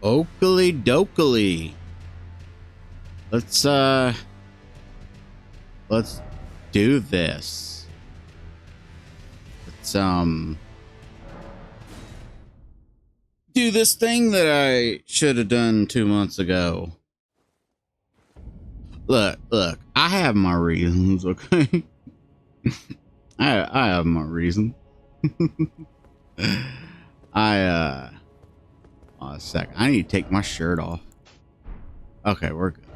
Oakley dokley. Let's let's do this. Let's do this thing that I should have done 2 months ago. Look, I have my reasons, okay? I have my reason. Oh, a sec. I need to take my shirt off. Okay, we're good.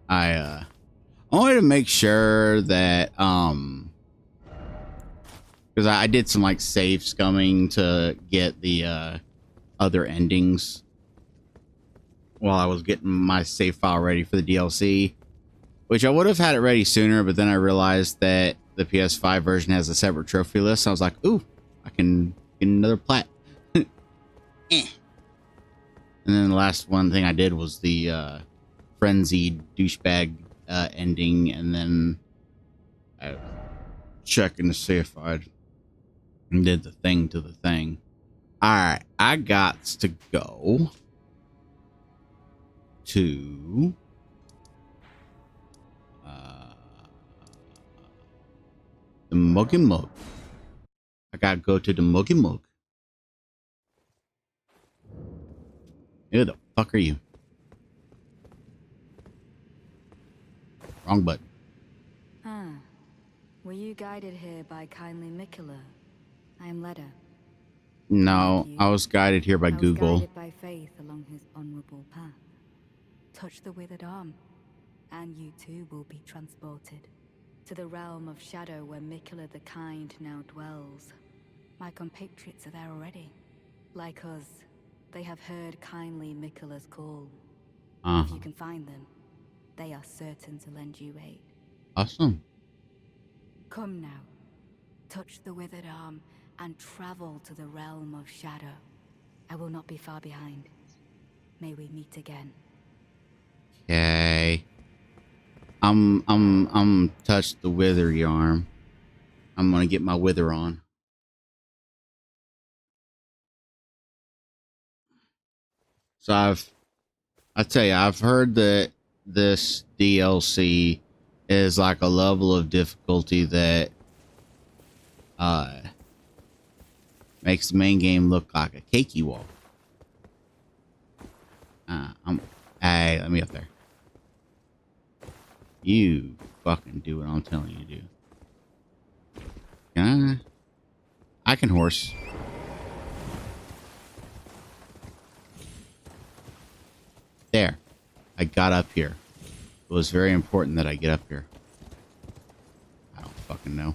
I wanted to make sure that because I did some like save scumming to get the other endings while I was getting my save file ready for the DLC, which I would have had it ready sooner, but then I realized that the PS5 version has a separate trophy list. So I was like, ooh, I can get another plat. And then the last one thing I did was the frenzied douchebag ending, and then I checking to see if I did the thing to the thing. All right, I got to go to the Muggy Mug. I gotta go to the Muggy Mug. Who the fuck are you? Wrong button. Ah, were you guided here by kindly Mikula? I am Leda. No, I was guided here by Google. I was guided by faith along his honorable path. Touch the withered arm, and you too will be transported to the realm of shadow where Mikula the Kind now dwells. My compatriots are there already. Like us, they have heard kindly Mikula's call. If you can find them, they are certain to lend you aid. Awesome. Come now, touch the withered arm and travel to the realm of shadow. I will not be far behind. May we meet again. Okay. I'm touch the withery arm. I'm gonna get my wither on. So I tell you, I've heard that this DLC is like a level of difficulty that makes the main game look like a cakey walk. Hey, let me up there. You fucking do what I'm telling you to do. Can I can horse. There. I got up here. It was very important that I get up here. I don't fucking know.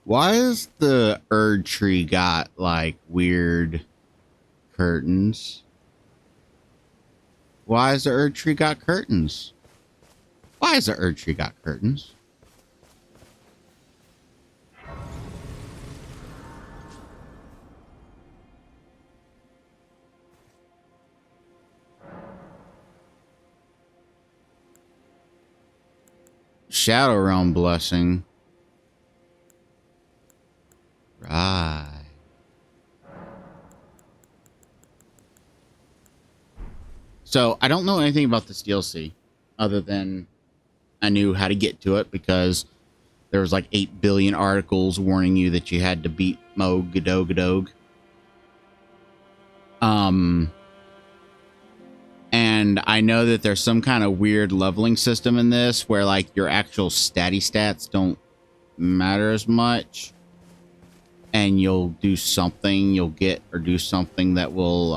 Why is the Erdtree got like weird curtains? Why is the Erdtree got curtains? Why is the Erdtree got curtains? Shadow Realm blessing. Right. So I don't know anything about this DLC other than I knew how to get to it because there was like 8 billion articles warning you that you had to beat Mo Gadog Gadog. And I know that there's some kind of weird leveling system in this where like your actual stats don't matter as much. And you'll do something, you'll get or do something that will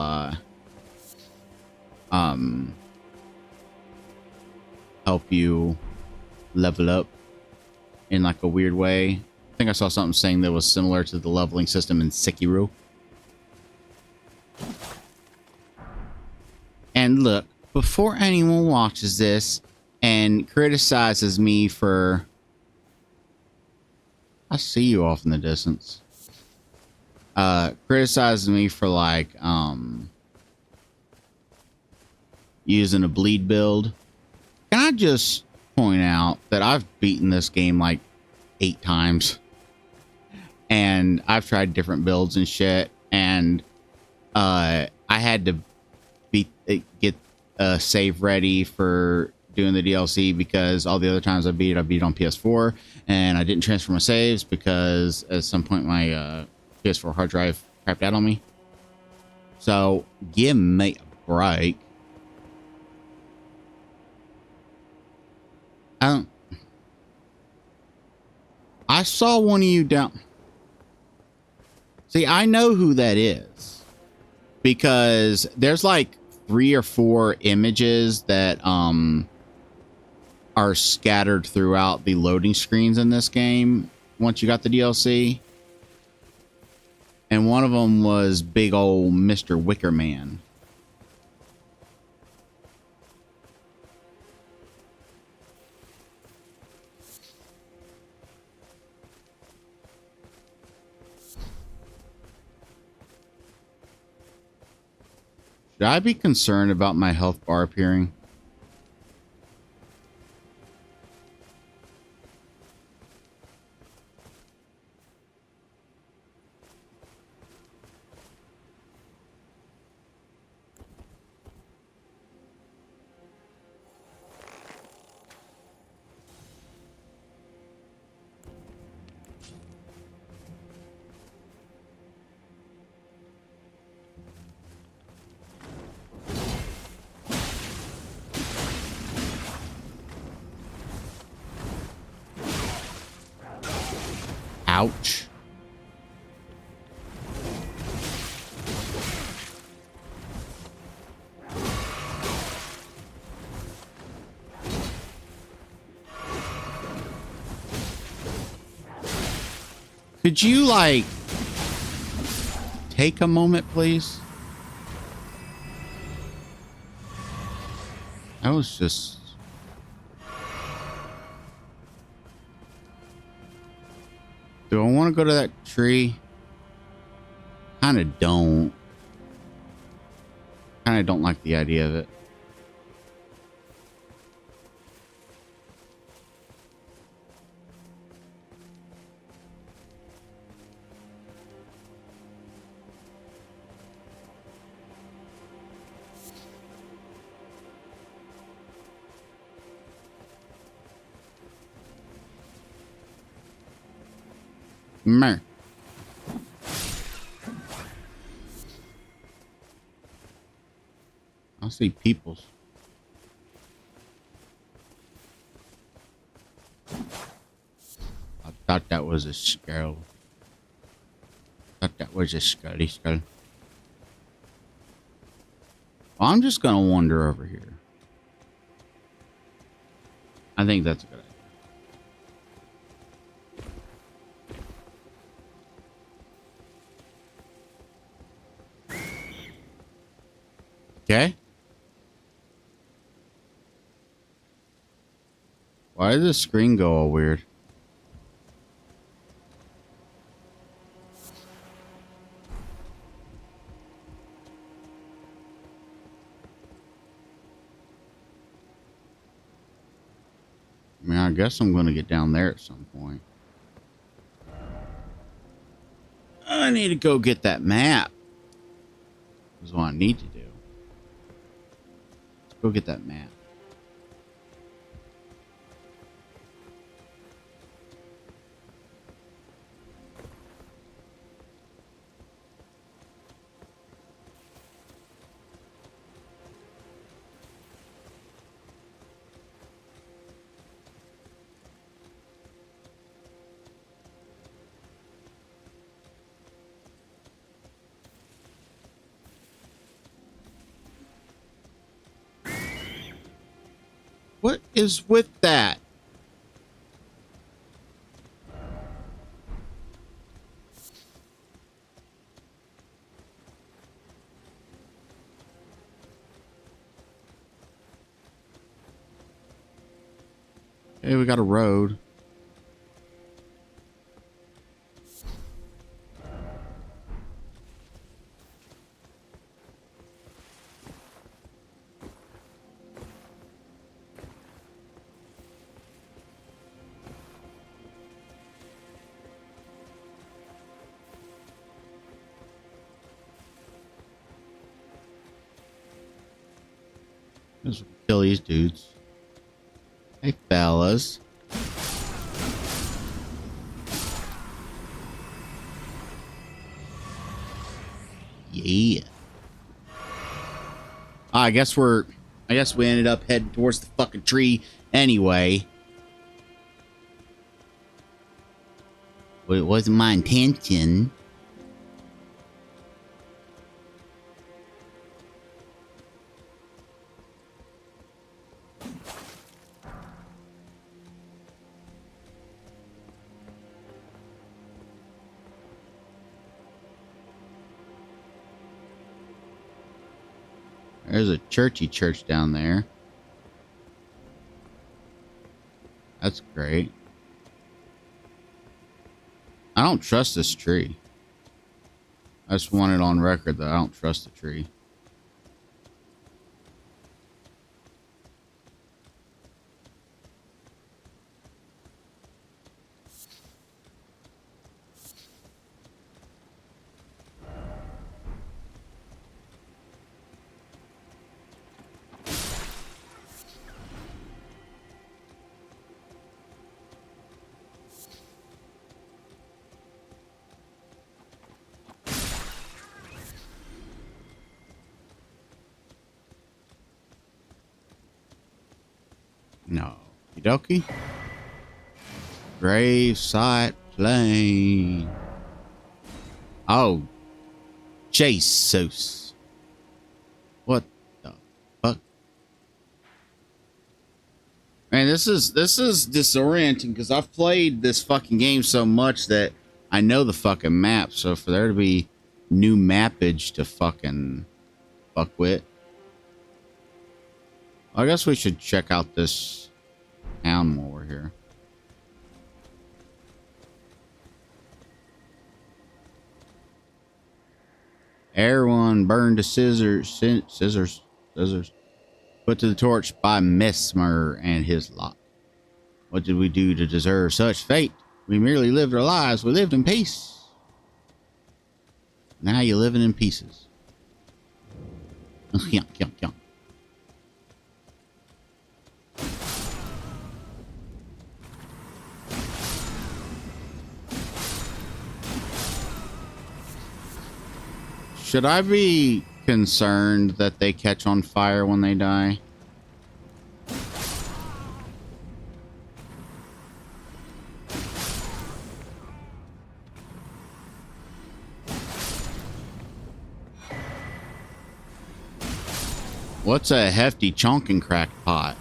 help you level up in like a weird way. I think I saw something saying that was similar to the leveling system in Sekiro. And look, before anyone watches this and criticizes me for... I see you off in the distance. criticizing me for like using a bleed build. Can I just point out that I've beaten this game like 8 times, and I've tried different builds and shit, and I had to get a save ready for doing the DLC because all the other times I beat it on PS4, and I didn't transfer my saves because at some point my PS4 hard drive crapped out on me. So give me a break. I saw one of you down. See, I know who that is because there's like 3 or 4 images that are scattered throughout the loading screens in this game once you got the DLC. And one of them was big old Mr. Wicker Man. Should I be concerned about my health bar appearing? Ouch. Could you, like, take a moment, please? I was just... Do I want to go to that tree? Kind of don't. Kind of don't like the idea of it. Meh. I see peoples. I thought that was a skull. Thought that was a scully skull. Well, I'm just gonna wander over here. I think that's a good idea. Okay. Why did the screen go all weird? I mean, I guess I'm going to get down there at some point. I need to go get that map. Is what I need to do. Let's go get that map. What is with that? Hey, we got a road. Let's kill these dudes. Hey, fellas. Yeah. I guess we ended up heading towards the fucking tree anyway. But it wasn't my intention. There's a churchy church down there. That's great. I don't trust this tree. I just want it on record that I don't trust the tree. No. Okie dokie. Grave site plain. Oh. Jesus. What the fuck? Man, this is disorienting because I've played this fucking game so much that I know the fucking map. So for there to be new mappage to fucking fuck with. I guess we should check out this town while we're here. Everyone burned to scissors. Put to the torch by Mesmer and his lot. What did we do to deserve such fate? We merely lived our lives. We lived in peace. Now you're living in pieces. Yum, yum, yum. Should I be concerned that they catch on fire when they die? What's a hefty chonking crackpot?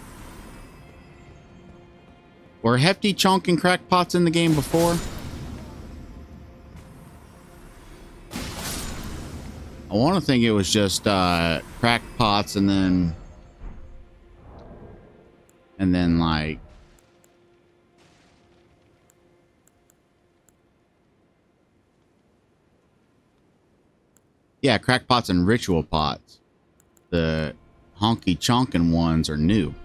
Were hefty chonking crackpots in the game before? I want to think it was just crackpots and then like yeah, crackpots and ritual pots. The honky chonkin' ones are new.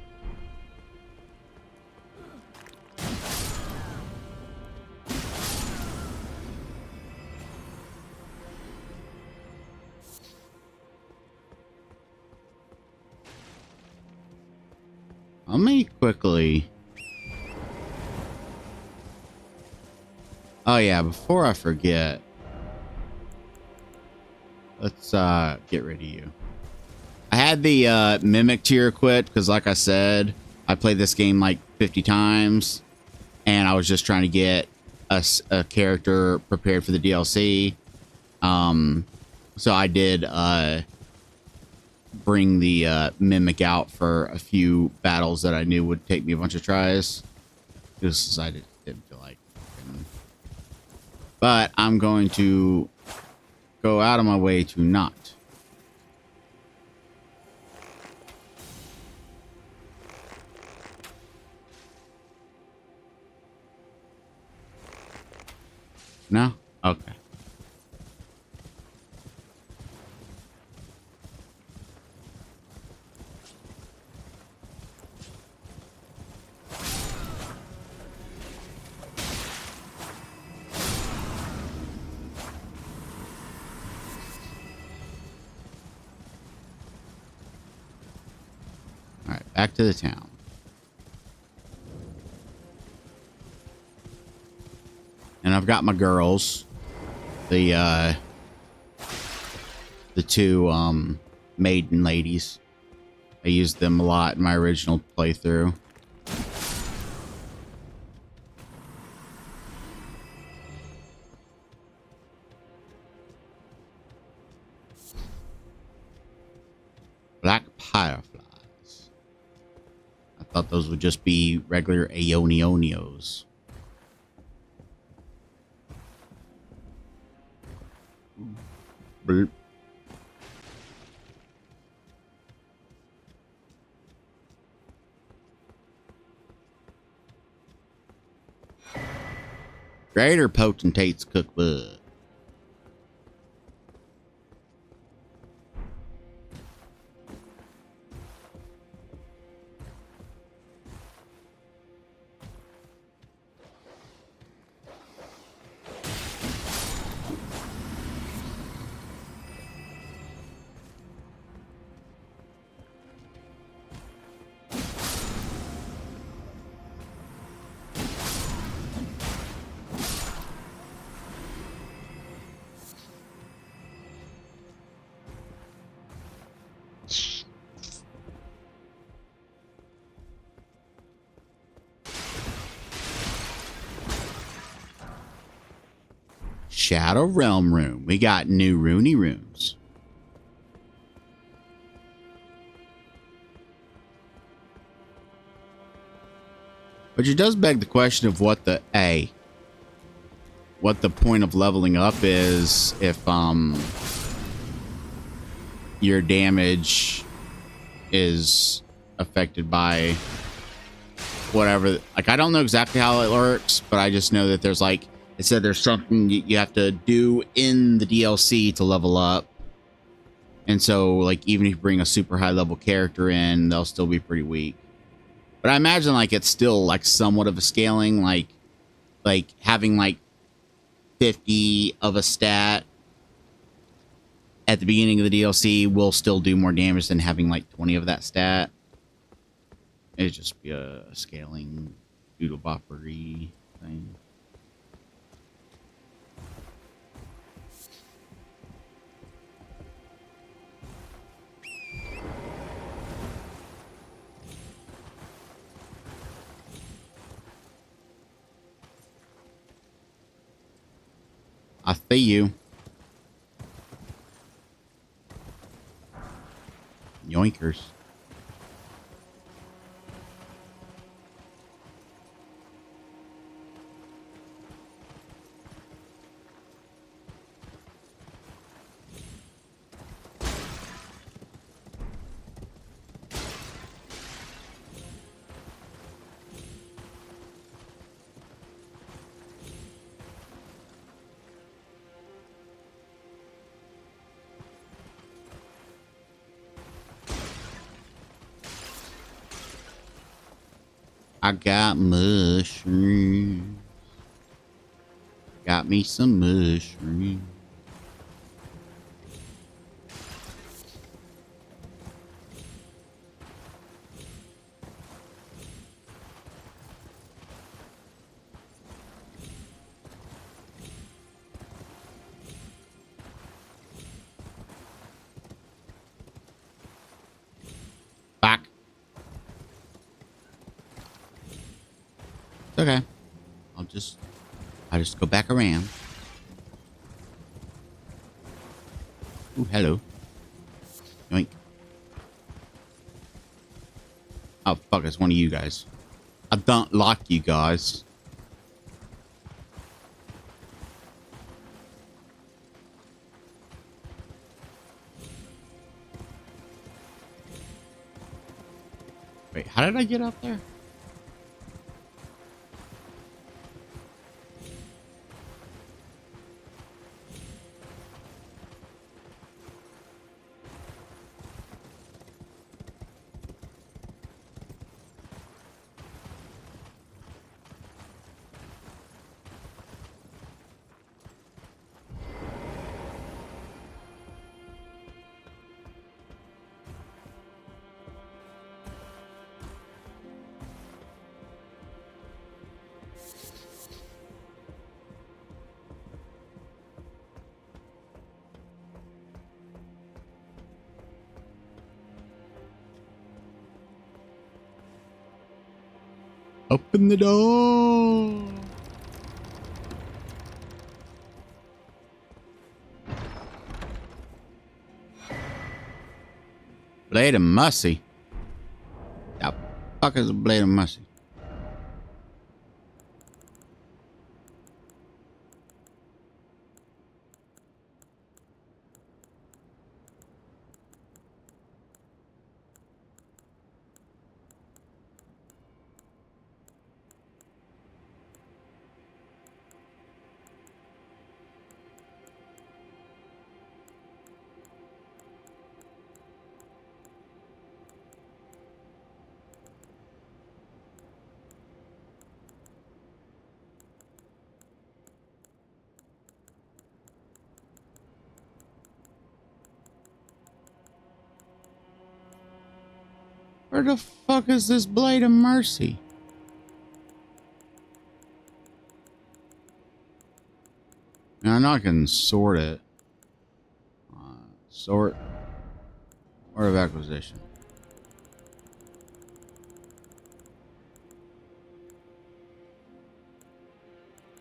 Let me quickly. Oh yeah, before I forget, let's get rid of you. I had the mimic tier quit because, like I said, I played this game like 50 times, and I was just trying to get a character prepared for the DLC. So I did bring the mimic out for a few battles that I knew would take me a bunch of tries. Just I didn't feel like. But I'm going to go out of my way to not. No? Okay. Back to the town. And I've got my girls. The two maiden ladies. I used them a lot in my original playthrough. Black fireflies. I thought those would just be regular Aonionios. Bloop. Greater Potentate's Cookbook. Shadow Realm room. We got new Rooney rooms. Which it does beg the question of what the point of leveling up is if your damage is affected by whatever. Like, I don't know exactly how it works, but I just know that there's like, it said there's something you have to do in the DLC to level up. And so, like, even if you bring a super high level character in, they'll still be pretty weak. But I imagine, like, it's still, like, somewhat of a scaling. Like having, like, 50 of a stat at the beginning of the DLC will still do more damage than having, like, 20 of that stat. It'd just be a scaling doodle boppery thing. I see you. Yoinkers. I got mushrooms. Got me some mushrooms. Back. It's okay. I'll just go back around. Ooh, hello. Yoink. Oh, fuck, it's one of you guys. I don't like you guys. Wait, how did I get up there? Open the door. Blade of Mercy. The fuck is a Blade of Mercy? Where the fuck is this Blade of Mercy? Now, I know I can sort it. Sort. Order of acquisition.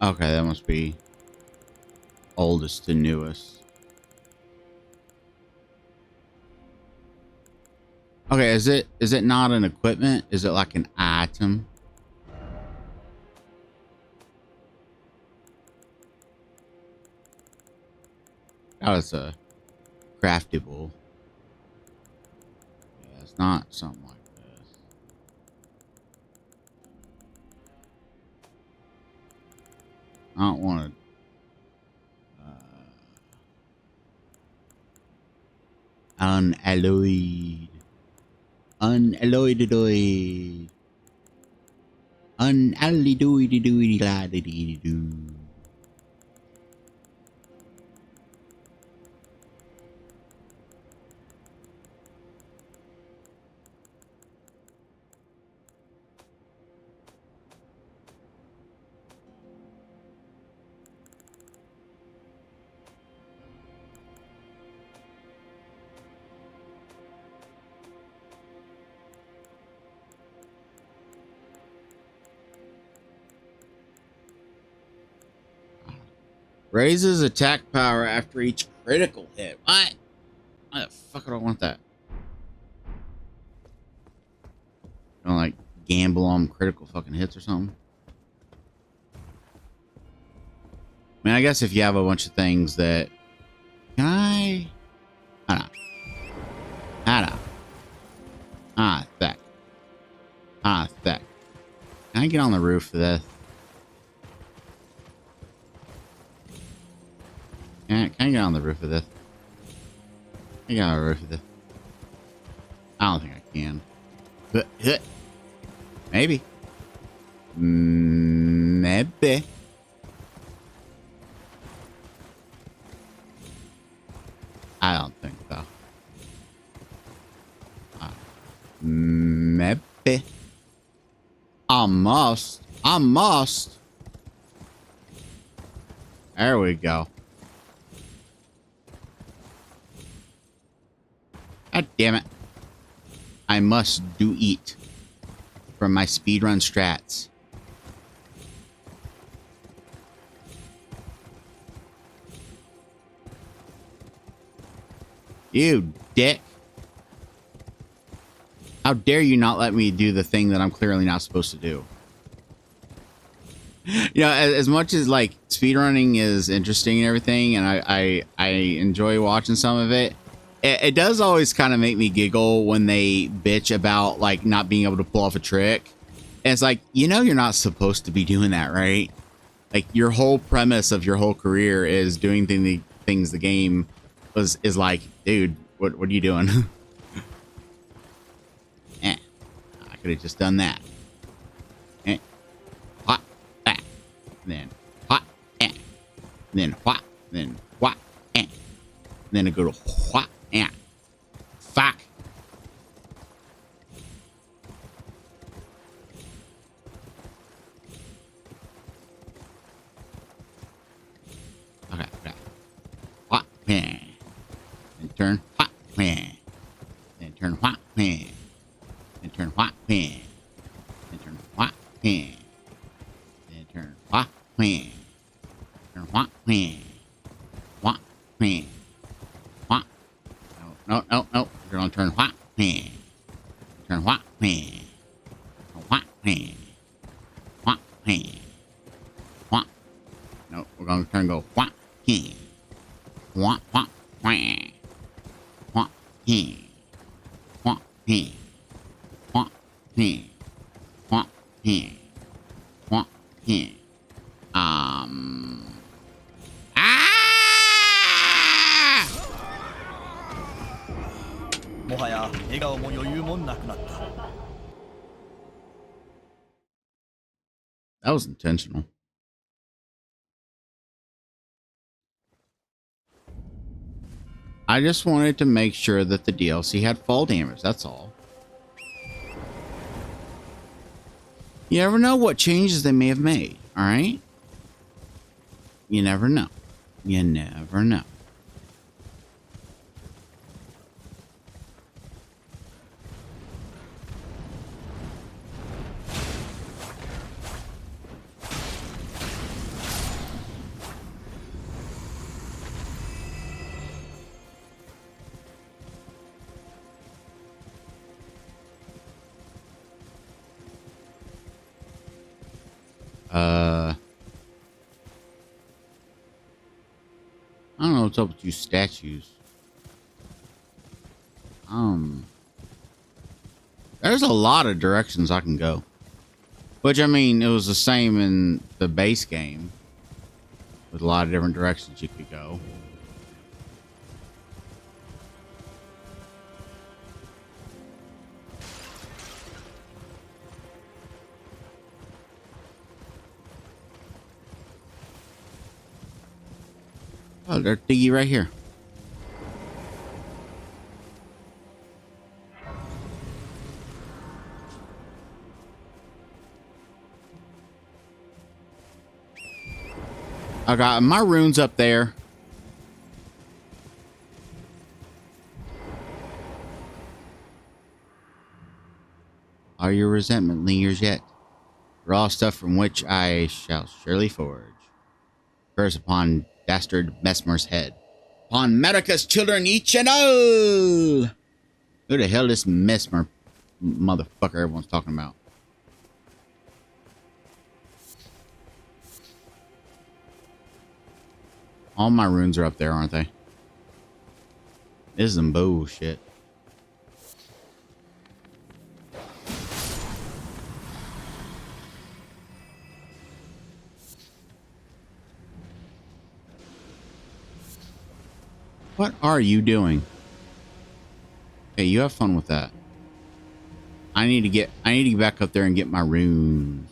Okay, that must be oldest to newest. Okay, is it not an equipment? Is it like an item? Oh, it's a craftable. Yeah, it's not something like this. I don't want to. Unalloyed. Unalloyed. Unalloyed. Raises attack power after each critical hit. What? Why the fuck would I want that? You know, like gamble on critical fucking hits or something? I mean, I guess if you have a bunch of things that... Can I... I don't know. I don't know. Thick. Thick. Can I get on the roof of this? Can I get on the roof of this? Can I get on the roof of this? I don't think I can. But, maybe. Maybe. I don't think so. Maybe. I must. There we go. God damn it. I must do eat from my speedrun strats. You dick. How dare you not let me do the thing that I'm clearly not supposed to do? You know, as much as like speedrunning is interesting and everything, and I enjoy watching some of it, it does always kind of make me giggle when they bitch about like not being able to pull off a trick. And it's like, you know, you're not supposed to be doing that, right? Like your whole premise of your whole career is doing things the game is like, dude, what are you doing? I could have just done that. What? That. Then what? Then what? Then what? Then I go to what? Fuck. Okay. What? Then turn what? Then turn what? Then turn what? Then turn what? Then Wah. No, no, no, no. You're gonna turn what? Turn what? What? What? What? No, we're gonna turn and go what? What? What? What? What? What? What? What? What? Ah! もはや笑顔も余裕もなくなった。 That was intentional. I just wanted to make sure that the DLC had fall damage. That's all. You never know what changes they may have made. All right. You never know. You never know. I don't know what's up with you statues. There's a lot of directions I can go. Which, I mean, it was the same in the base game. With a lot of different directions you could go. Oh, there's Diggy right here. I got my runes up there. Are your resentment lingers yet? Raw stuff from which I shall surely forge. Curse upon dastard Mesmer's head. Upon Medica's children each and all! Who the hell is this Mesmer motherfucker everyone's talking about? All my runes are up there, aren't they? This is some bullshit. What are you doing? Hey, you have fun with that. I need to get back up there and get my runes.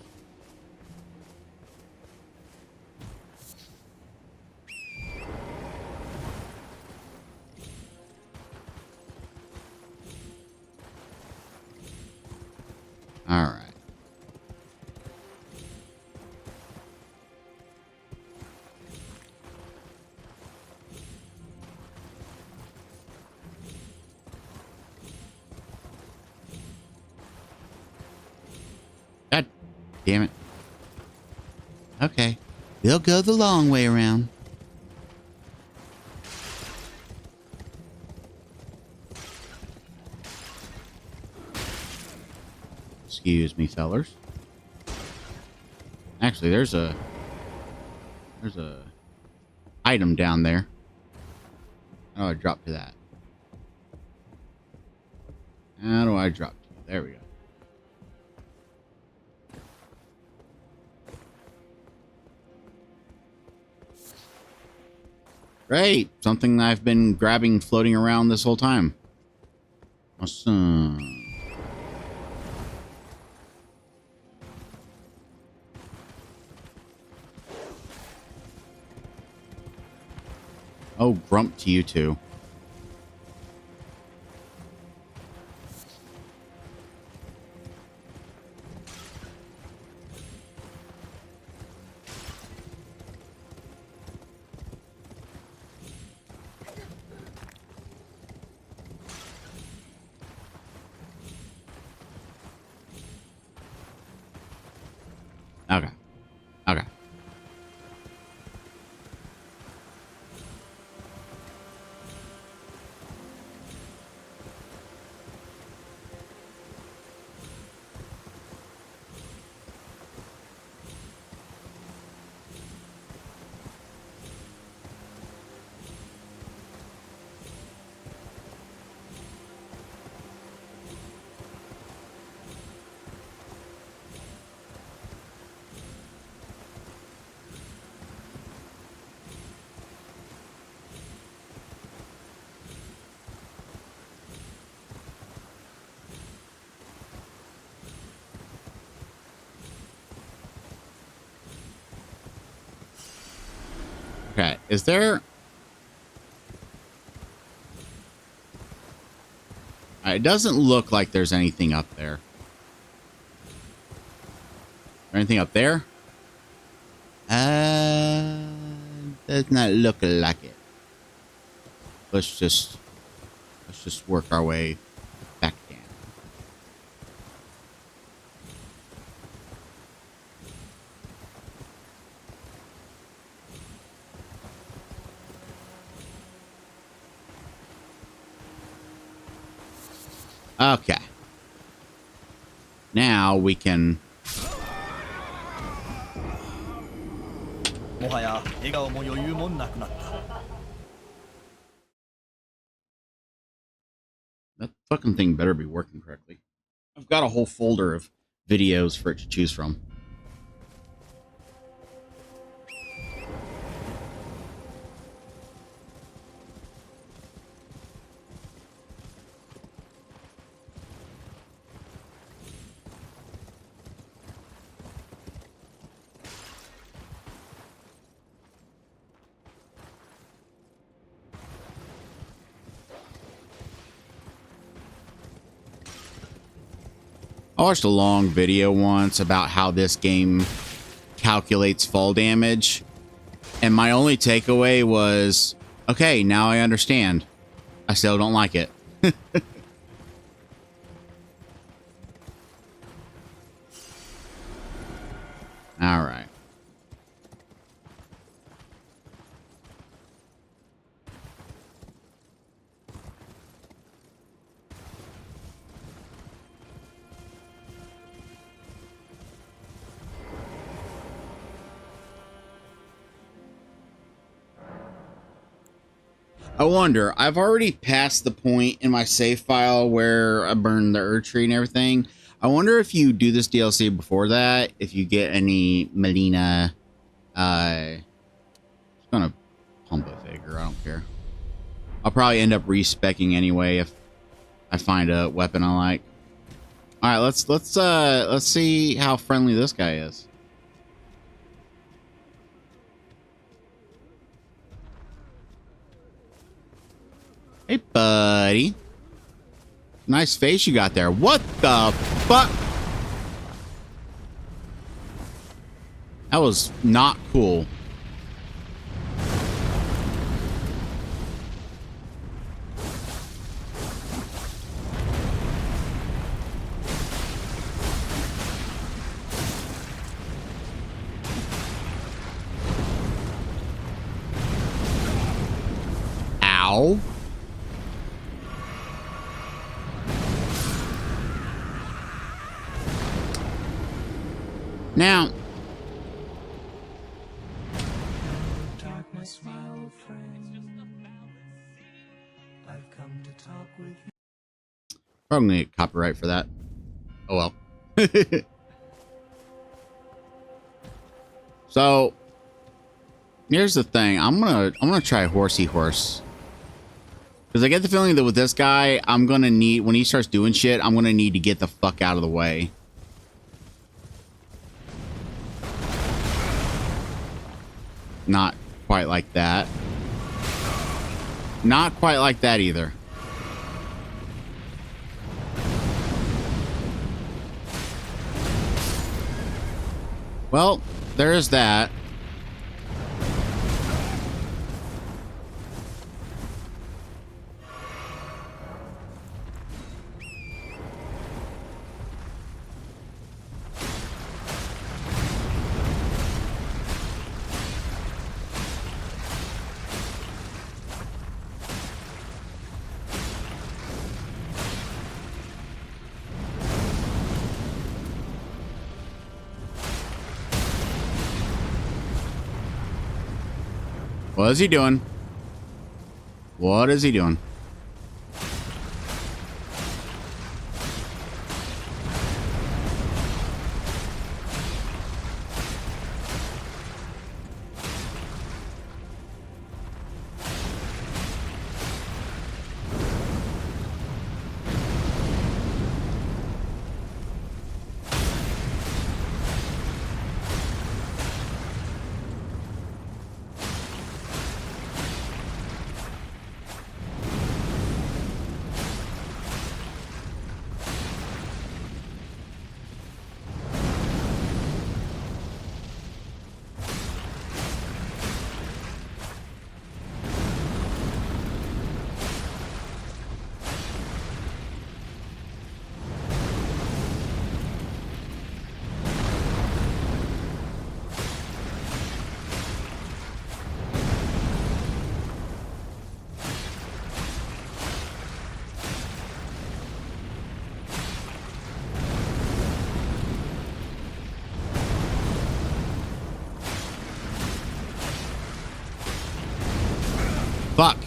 All right. God damn it. Okay. We'll go the long way around. Excuse me, fellers. Actually, there's a item down there. How do I drop to that? How do I drop to? There we go. Great. Something I've been grabbing floating around this whole time. Awesome. Oh, grump to you too. Okay. Okay. Okay, is there... It doesn't look like there's anything up there. Anything up there? Does not look like it. Let's just work our way back down. Okay. Now we can... もはや笑顔も余裕もなくなった。 That fucking thing better be working correctly. I've got a whole folder of videos for it to choose from. I watched a long video once about how this game calculates fall damage, and my only takeaway was, okay, now I understand. I still don't like it. All right. I wonder, I've already passed the point in my save file where I burned the Erdtree and everything. I wonder if you do this DLC before that, if you get any Melina, just gonna pump a Vigor, I don't care. I'll probably end up respecing anyway if I find a weapon I like. All right, let's see how friendly this guy is. Hey, buddy. Nice face you got there. What the fuck? That was not cool. Ow. Now, Darkness, my old friend. I've come to talk with you. probably gonna get copyright for that. Oh well. So, here's the thing. I'm gonna try horsey horse. Because I get the feeling that with this guy, I'm gonna need, when he starts doing shit, I'm gonna need to get the fuck out of the way. Not quite like that. Not quite like that either. Well, there is that. What is he doing? What is he doing? Fuck.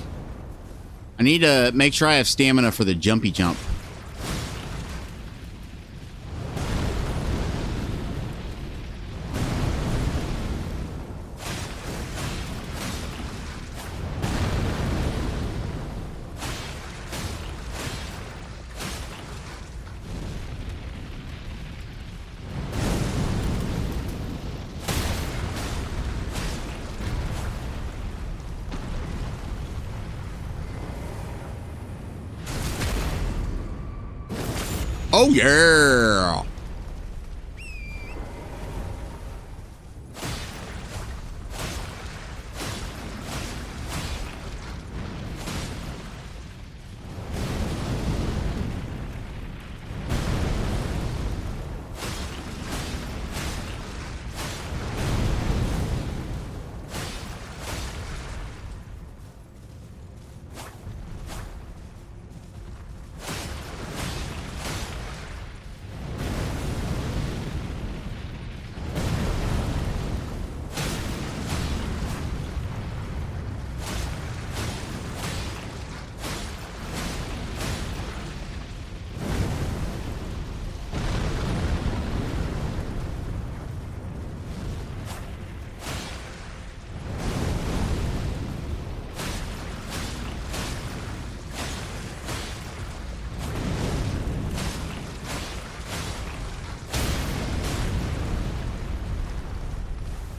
I need to make sure I have stamina for the jumpy jump. Oh, yeah.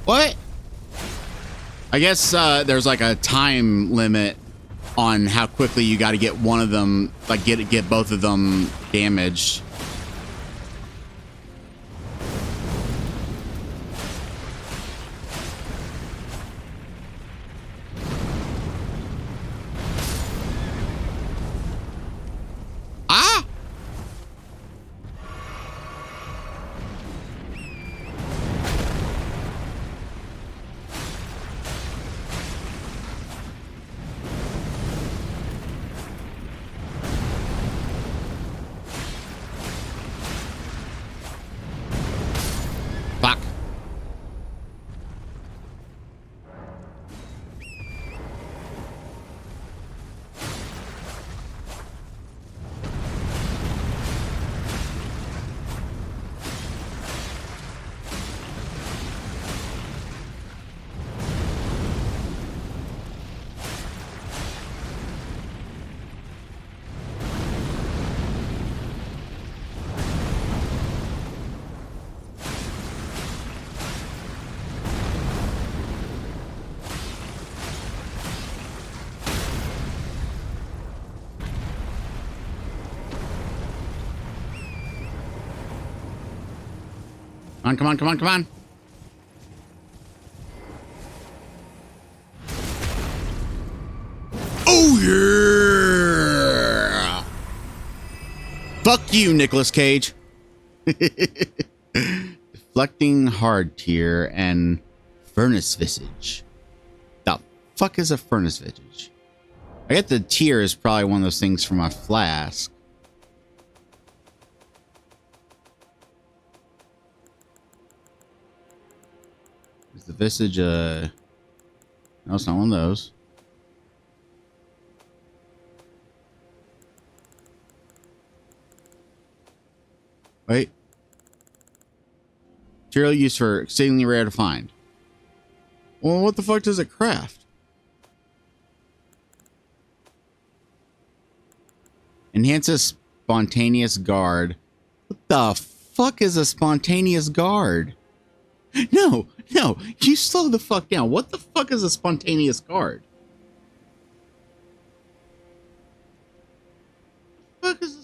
What? I guess there's like a time limit on how quickly you got to get one of them, like get both of them damaged. Ah! Fuck. Come on, come on, come on. Oh, yeah. Fuck you, Nicolas Cage. Deflecting hard tier and furnace visage. The fuck is a furnace visage? I get the tier is probably one of those things from my flask. Is the visage no, it's not one of those. Wait. Material used for exceedingly rare to find. Well, what the fuck does it craft? Enhances spontaneous guard. What the fuck is a spontaneous guard? No, no, you slow the fuck down. What the fuck is a spontaneous guard? What the fuck is a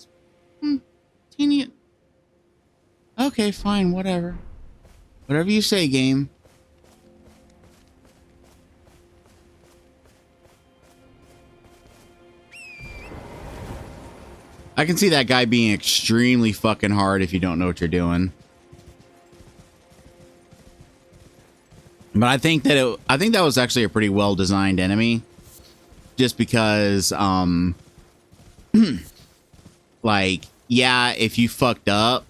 spontaneous? Okay, fine, whatever. Whatever you say, game. I can see that guy being extremely fucking hard if you don't know what you're doing. But I think that that was actually a pretty well designed enemy, just because like, yeah, if you fucked up,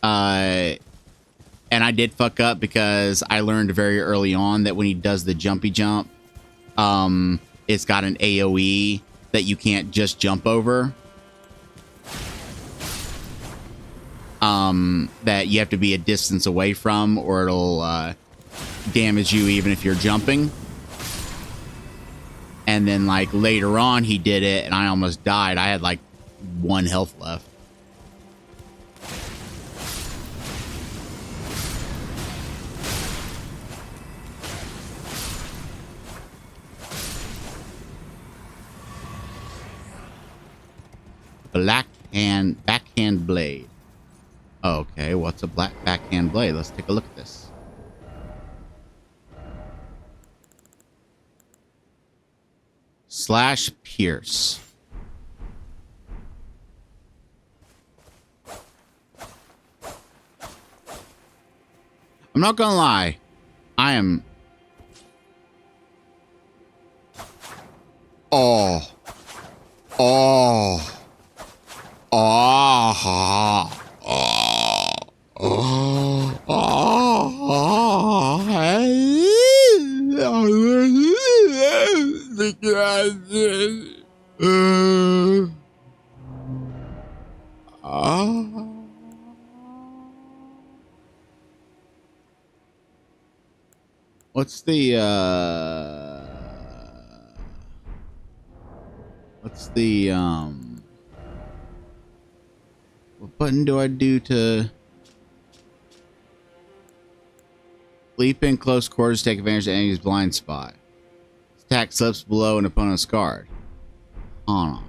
and I did fuck up because I learned very early on that when he does the jumpy jump, it's got an AoE that you can't just jump over. That you have to be a distance away from, or it'll damage you even if you're jumping. And then like later on he did it and I almost died. I had like 1 health left. Backhand blade. Okay, what's a black backhand blade? Let's take a look at this. Slash pierce. I'm not gonna lie. I am... Oh. Oh. Oh. Oh. Oh. What's the what button do I do to leap in close quarters, take advantage of enemy's blind spot? Attack slips below an opponent's guard. Hold on.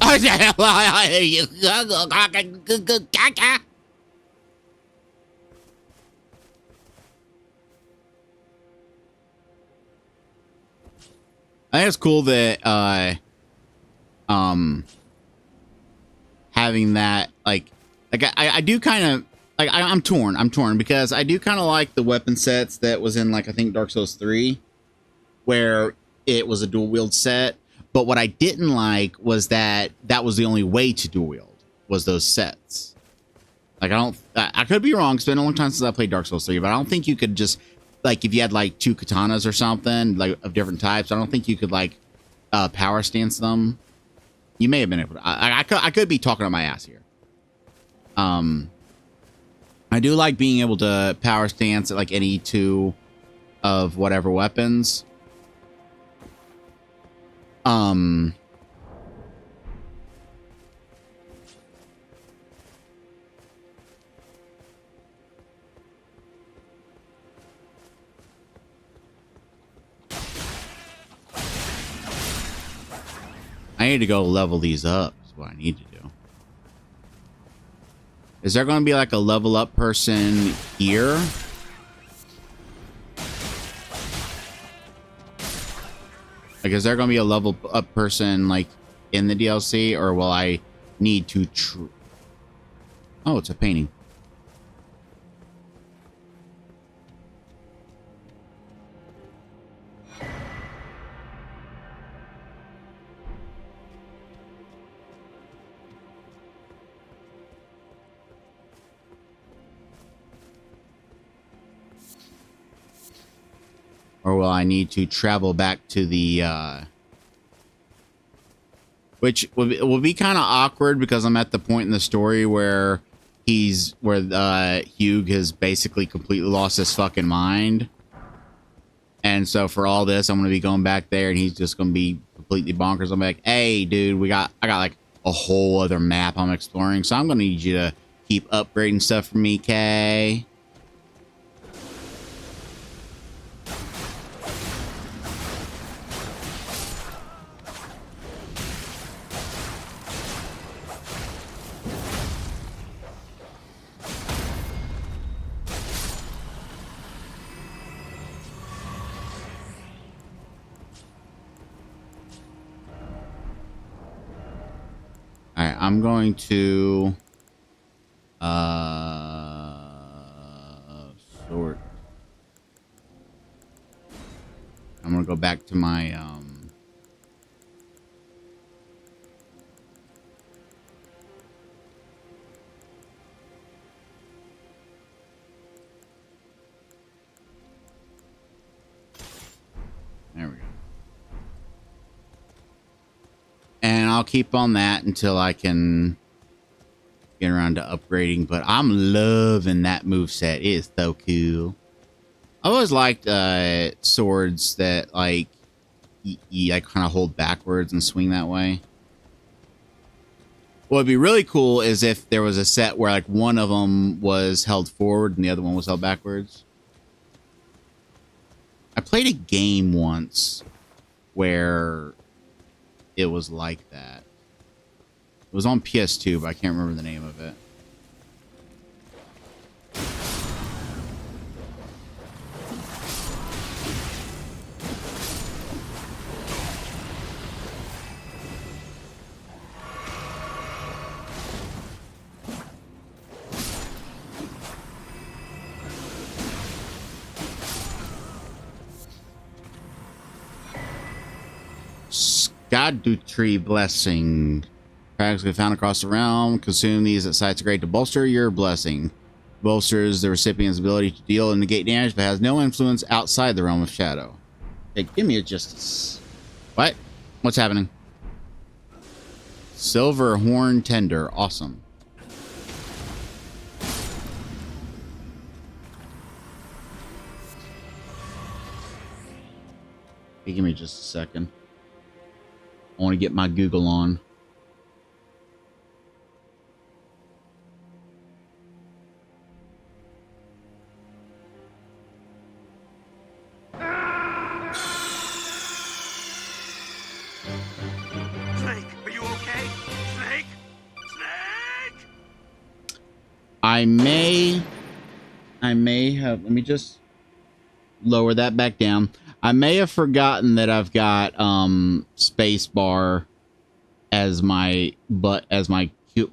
I think it's cool that having that I do kind of like I'm torn because I do kind of like the weapon sets that was in like I think Dark Souls 3 where it was a dual wield set, but what I didn't like was that was the only way to dual wield was those sets. Like I could be wrong, it's been a long time since I played Dark Souls 3, but I don't think you could just like if you had like 2 katanas or something like of different types, I don't think you could like power stance them. You may have been able to. I could be talking on my ass here. I do like being able to power stance at like any 2 of whatever weapons. I need to go level these up is what I need to do. Is there going to be like a level up person here? Like, is there going to be a level up person like in the DLC, or will I need to Oh, it's a painting. Or will I need to travel back to the, which will be kind of awkward because I'm at the point in the story where Hugh has basically completely lost his fucking mind. And so for all this, I'm going to be going back there and he's just going to be completely bonkers. I'm like, hey, dude, I got like a whole other map I'm exploring. So I'm going to need you to keep upgrading stuff for me, Kay. Alright, I'm going to sort. I'm gonna go back to my I'll keep on that until I can get around to upgrading. But I'm loving that moveset. It is so cool. I always liked swords that like you like kind of hold backwards and swing that way. What would be really cool is if there was a set where like one of them was held forward and the other one was held backwards. I played a game once where it was like that. It was on PS2, but I can't remember the name of it. Erdtree blessing. Cracks we found across the realm. Consume these at sites great to bolster your blessing. Bolsters the recipient's ability to deal and negate damage, but has no influence outside the realm of shadow. Hey, give me a justice. What? What's happening? Silver horn tender. Awesome. Hey, give me just a second. I want to get my Google on. Snake, are you okay? Snake? Snake! I may have, let me just lower that back down. I may have forgotten that I've got space bar as my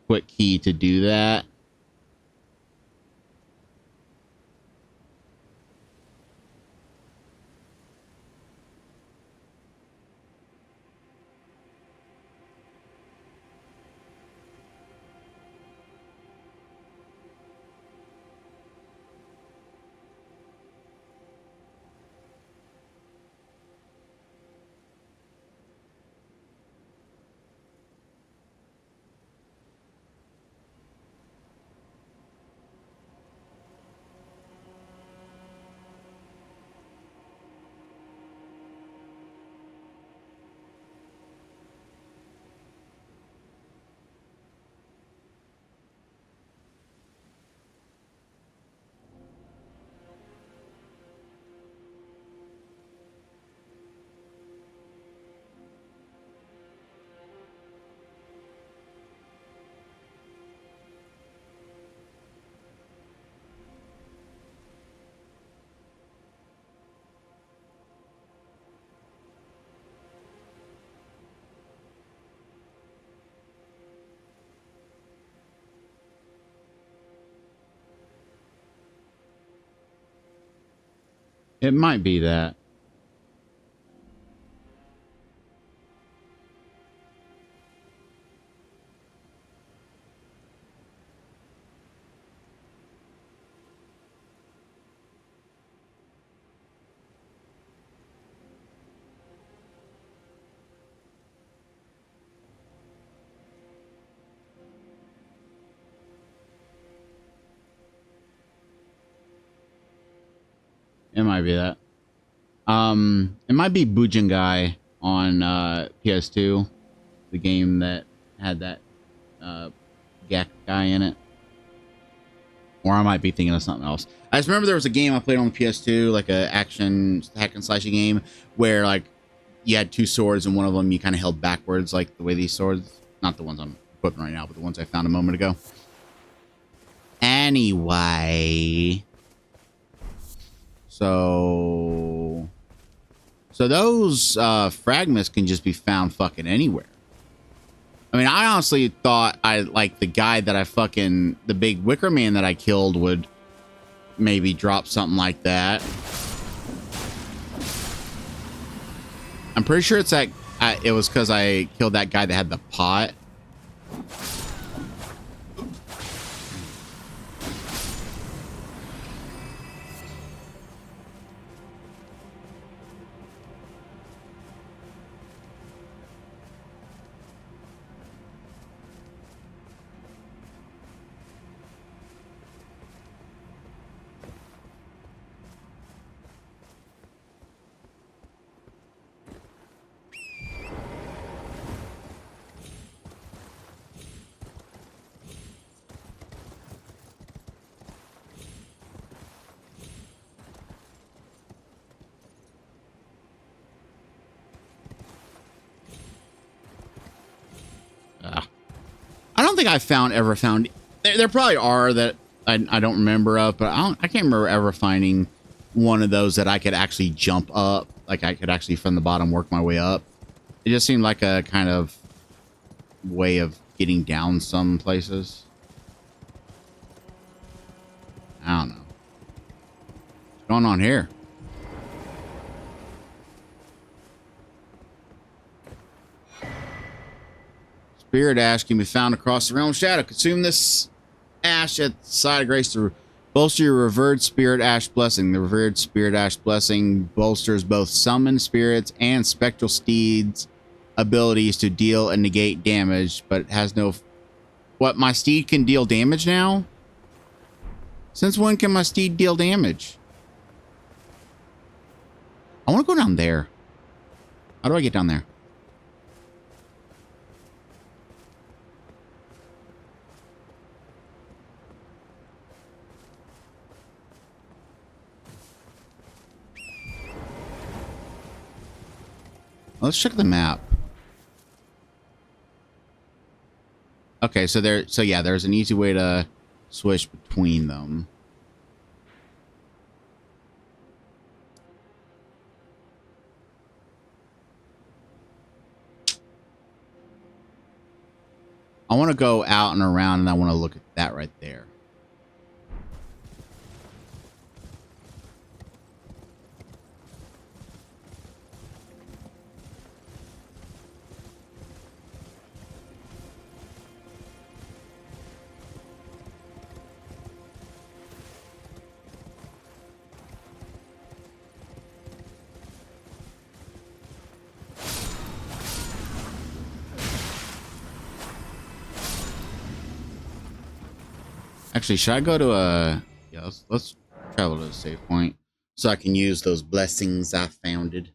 quick key to do that. It might be that. It might be that. It might be Bujingai on PS2, the game that had that Gak guy in it. Or I might be thinking of something else. I just remember there was a game I played on the PS2, like a action hack and slashing game, where like you had two swords and one of them you kind of held backwards, like the way these swords, not the ones I'm equipping right now, but the ones I found a moment ago. Anyway, so those fragments can just be found fucking anywhere. I mean, I honestly thought like the guy that the big wicker man that I killed would maybe drop something like that. I'm pretty sure it's that it was because I killed that guy that had the pot. think I ever found. There probably are that I don't remember of, but I can't remember ever finding one of those that I could actually jump up. Like I could actually from the bottom work my way up. It just seemed like a kind of way of getting down some places. I don't know. What's going on here? Spirit ash can be found across the realm of shadow. Consume this ash at the side of grace to bolster your revered spirit ash blessing. The revered spirit ash blessing bolsters both summon spirits and spectral steeds' abilities to deal and negate damage, but it has no. What, my steed can deal damage now? Since when can my steed deal damage? I want to go down there. How do I get down there? Let's check the map. Okay, so yeah, there's an easy way to switch between them. I want to go out and around, and I want to look at that right there. Actually, should I go to a... Yeah, let's travel to a save point so I can use those blessings I founded.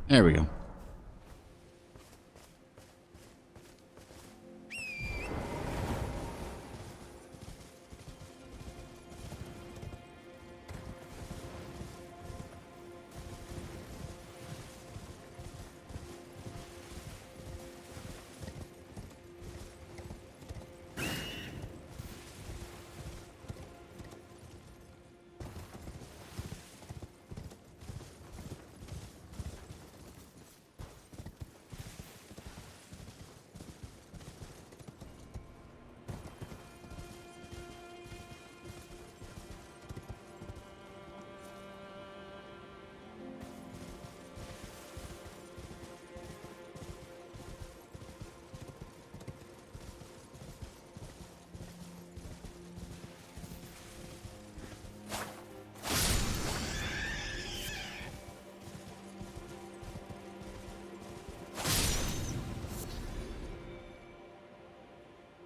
There we go.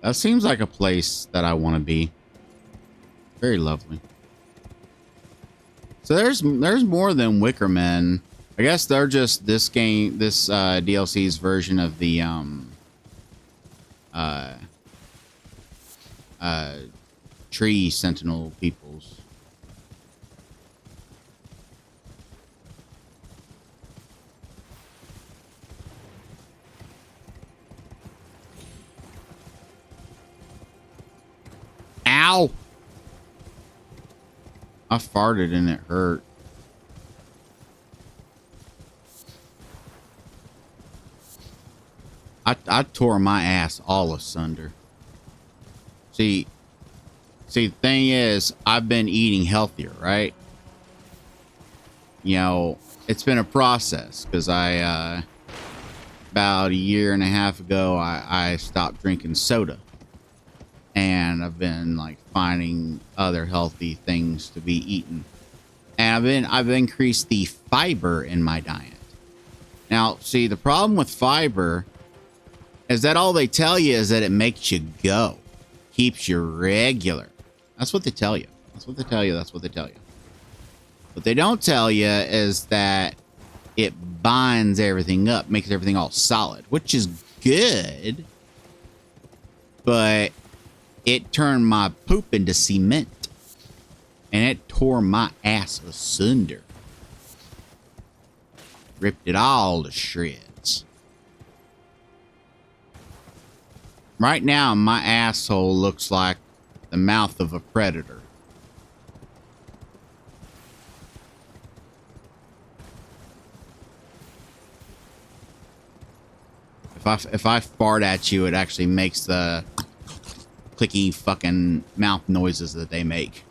That seems like a place that I want to be. Very lovely. So there's more than Wicker Men. I guess they're just this DLC's version of the tree sentinel peoples. Ow! I farted and it hurt. I tore my ass all asunder. See, the thing is, I've been eating healthier, right? You know, it's been a process because I, about a year and a half ago, I stopped drinking soda. And I've been like finding other healthy things to be eaten. And I've increased the fiber in my diet. Now, see, the problem with fiber is that all they tell you is that it makes you go. Keeps you regular. That's what they tell you. That's what they tell you. That's what they tell you. What they don't tell you is that it binds everything up, makes everything all solid, which is good. But it turned my poop into cement. And it tore my ass asunder. Ripped it all to shreds. Right now, my asshole looks like the mouth of a predator. If I fart at you, it actually makes the clicky fucking mouth noises that they make.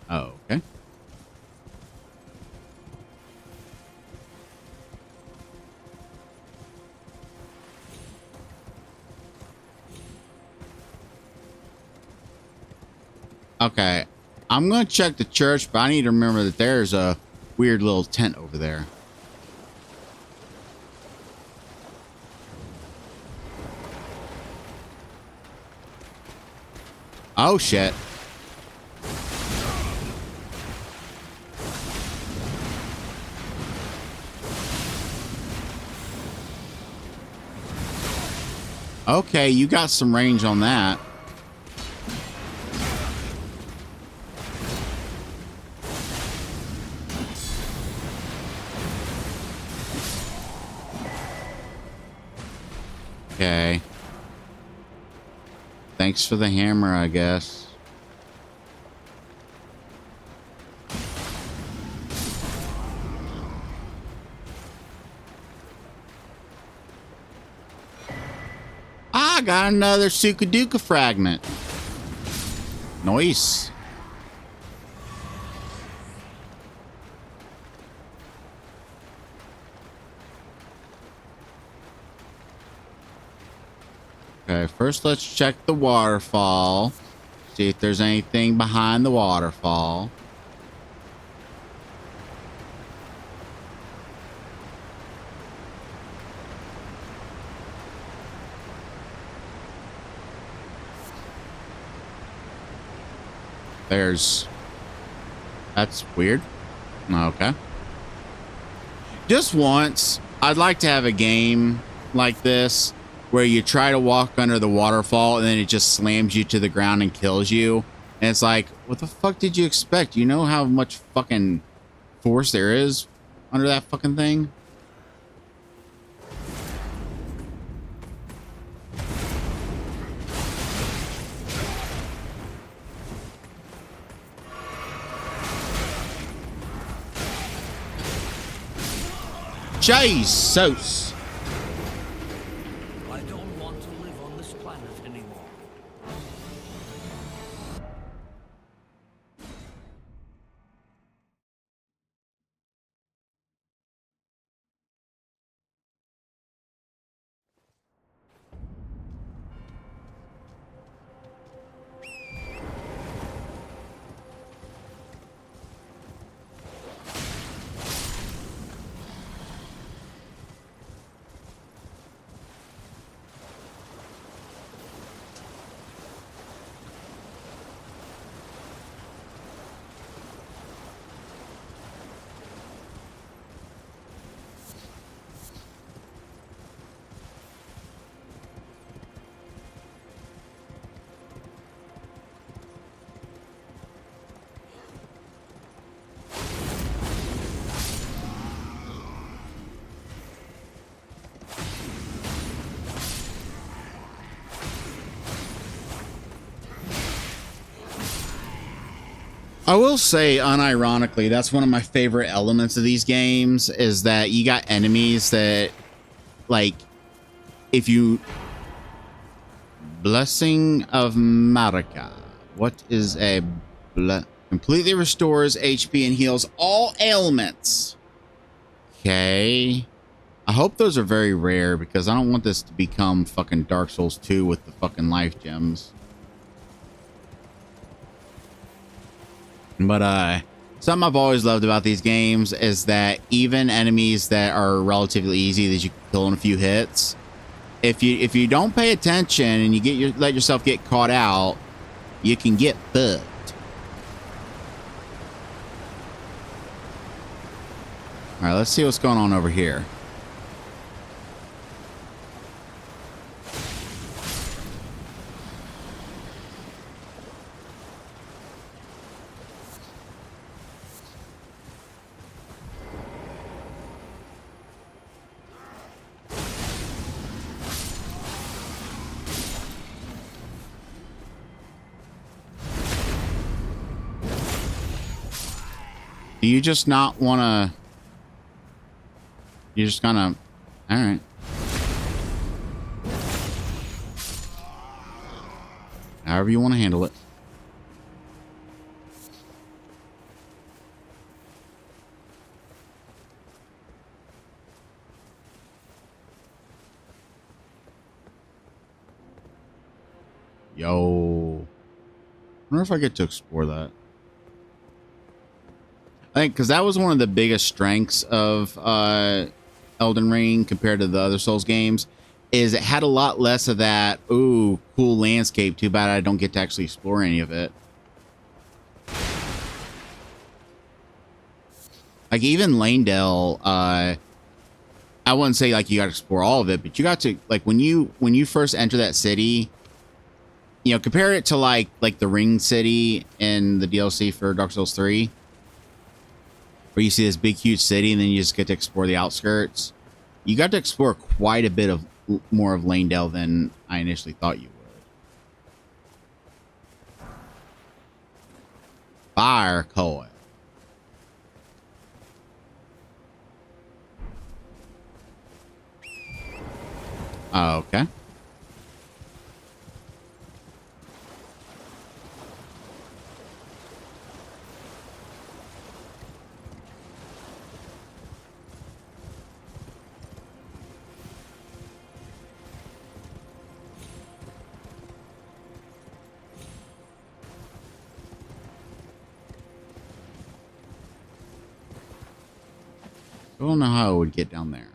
Oh, okay. Okay, I'm gonna check the church, but I need to remember that there's a weird little tent over there. Oh shit. Okay, you got some range on that. Okay. Thanks for the hammer, I guess. I got another Sukaduka fragment. Nice. Okay, first let's check the waterfall. See if there's anything behind the waterfall. That's weird. Okay. Just once, I'd like to have a game like this where you try to walk under the waterfall and then it just slams you to the ground and kills you. And it's like, what the fuck did you expect? You know how much fucking force there is under that fucking thing? Jesus! I don't want to live on this planet anymore. I will say, unironically, that's one of my favorite elements of these games is that you got enemies that, like, if you... Blessing of Marika. What is a... Completely restores HP and heals all ailments. Okay. I hope those are very rare because I don't want this to become fucking Dark Souls 2 with the fucking life gems. But something I've always loved about these games is that even enemies that are relatively easy that you can kill in a few hits, if you don't pay attention and you let yourself get caught out, you can get fucked. All right, let's see what's going on over here. Do you just not want to... You just kind of... All right. However you want to handle it. Yo. I wonder if I get to explore that. I think because that was one of the biggest strengths of Elden Ring compared to the other Souls games, is it had a lot less of that, ooh, cool landscape. Too bad I don't get to actually explore any of it. Like even Lanedale, I wouldn't say like you got to explore all of it, but you got to, like, when you first enter that city, you know, compare it to like the Ring City in the DLC for Dark Souls 3. Where you see this big, huge city, and then you just get to explore the outskirts. You got to explore quite a bit of more of Lanedale than I initially thought you would. Fire coil. Okay. I don't know how I would get down there.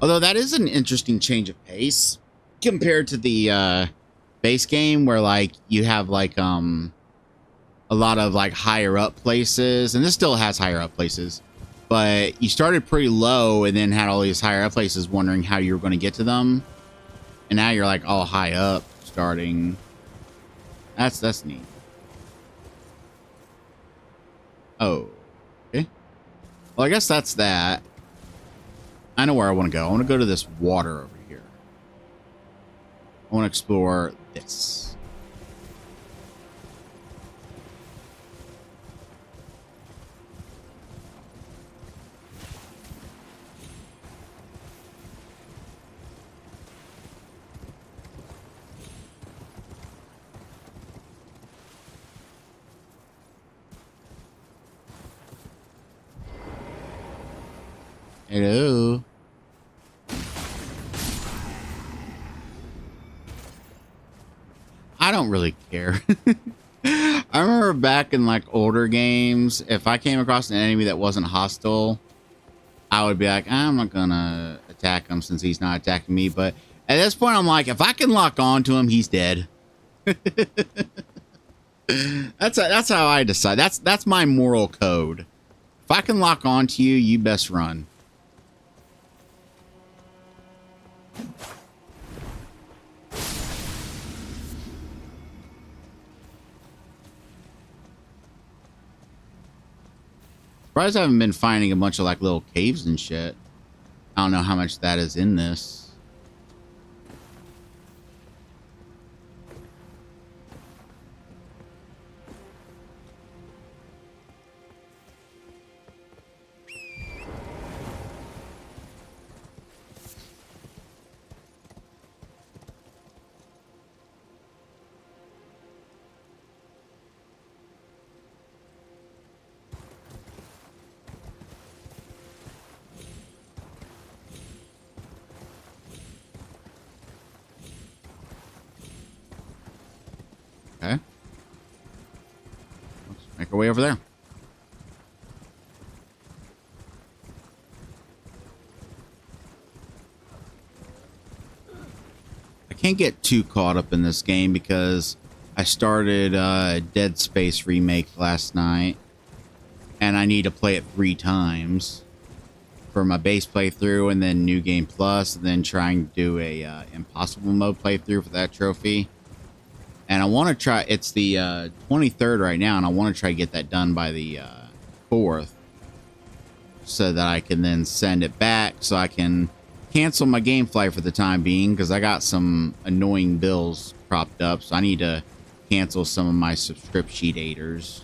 Although that is an interesting change of pace compared to the base game, where like you have like a lot of like higher up places, and this still has higher up places, but you started pretty low and then had all these higher up places wondering how you were going to get to them, and now you're like all high up starting. That's neat. Oh, okay. Well, I guess that's that. I know where I want to go. I want to go to this water over here. I want to explore this. Hello. I don't really care. I remember back in like older games, if I came across an enemy that wasn't hostile, I would be like, I'm not gonna attack him since he's not attacking me. But at this point, I'm like, if I can lock on to him, he's dead. That's how I decide. That's my moral code. If I can lock on to you, you best run. Surprised I haven't been finding a bunch of like little caves and shit. I don't know how much that is in this. Okay. Let's make our way over there. can't get too caught up in this game because I started Dead Space remake last night, and I need to play it 3 times for my base playthrough, and then New Game Plus, and then trying to do a impossible mode playthrough for that trophy. And I want to try. It's the 23rd right now, and I want to try to get that done by the 4th, so that I can then send it back, so I can cancel my GameFly for the time being, because I got some annoying bills propped up, so I need to cancel some of my subscription-ators.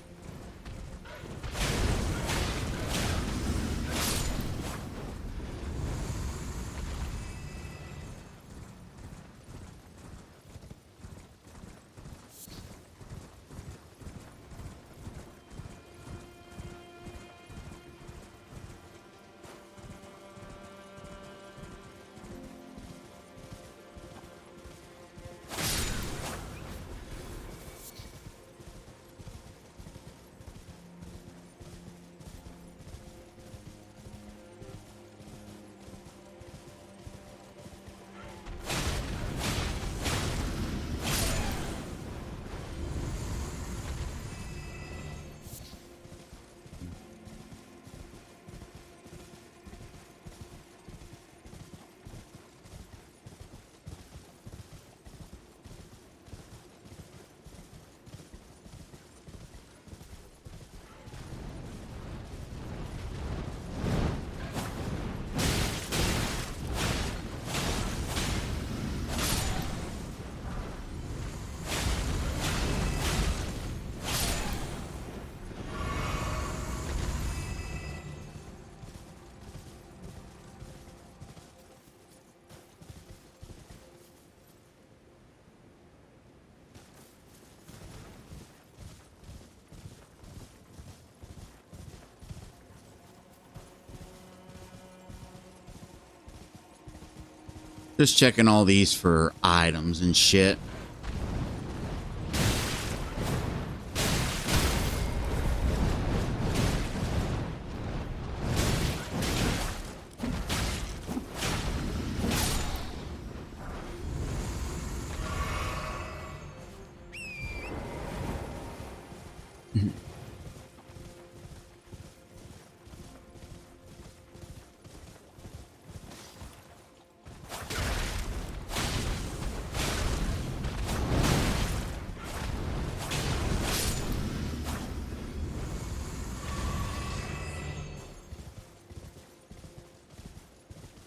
Just checking all these for items and shit.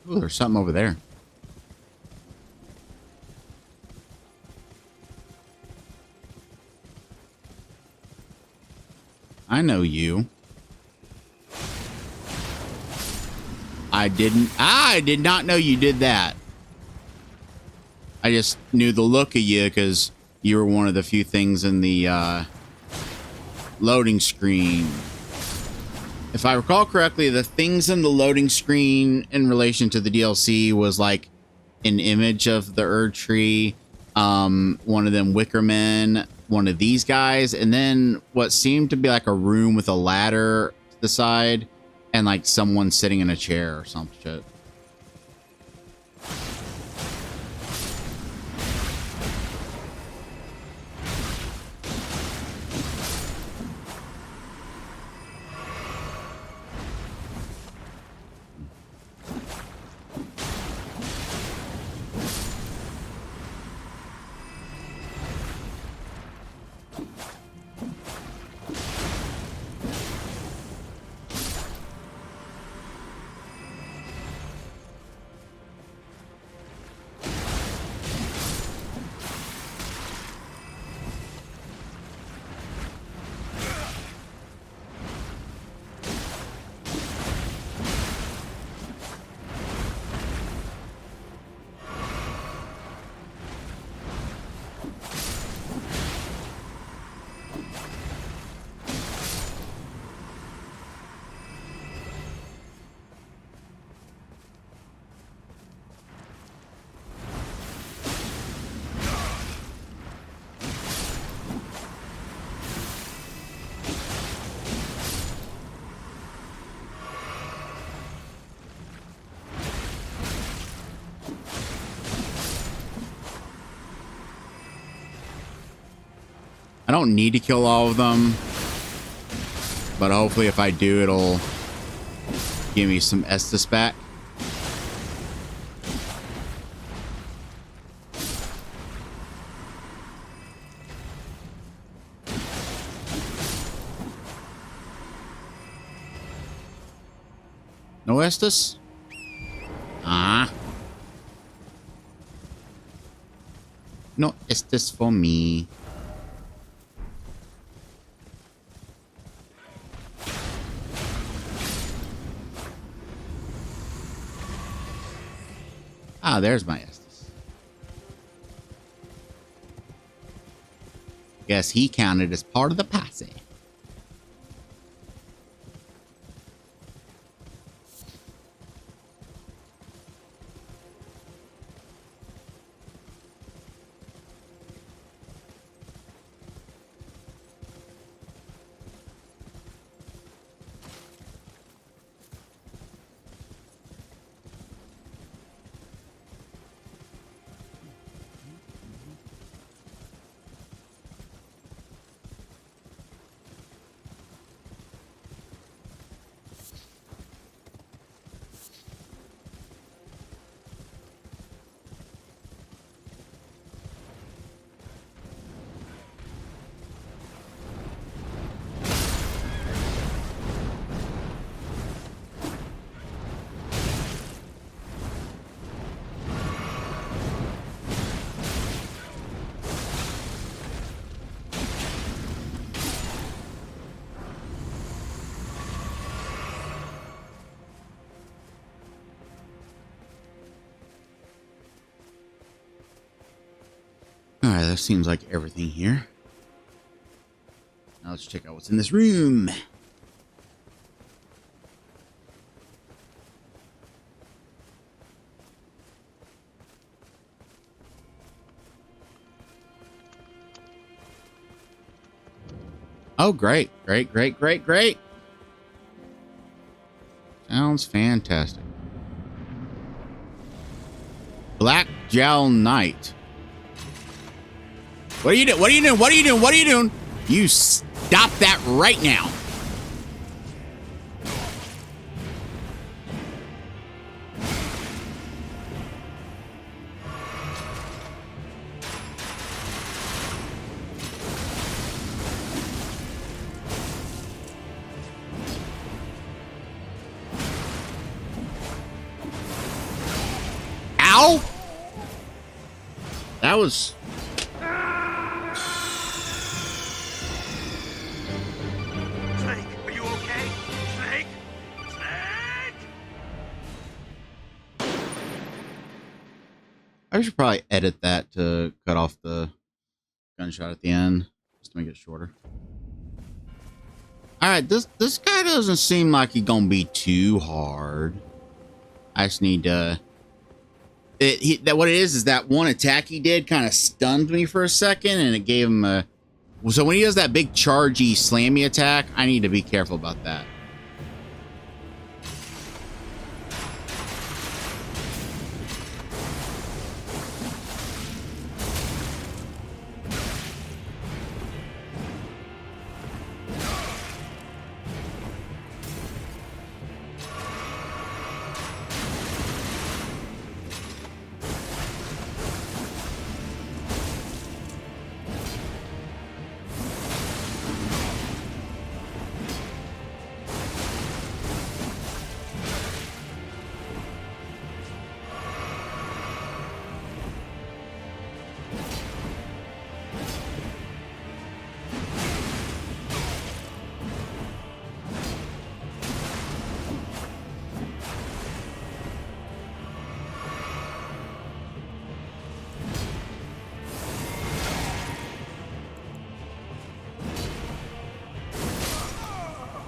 Ooh, there's something over there. I know you. I did not know you did that. I just knew the look of you because you were one of the few things in the loading screen. If I recall correctly, the things in the loading screen in relation to the DLC was like an image of the Erdtree, one of them wicker men, one of these guys, and then what seemed to be like a room with a ladder to the side and like someone sitting in a chair or some shit. I don't need to kill all of them, but hopefully if I do, it'll give me some Estus back. No Estus? Ah. No Estus for me. Ah, there's my Estus. Guess he counted as part of the posse. Alright, that seems like everything here. Now let's check out what's in this room. Oh, great. Great, great, great, great. Sounds fantastic. Black Gel Knight. What are you doing? What are you doing? What are you doing? What are you doing? You stop that right now. Ow! That was... Snake, are you okay? Snake? Snake! I should probably edit that to cut off the gunshot at the end, just to make it shorter. All right, this guy doesn't seem like he's gonna be too hard. I just need to... what it is that one attack he did kind of stunned me for a second, and it gave him a... So when he does that big chargey slammy attack, I need to be careful about that.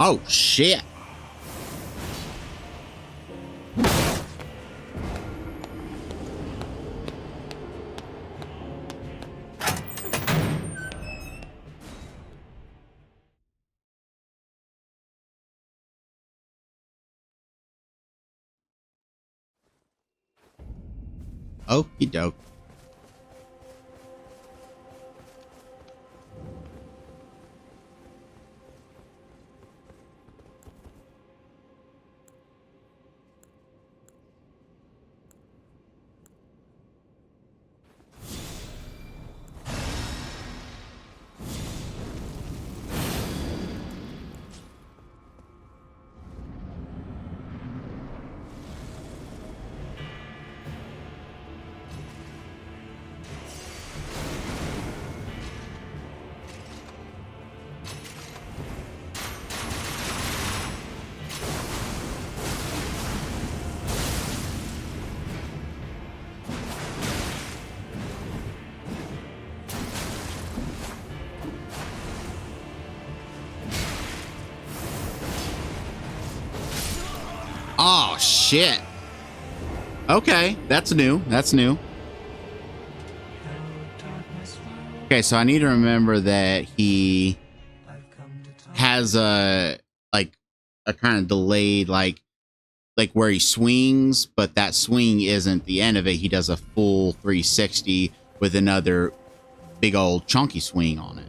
Oh, shit. Okie doke. Oh, shit. Okay, that's new. That's new. Okay, so I need to remember that he has like a kind of delayed like where he swings, but that swing isn't the end of it. He does a full 360 with another big old chunky swing on it.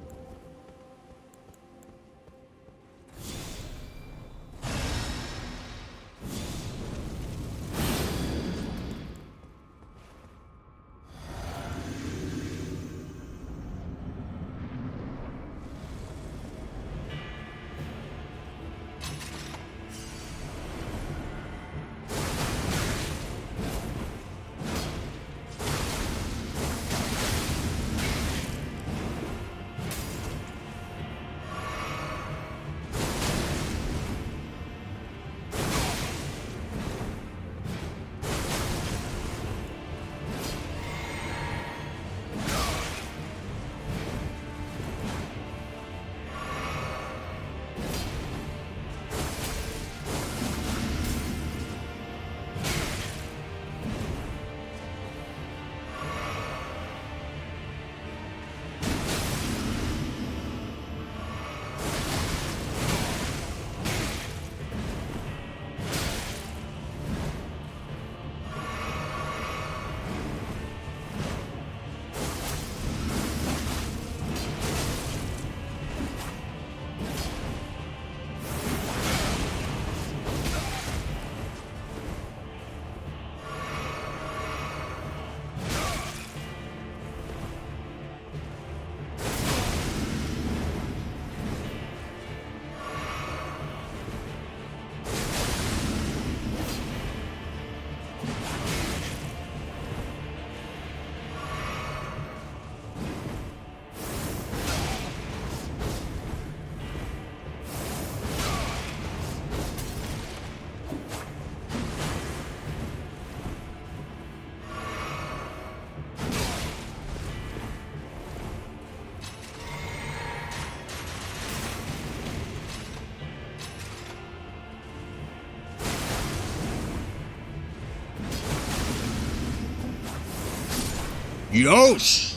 Yosh!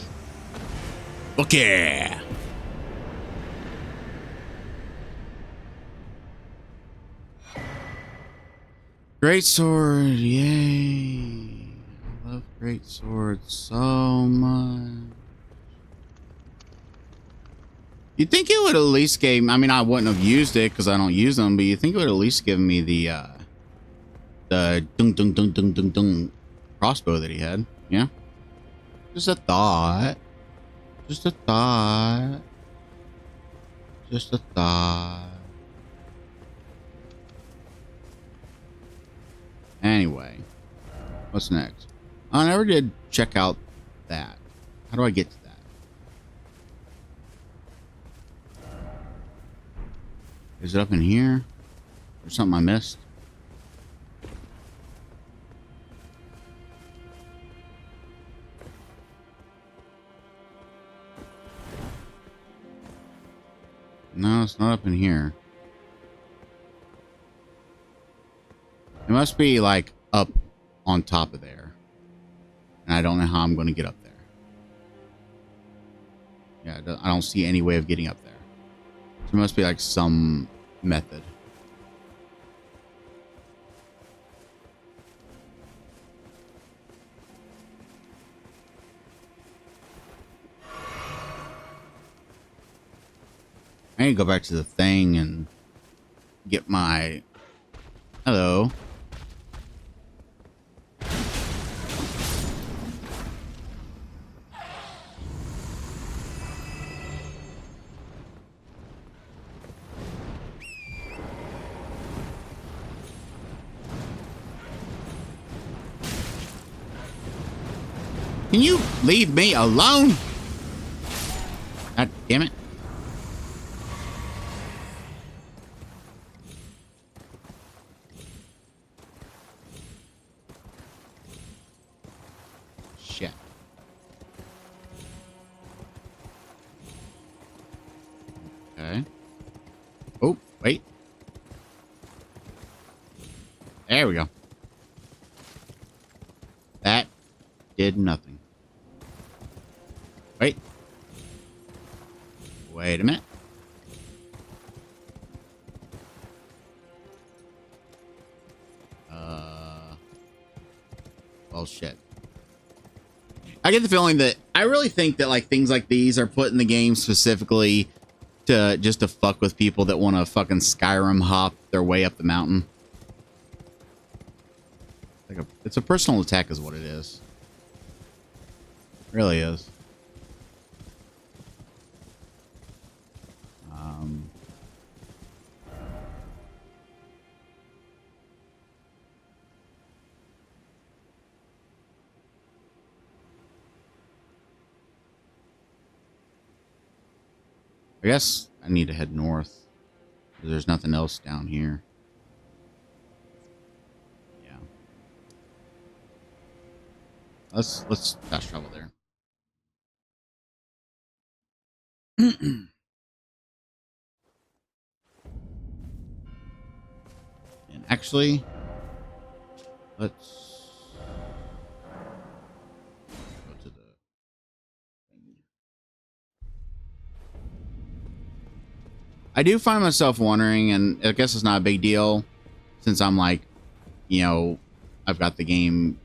Okay. Great sword, yay. I love great swords so much. You think it would at least give, I mean, I wouldn't have used it because I don't use them, but you think it would at least give me the dung dung dung dung dung dung crossbow that he had, yeah? Just a thought. Just a thought. Just a thought. Anyway, what's next? I never did check out that. How do I get to that? Is it up in here? Or something I missed? No, it's not up in here. It must be like up on top of there. And I don't know how I'm going to get up there. Yeah, I don't see any way of getting up there. So there must be like some method. I need to go back to the thing and get my... Hello. Can you leave me alone? God damn it. Shit. Okay. Oh, wait. There we go. That did nothing. Wait. Wait a minute. Well, shit. I get the feeling that I really think that like things like these are put in the game specifically to just to fuck with people that want to fucking Skyrim hop their way up the mountain. Like it's a personal attack is what it is. It really is. I guess I need to head north. There's nothing else down here. Yeah. Let's fast travel there. And actually, let's go to the thing. I do find myself wondering, and I guess it's not a big deal since I'm like, you know, I've got the game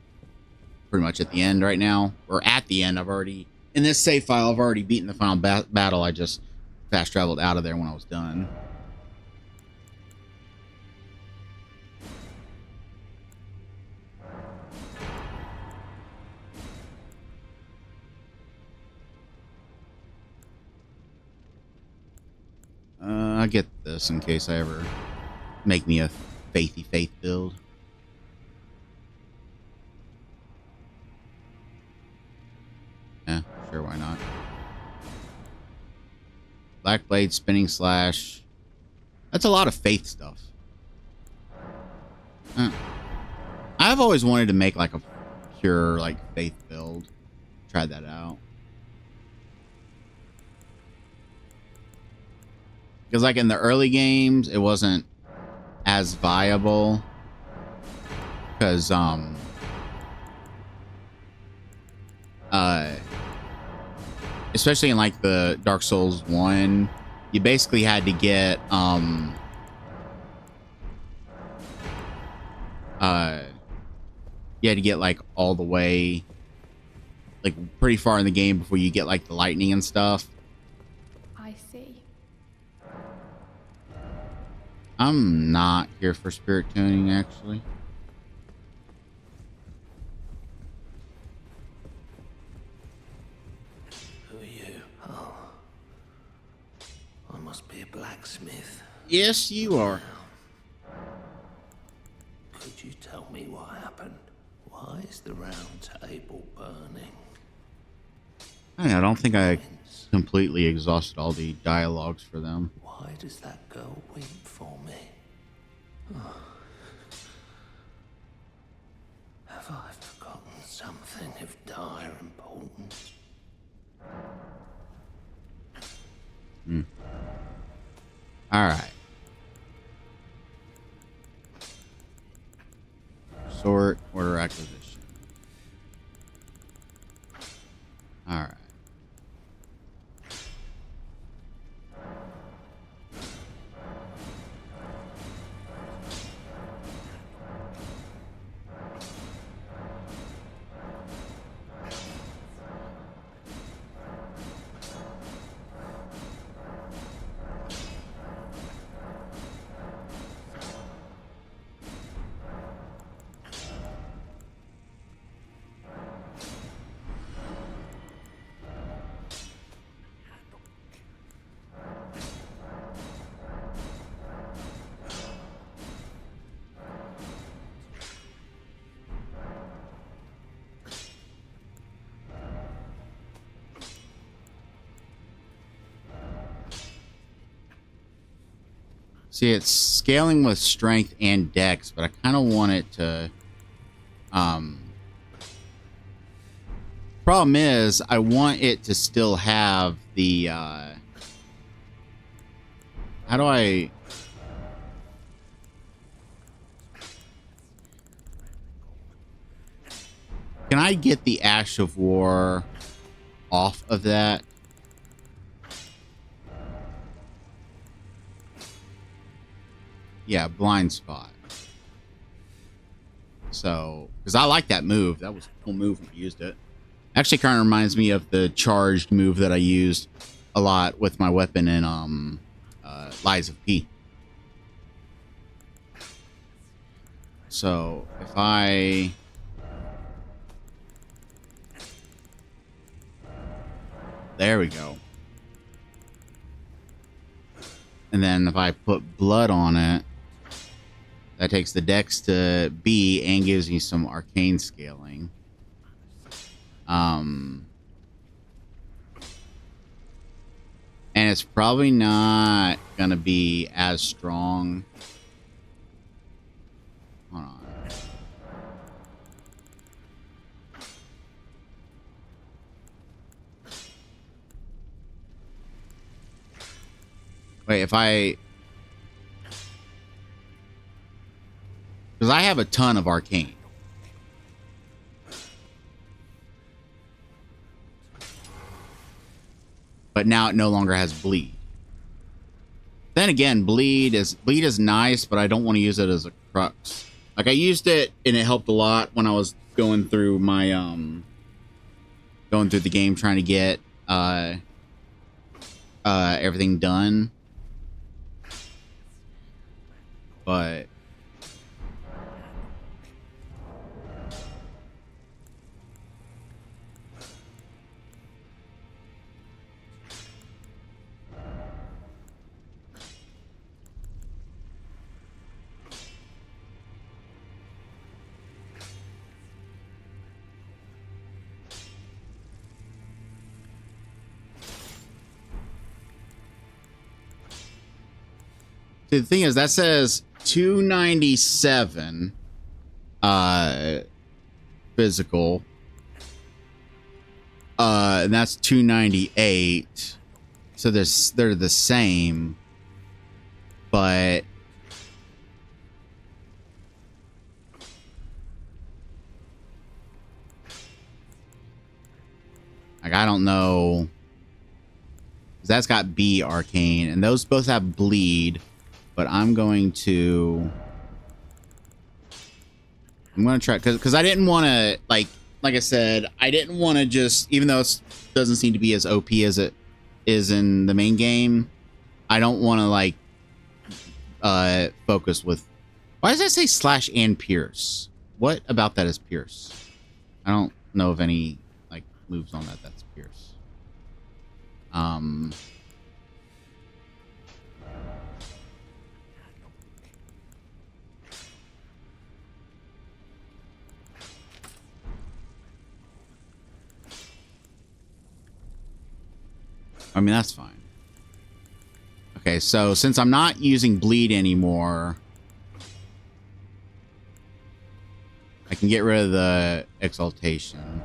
pretty much at the end right now, or at the end. I've already, in this save file, I've already beaten the final battle. I just fast traveled out of there when I was done. I get this in case I ever make me a faithy faith build. Yeah, sure, why not? Black Blade, Spinning Slash. That's a lot of faith stuff. I've always wanted to make like a pure like faith build. Try that out. Because like in the early games, it wasn't as viable. Because especially in like the Dark Souls 1, you basically had to get you had to get like all the way like pretty far in the game before you get like the lightning and stuff. I see. I'm not here for spirit tuning, actually. Who are you? Oh. I must be a blacksmith. Yes, you are. Could you tell me what happened? Why is the round table burning? I don't think I completely exhausted all the dialogues for them. Why does that girl weep for me? Oh. Have I forgotten something of dire importance? All right. Sort, order acquisition. All right. See, it's scaling with strength and dex, but I kind of want it to... Problem is, I want it to still have the... How do I... Can I get the Ash of War off of that? Yeah, blind spot. So, because I like that move. That was a cool move when I used it. Actually, kind of reminds me of the charged move that I used a lot with my weapon in Lies of P. So, if I... There we go. And then if I put blood on it, that takes the dex to B and gives me some arcane scaling. And it's probably not gonna be as strong. Hold on. Wait, if I... Because I have a ton of arcane. But now it no longer has bleed. Then again, bleed is nice, but I don't want to use it as a crux. Like, I used it and it helped a lot when I was going through my going through the game trying to get everything done. But the thing is, that says 297 physical. And that's 298. So they're the same. But like, I don't know. That's got B arcane, and those both have bleed. But I'm going to try, because I didn't want to, like I said, I didn't want to just, even though it doesn't seem to be as OP as it is in the main game, I don't want to like focus with. Why does that say slash and pierce? What about that is pierce? I don't know of any like moves on that that's pierce. I mean, that's fine. Okay, so since I'm not using bleed anymore, I can get rid of the exaltation.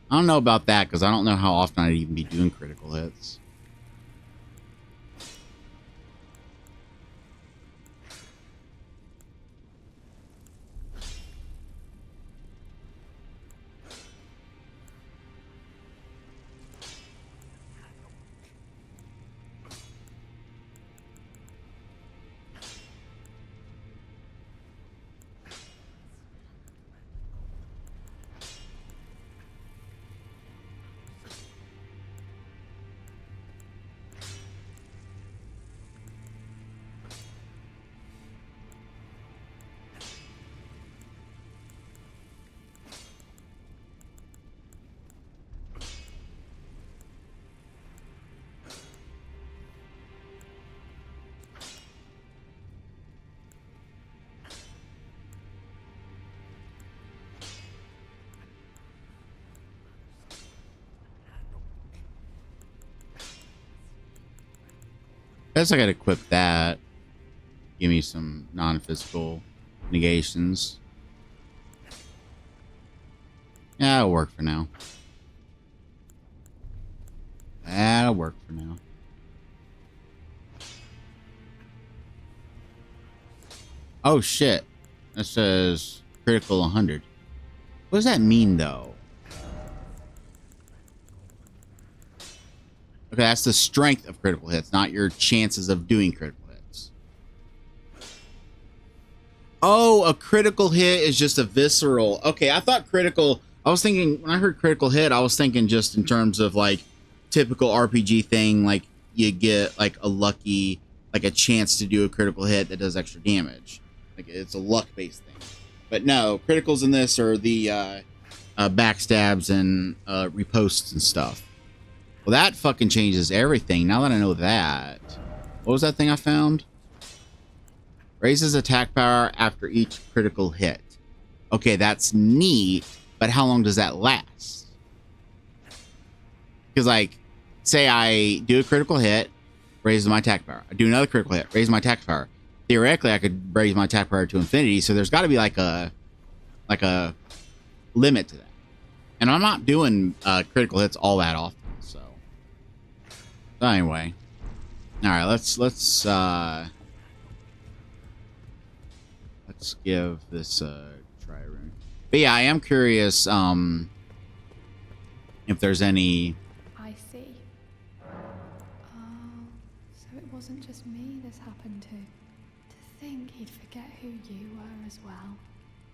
I don't know about that, because I don't know how often I'd even be doing critical hits. I guess I gotta equip that. Give me some non-physical negations. Yeah, that'll work for now. That'll work for now. Oh shit. That says critical 100. What does that mean though? Okay, that's the strength of critical hits, not your chances of doing critical hits. Oh, a critical hit is just a visceral. Okay, I thought critical. I was thinking when I heard critical hit, I was thinking just in terms of like typical RPG thing, like you get like a lucky, like a chance to do a critical hit that does extra damage. Like it's a luck based thing. But no, criticals in this are the backstabs and reposts and stuff. Well, that fucking changes everything. Now that I know that. What was that thing I found? Raises attack power after each critical hit. Okay, that's neat, but how long does that last? Because, like, say I do a critical hit, raise my attack power. I do another critical hit, raise my attack power. Theoretically, I could raise my attack power to infinity, so there's got to be like a limit to that. And I'm not doing critical hits all that often, so anyway. All right, let's give this a try rune. But yeah, I am curious if there's any. I see. Oh, so it wasn't just me this happened to. To think he'd forget who you were as well.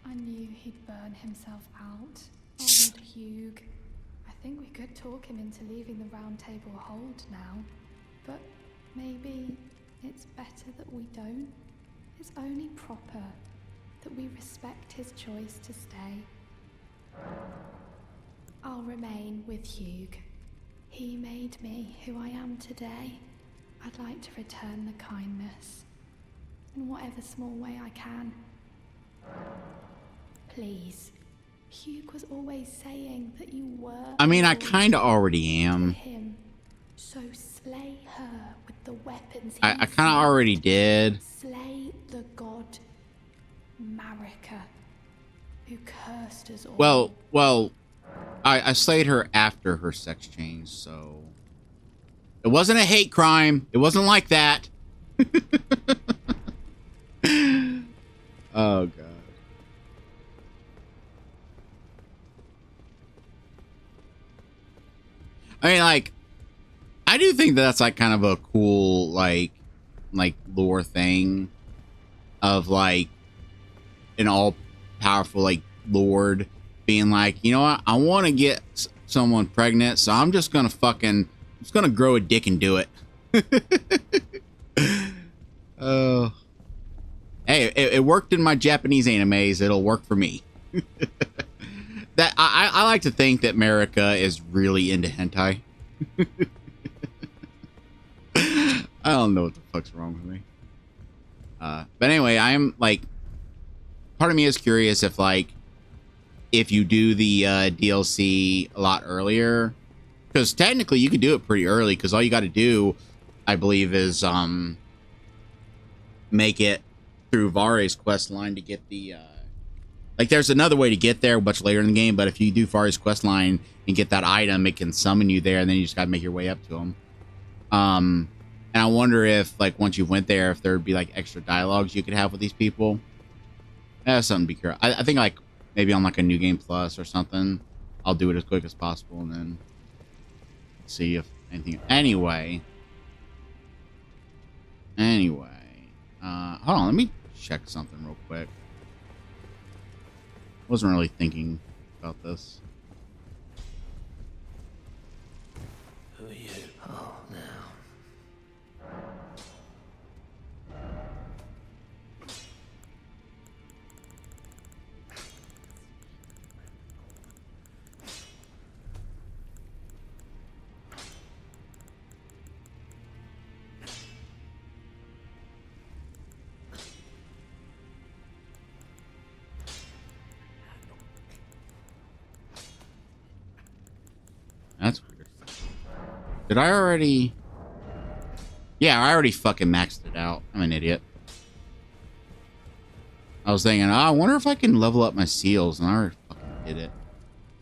I knew he'd burn himself out. Old Hugh. I think we could talk him into leaving the round table hold now. But maybe it's better that we don't. It's only proper that we respect his choice to stay. I'll remain with Hugh. He made me who I am today. I'd like to return the kindness in whatever small way I can. Please. Hugh was always saying that you were. I mean, I kind of already am. Him. So slay her with the weapons. I kind of already did. Slay the god Marika, who cursed us all. Well, I slayed her after her sex change, so it wasn't a hate crime. It wasn't like that. Oh god. I mean, like, I do think that's like kind of a cool like lore thing of like an all powerful like lord being like, you know what, I want to get someone pregnant, so I'm just gonna grow a dick and do it. Oh, hey, it worked in my Japanese animes. It'll work for me. That I like to think that Marika is really into hentai. I don't know what the fuck's wrong with me. But anyway, I'm like, part of me is curious if you do the DLC a lot earlier, because technically you could do it pretty early, because all you got to do, I believe, is make it through Vare's quest line to get the like, there's another way to get there much later in the game, but if you do Vare's quest line and get that item, it can summon you there, and then you just got to make your way up to him. And I wonder if, like, once you went there, if there would be like extra dialogues you could have with these people. That's something to be curious. I think, like, maybe on like a New Game Plus or something, I'll do it as quick as possible and then see if anything. Anyway, hold on, let me check something real quick. Wasn't really thinking about this. Who are you? Oh, now. That's weird. Did I already? Yeah, I already fucking maxed it out. I'm an idiot. I was thinking, oh, I wonder if I can level up my seals, and I already fucking did it.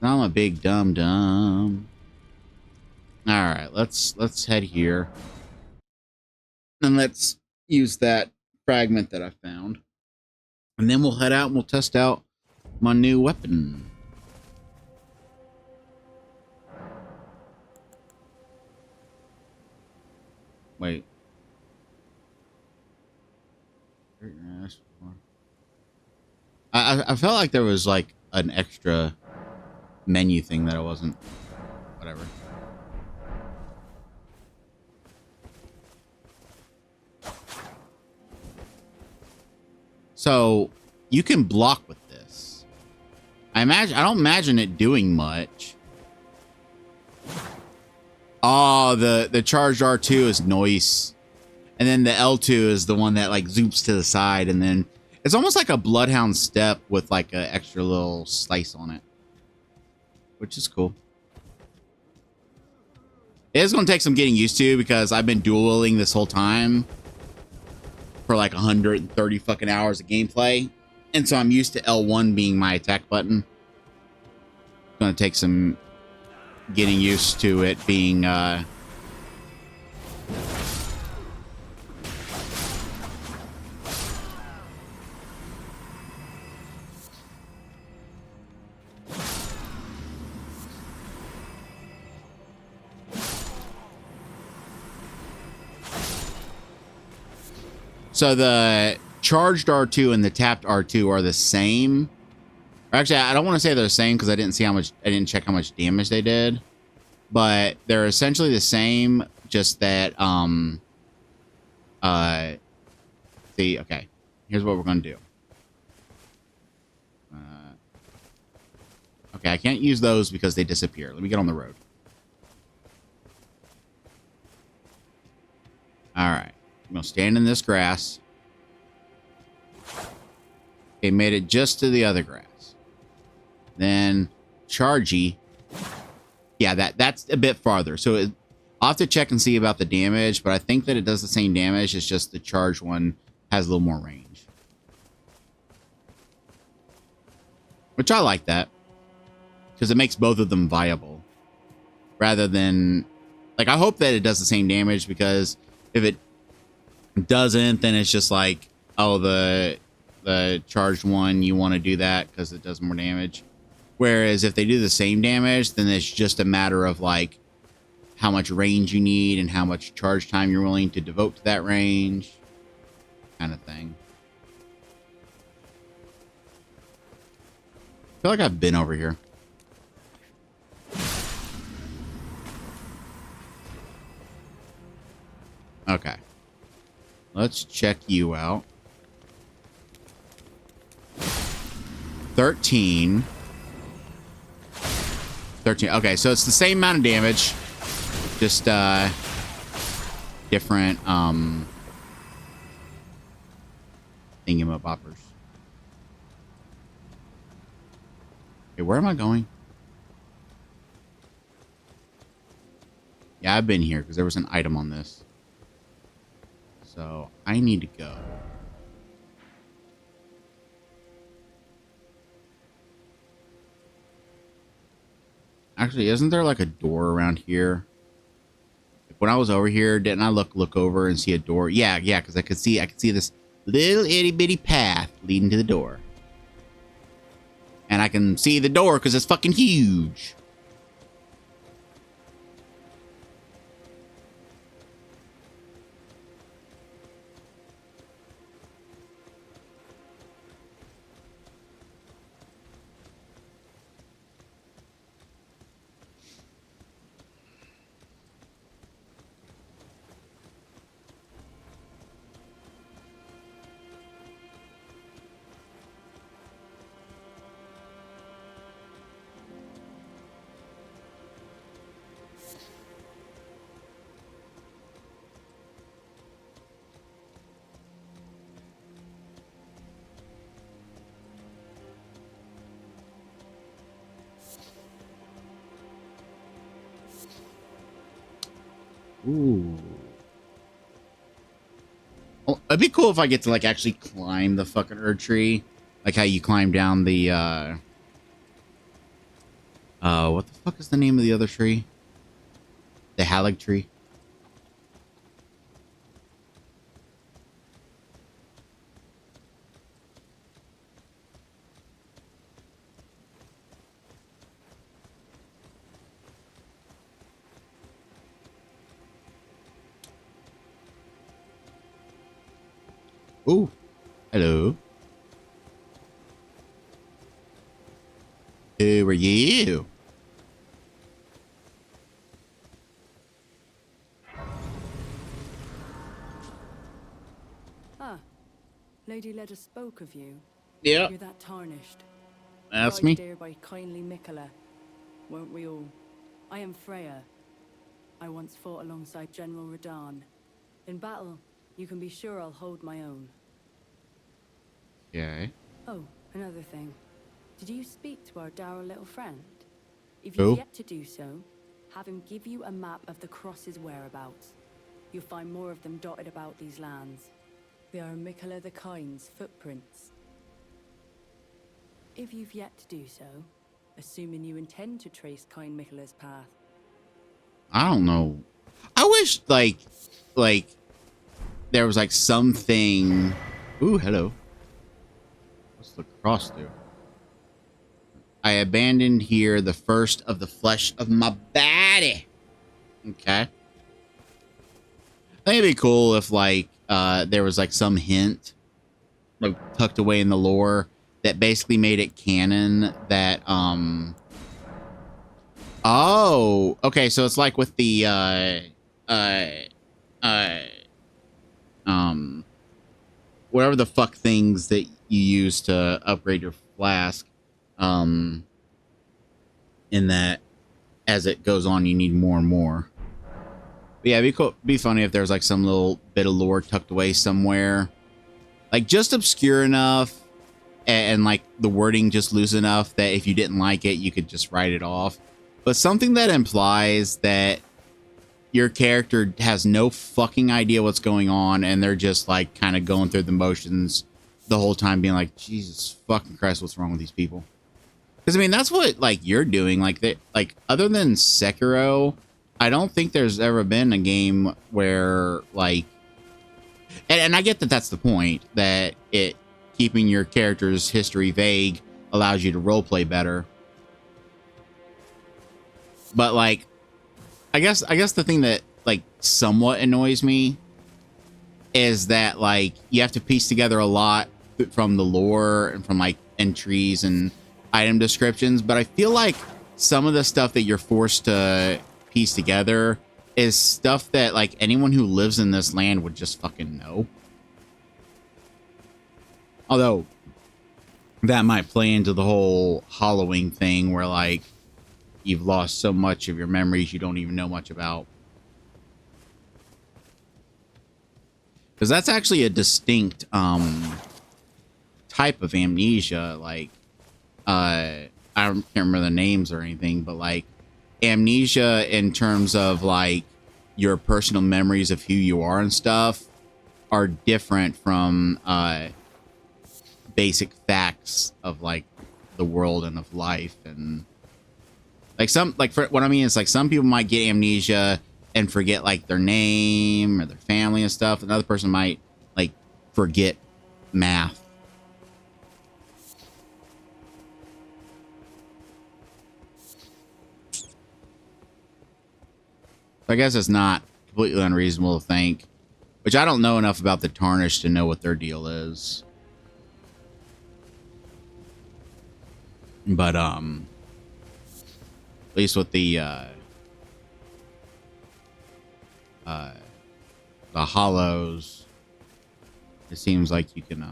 Now I'm a big dumb. All right, let's head here, and let's use that fragment that I found. And then we'll head out and we'll test out my new weapon. Wait. I felt like there was like an extra menu thing that I wasn't. Whatever. So you can block with this. I don't imagine it doing much. Oh, the charged R2 is noise. And then the L2 is the one that like zoops to the side, and then it's almost like a Bloodhound step with like an extra little slice on it, which is cool. It is going to take some getting used to because I've been dueling this whole time for like 130 fucking hours of gameplay, and so I'm used to L1 being my attack button. It's going to take some getting used to it being so the charged R2 and the tapped R2 are the same. Actually, I don't want to say they're the same because I didn't check how much damage they did. But they're essentially the same, just that see, okay. Here's what we're gonna do. Okay, I can't use those because they disappear. Let me get on the road. Alright. I'm gonna stand in this grass. Okay, made it just to the other grass. Then chargy. Yeah, that's a bit farther. So I'll have to check and see about the damage, but I think that it does the same damage. It's just the charged one has a little more range. Which I like that. Because it makes both of them viable. Rather than... Like, I hope that it does the same damage, because if it doesn't, then it's just like, oh, the charged one, you want to do that because it does more damage. Whereas if they do the same damage, then it's just a matter of like how much range you need and how much charge time you're willing to devote to that range, kind of thing. I feel like I've been over here. Okay. Let's check you out. 13. Okay, so it's the same amount of damage. Just different thingamaboppers. Okay, where am I going? Yeah, I've been here because there was an item on this. So I need to go. Actually, isn't there like a door around here? When I was over here, didn't I look over and see a door? Yeah, because I could see this little itty bitty path leading to the door. And I can see the door because it's fucking huge. Ooh. Well, it'd be cool if I get to like actually climb the fucking Erdtree, like how you climb down the what the fuck is the name of the other tree? The Halig tree. Ooh, hello. Who are you? Ah, Lady Leda spoke of you. Yep, You're that tarnished. that's Guided me. here by kindly Mikola. Weren't we all? I am Freya. I once fought alongside General Radahn. In battle, you can be sure I'll hold my own. Okay. Oh, another thing. Did you speak to our dour little friend? If you've Who? yet to do so, have him give you a map of the Cross's whereabouts. You'll find more of them dotted about these lands. They are Mikola the Kind's footprints. If you've yet to do so, assuming you intend to trace Kind Mikola's path. I don't know. I wish like there was like something. Ooh, hello. What's the cross do? I abandoned here the first of the flesh of my body. Okay. I think it'd be cool if like there was like some hint like tucked away in the lore that basically made it canon that oh, okay, so it's like with the uh uh um whatever the fuck things that you use to upgrade your flask, um in that as it goes on you need more and more. But yeah, it'd be cool, be funny if there's like some little bit of lore tucked away somewhere, like just obscure enough and like the wording just loose enough that if you didn't like it you could just write it off, but something that implies that your character has no fucking idea what's going on and they're just like kind of going through the motions the whole time being like, Jesus fucking Christ, what's wrong with these people? Because I mean that's what like you're doing, like that, like other than Sekiro I don't think there's ever been a game where like, and I get that that's the point, that it keeping your character's history vague allows you to roleplay better, but like I guess the thing that like somewhat annoys me is that like you have to piece together a lot from the lore and from like entries and item descriptions, but I feel like some of the stuff that you're forced to piece together is stuff that like anyone who lives in this land would just fucking know. Although that might play into the whole hollowing thing where like you've lost so much of your memories you don't even know much about. Because that's actually a distinct type of amnesia. Like can't remember the names or anything, but like amnesia in terms of like your personal memories of who you are and stuff are different from basic facts of like the world and of life. And like some, like for what I mean is like some people might get amnesia and forget like their name or their family and stuff. Another person might like forget math. I guess it's not completely unreasonable to think, which I don't know enough about the Tarnished to know what their deal is. But at least with the hollows, it seems like you can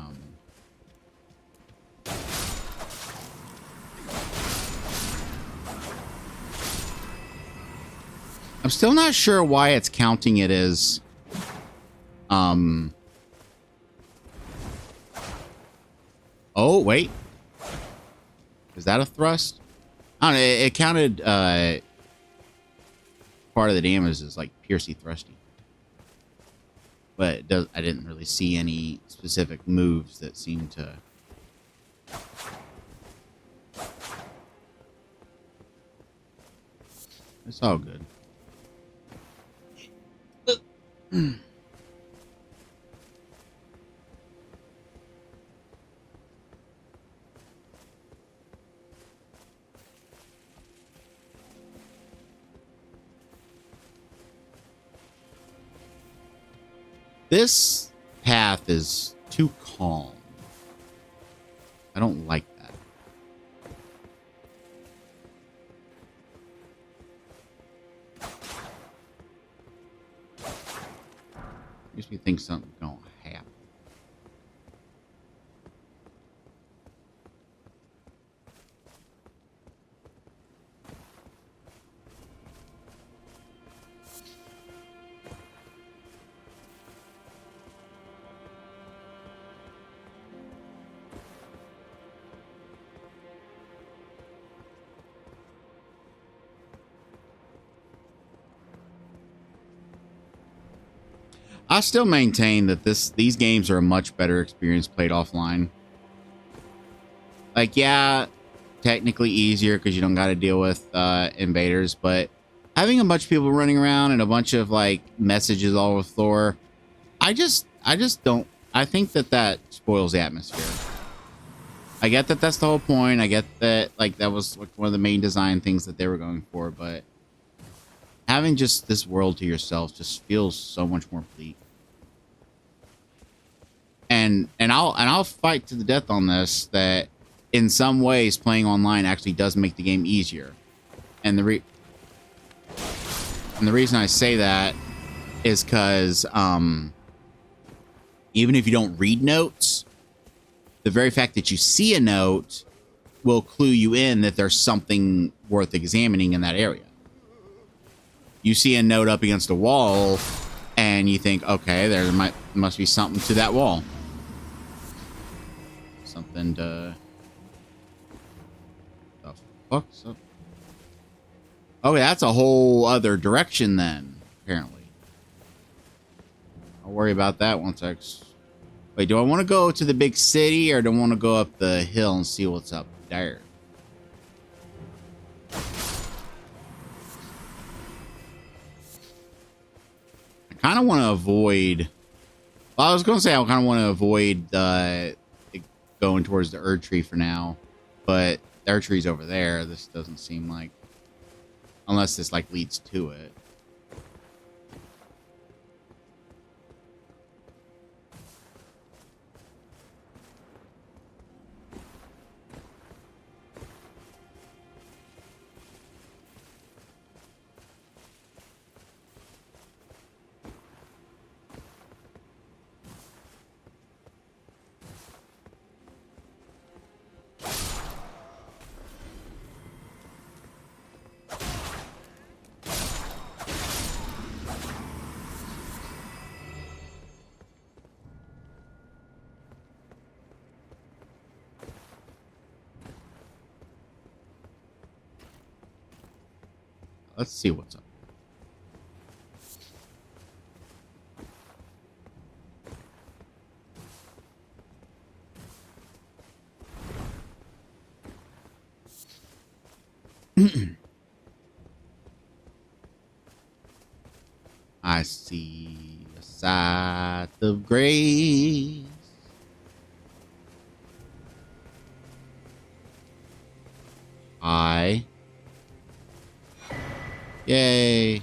I'm still not sure why it's counting it as oh wait, is that a thrust? I don't know, it counted part of the damage is like piercy thrusty, but it does, I didn't really see any specific moves that seemed to it's all good. This path is Too calm. I don't like that. Makes me think something's gonna happen. I still maintain that these games are a much better experience played offline. Like, yeah, technically easier because you don't got to deal with invaders, but having a bunch of people running around and a bunch of like messages all over the floor, I just don't. I think that spoils the atmosphere. I get that that's the whole point. I get that like that was like one of the main design things that they were going for, but having just this world to yourself just feels so much more bleak. And I'll fight to the death on this that in some ways playing online actually does make the game easier. And the reason I say that is because even if you don't read notes, the very fact that you see a note will clue you in that there's something worth examining in that area. You see a note up against a wall and you think, okay, there must be something to that wall. Something to... The fuck's up? Okay, that's a whole other direction then, apparently. I'll worry about that once I... Wait, do I want to go to the big city or do I want to go up the hill and see what's up there? I kind of want to avoid... Well, I was going to say I kind of want to avoid going towards the Erdtree for now, but the Erdtree's over there. This doesn't seem like... Unless this like leads to it. Let's see what's up. I see a sight of grace. Yay.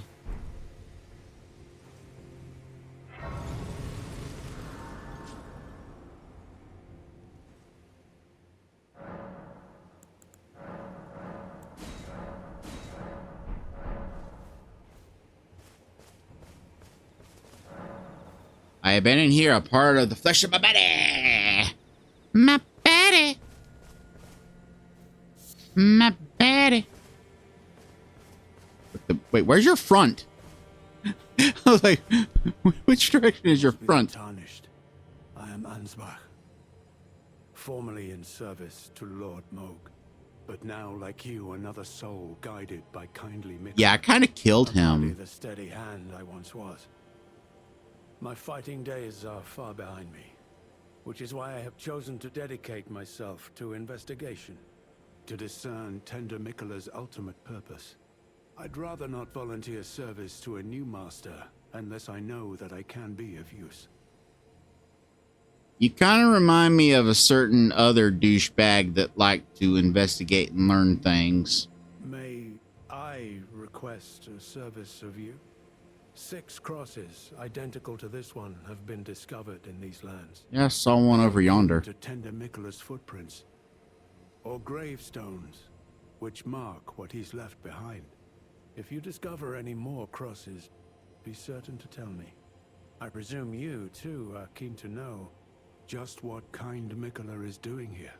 I have been in here, a part of the flesh of my body. My body. My body. Wait, where's your front? I was like, which direction is your front? Tarnished. I am Ansbach, formerly in service to Lord Moog, but now, like you, another soul guided by kindly Mikkel. Yeah, I kind of killed him. The steady hand I once was. My fighting days are far behind me, which is why I have chosen to dedicate myself to investigation, to discern tender Mikkela's ultimate purpose. I'd rather not volunteer service to a new master unless I know that I can be of use. You kind of remind me of a certain other douchebag that liked to investigate and learn things. May I request a service of you? 6 crosses identical to this one have been discovered in these lands. Yeah, I saw one over yonder. To tender Nicola's footprints, or gravestones, which mark what he's left behind. If you discover any more crosses, be certain to tell me. I presume you, too, are keen to know just what kind Mikola is doing here.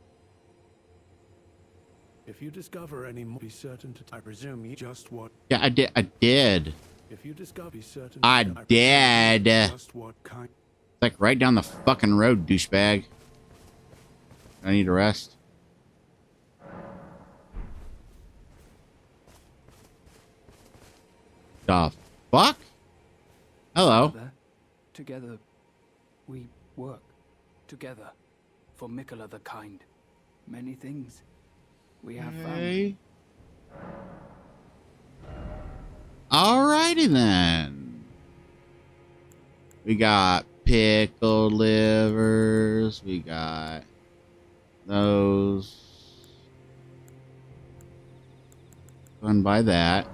If you discover any more, be certain to. I presume you just what. Yeah, I did. I did. If you discover, be certain. I did. Just what kind. It's like right down the fucking road, douchebag. I need a rest. The fuck? Hello. Together, we work. Together, for Mikola the Kind. Many things we have found. Alrighty then. We got pickled livers. We got those. Go and buy that.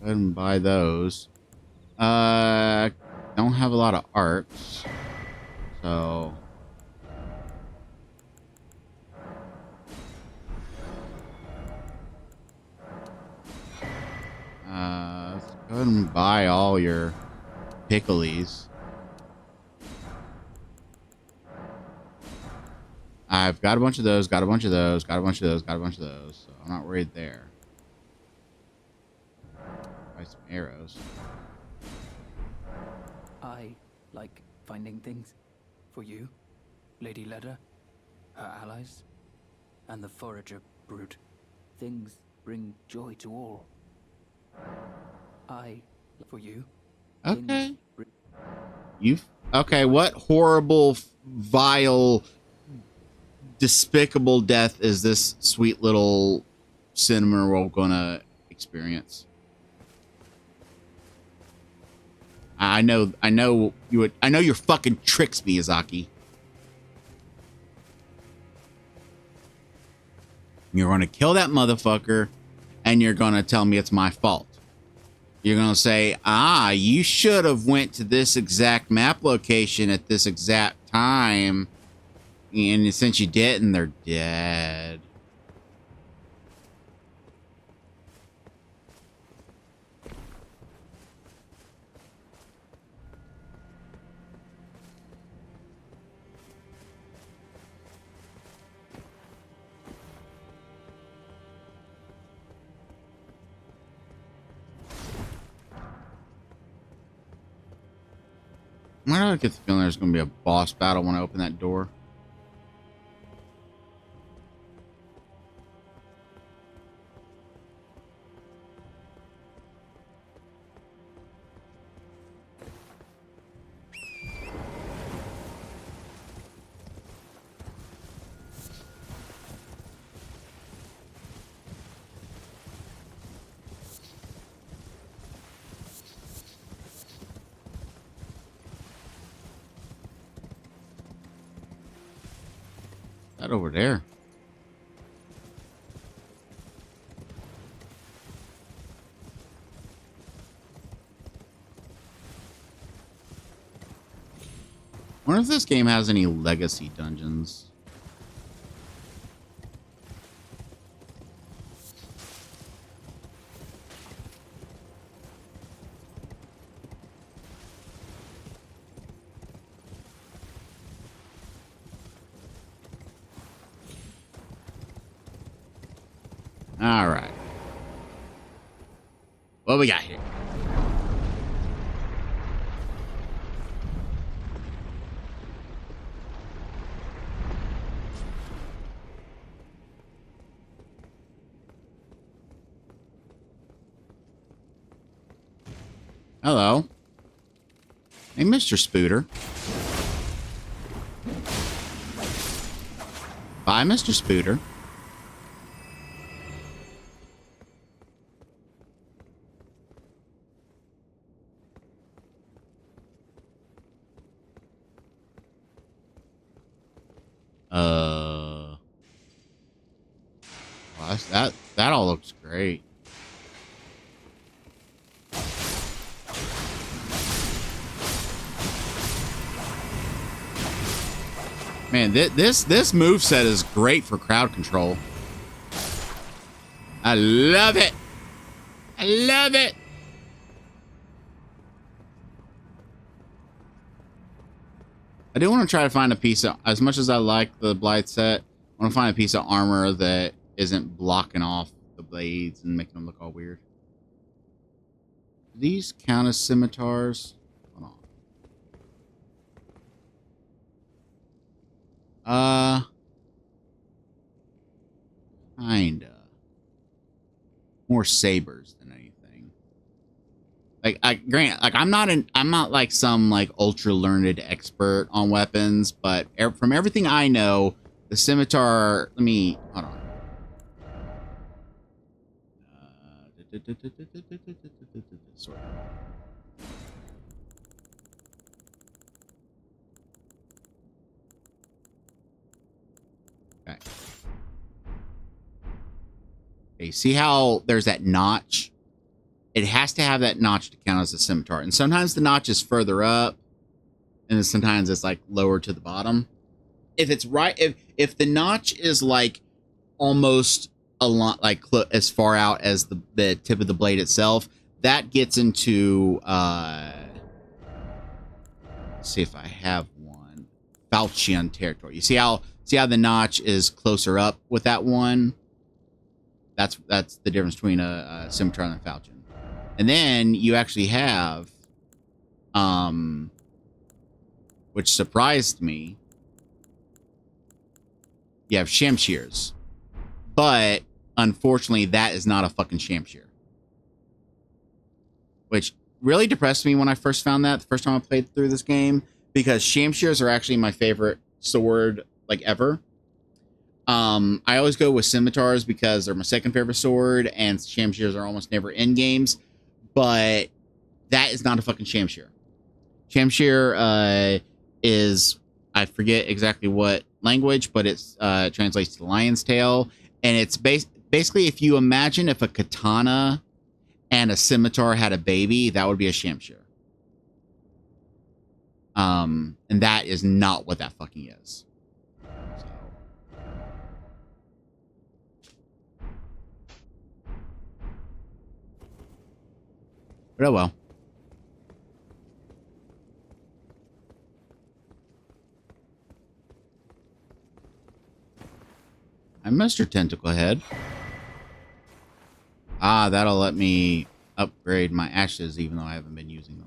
Go ahead and buy those. Don't have a lot of arts, so let's go ahead and buy all your picklies. I've got a bunch of those, got a bunch of those, got a bunch of those, got a bunch of those, so I'm not worried there. Buy some arrows. I like finding things for you, Lady Leda, her allies, and the forager brute. Things bring joy to all. I for you. Okay. Okay, what horrible, vile, despicable death is this sweet little cinnamon roll gonna experience? I know your fucking tricks, Miyazaki. You're gonna kill that motherfucker, and you're gonna tell me it's my fault. You're gonna say, you should have went to this exact map location at this exact time, and since you didn't, they're dead. Why do I get the feeling there's going to be a boss battle when I open that door? That over there. Wonder if this game has any legacy dungeons. All right. What we got here? Hello. Hey, Mr. Spooter. Bye, Mr. Spooter. that all looks great. Man, this moveset is great for crowd control. I love it. I love it. I do want to try to find a piece of, as much as I like the Blight set, I want to find a piece of armor that isn't blocking off the blades and making them look all weird. Do these count as scimitars? Hold on. Kinda. More sabers than anything. Like, I'm not like some like ultra learned expert on weapons, but from everything I know, the scimitar. Hold on. Sword. Okay. Okay, see how there's that notch? It has to have that notch to count as a scimitar. And sometimes the notch is further up, and then sometimes it's like lower to the bottom. If it's right, if the notch is like almost a lot like as far out as the tip of the blade itself, that gets into let's see if I have one. Falchion territory. You see how the notch is closer up with that one? That's the difference between a scimitar and a falchion. And then you actually have which surprised me, you have shamshirs. But unfortunately that is not a fucking shamshir. Which really depressed me when I first found that the first time I played through this game, because shamshirs are actually my favorite sword like ever. I always go with scimitars because they're my second favorite sword, and shamshirs are almost never in games. But that is not a fucking shamshir. Shamshir is, I forget exactly what language, but it translates to lion's tail, and it's basically if you imagine if a katana and a scimitar had a baby, that would be a shamshir. And that is not what that fucking is. So. But oh well. I missed your tentacle head. Ah, that'll let me upgrade my ashes even though I haven't been using them.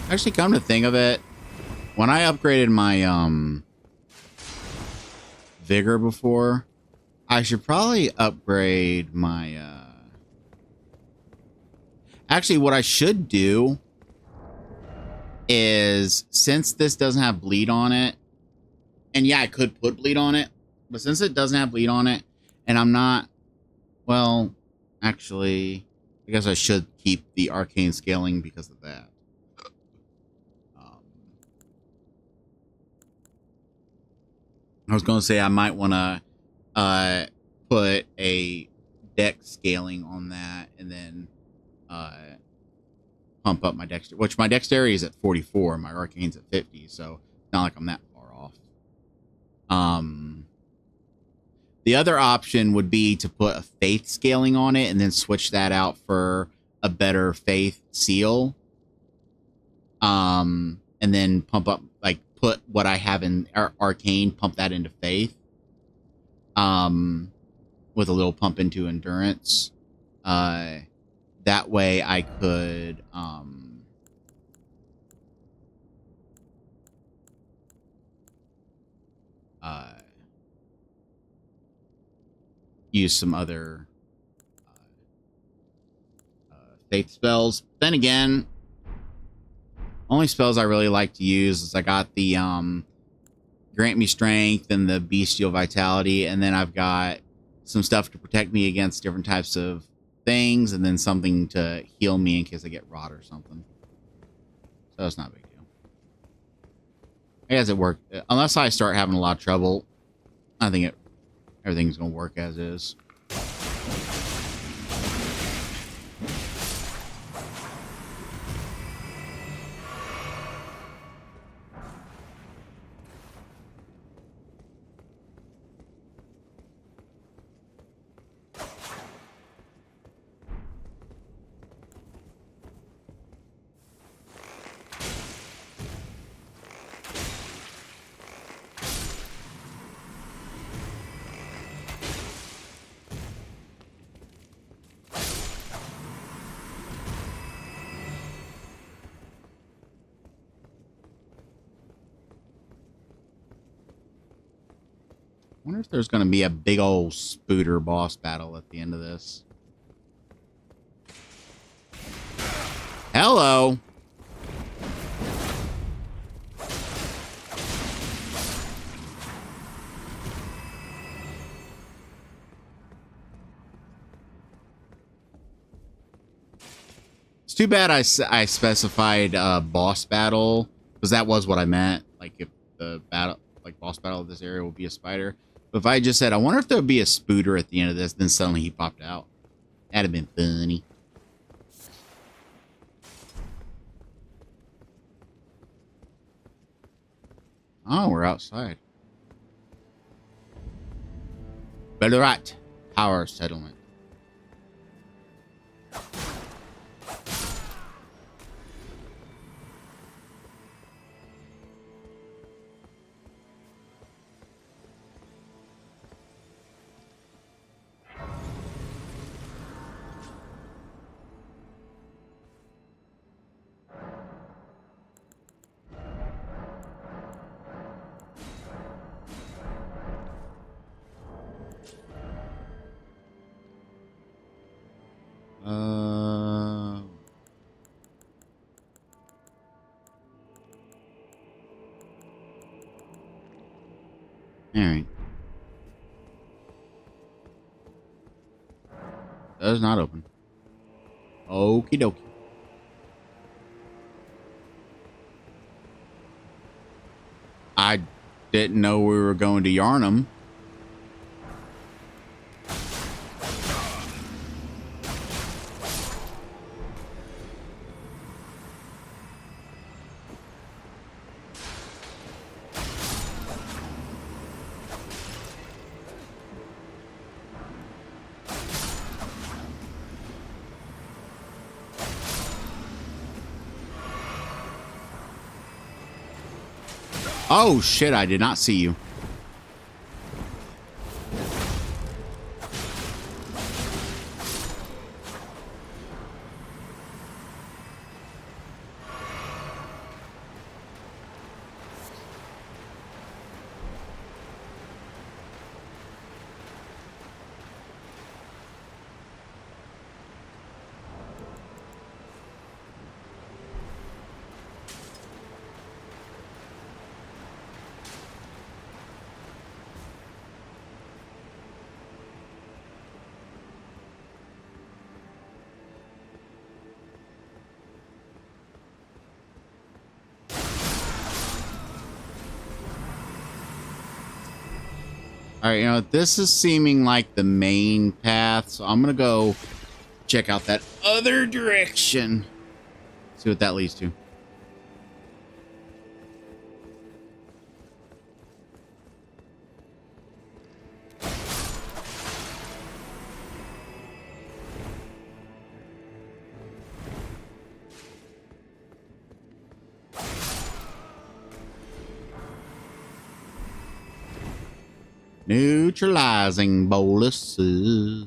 Actually, come to think of it, when I upgraded my vigor before, I should probably upgrade my actually what I should do is, since this doesn't have bleed on it, and yeah, I could put bleed on it, but since it doesn't have bleed on it, and I'm not, well, actually, I guess I should keep the arcane scaling because of that. I was going to say I might want to put a dex scaling on that and then pump up my dexterity, which my dexterity is at 44, my arcane's at 50, so it's not like I'm that far off. The other option would be to put a faith scaling on it and then switch that out for a better faith seal. And then pump up, like, put what I have in arcane, pump that into faith. With a little pump into endurance. That way I could use some other faith spells. Then again, only spells I really like to use is I got the grant me strength and the bestial vitality, and then I've got some stuff to protect me against different types of things, and then something to heal me in case I get rot or something. So it's not a big deal. I guess it worked. Unless I start having a lot of trouble, I think everything's gonna work as is. I wonder if there's going to be a big old spooter boss battle at the end of this. Hello. It's too bad I specified boss battle, because that was what I meant. Like, if the battle, like boss battle of this area will be a spider. But if I just said, I wonder if there'll be a spooter at the end of this, then suddenly he popped out. That'd have been funny. Oh, we're outside. Ballarat Power Settlement. Alright. Does not open. Okie dokie. I didn't know we were going to Yarnum. Oh shit, I did not see you. All right, you know, this is seeming like the main path, so I'm going to go check out that other direction. See what that leads to. Neutralizing boluses.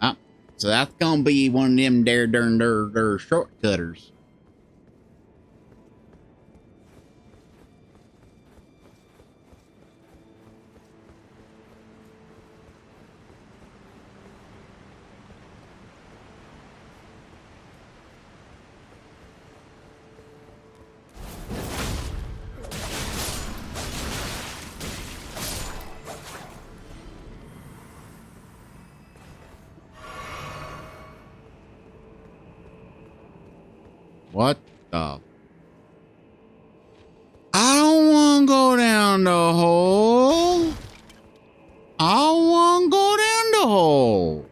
Ah, so that's gonna be one of them there shortcutters. What the? I don't want to go down the hole. I don't want to go down the hole.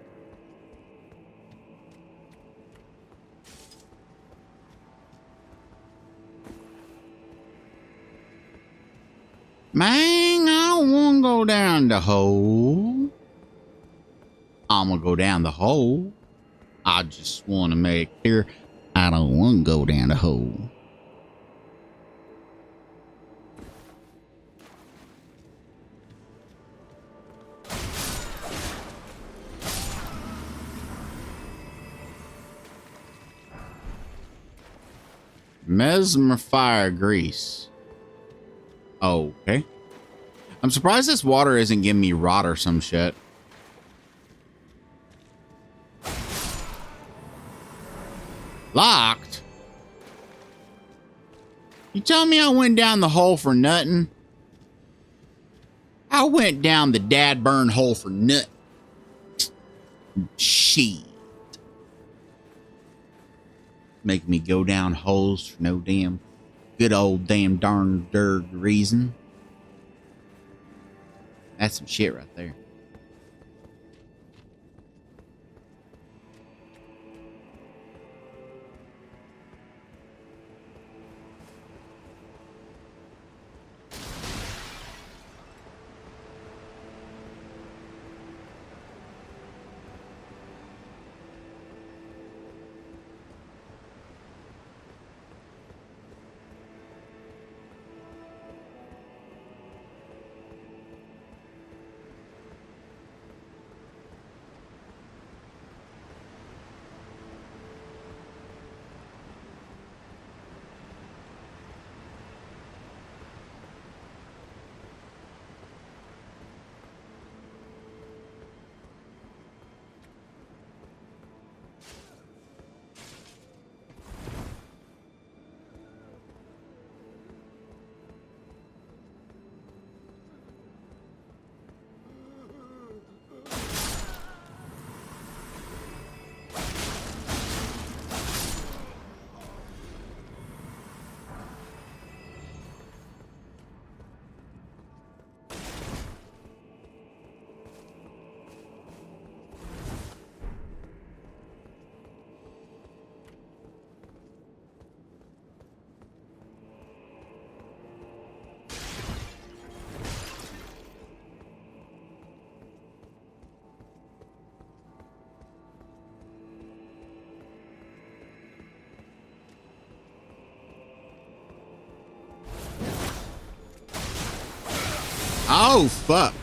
Man, I don't want to go down the hole. I'm going to go down the hole. I just want to make it clear I don't want to go down the hole. Mesmer fire grease. Okay. I'm surprised this water isn't giving me rot or some shit. Locked? You tell me I went down the hole for nothing? I went down the dad burn hole for nothing. Shit. Make me go down holes for no damn good old damn darn dirt reason. That's some shit right there. Oh, fuck.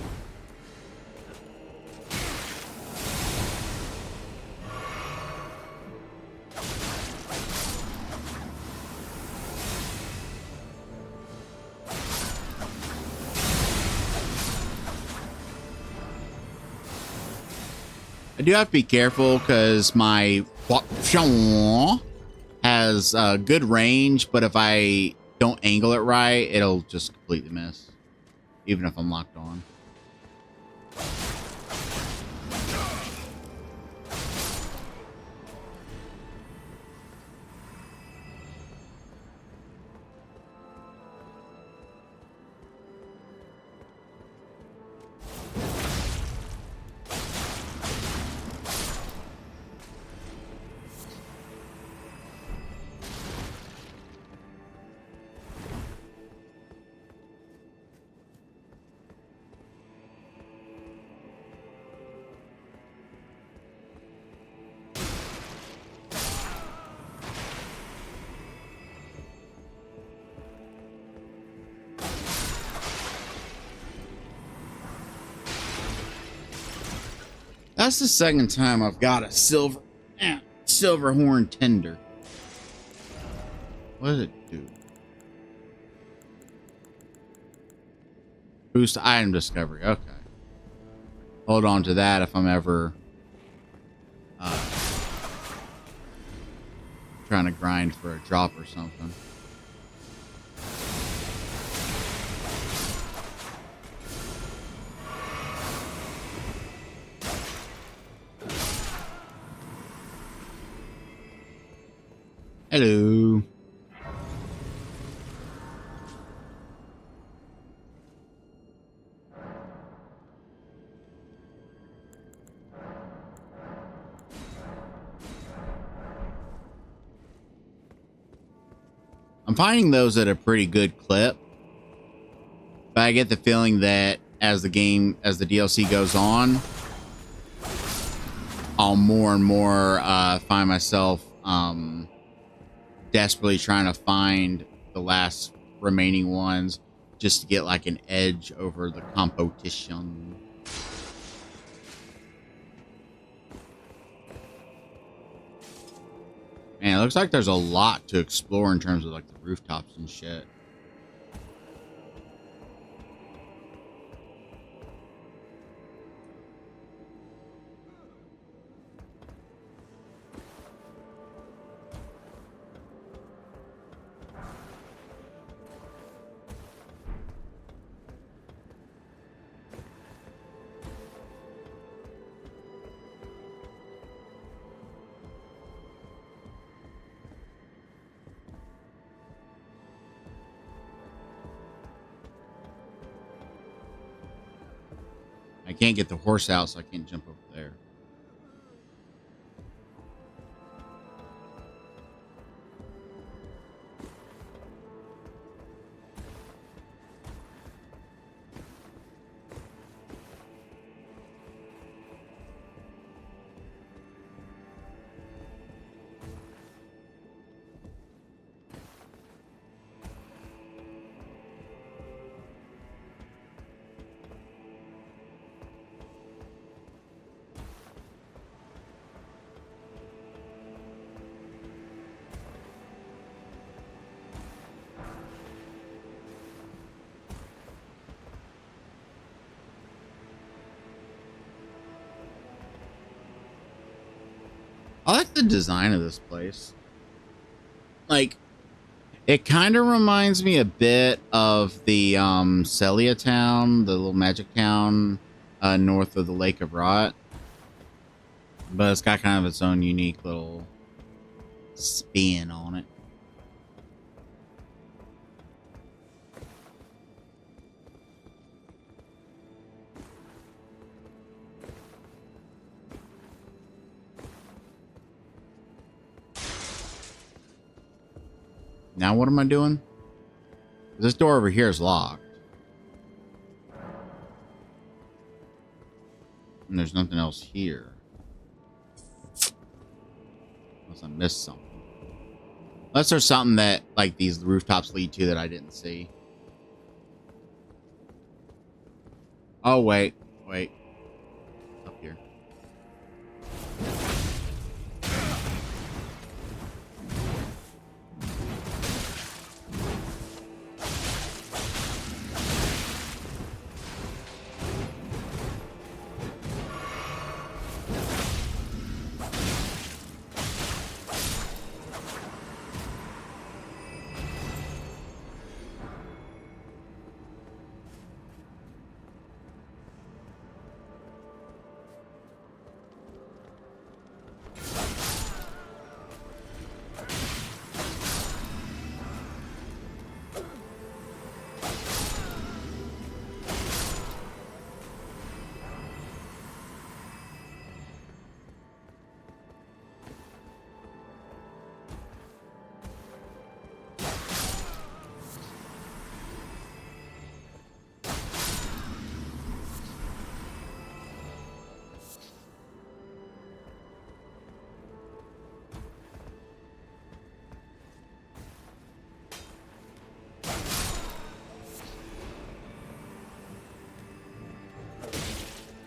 I do have to be careful because my has good range, but if I don't angle it right, it'll just completely miss, even if I'm locked on. That's the second time I've got a silver horn tender. What does it do? Boost item discovery. Okay. Hold on to that if I'm ever trying to grind for a drop or something. Hello. I'm finding those at a pretty good clip, but I get the feeling that as the DLC goes on, I'll more and more find myself desperately trying to find the last remaining ones just to get like an edge over the competition. Man, it looks like there's a lot to explore in terms of like the rooftops and shit. I can't get the horse out, so I can't jump over there. I like the design of this place. Like, it kind of reminds me a bit of the Celia town, the little magic town north of the Lake of Rot. But it's got kind of its own unique little spin on it. Now what am I doing? This door over here is locked. And there's nothing else here. Unless I missed something. Unless there's something that, like, these rooftops lead to that I didn't see. Oh, wait. Wait. Up here.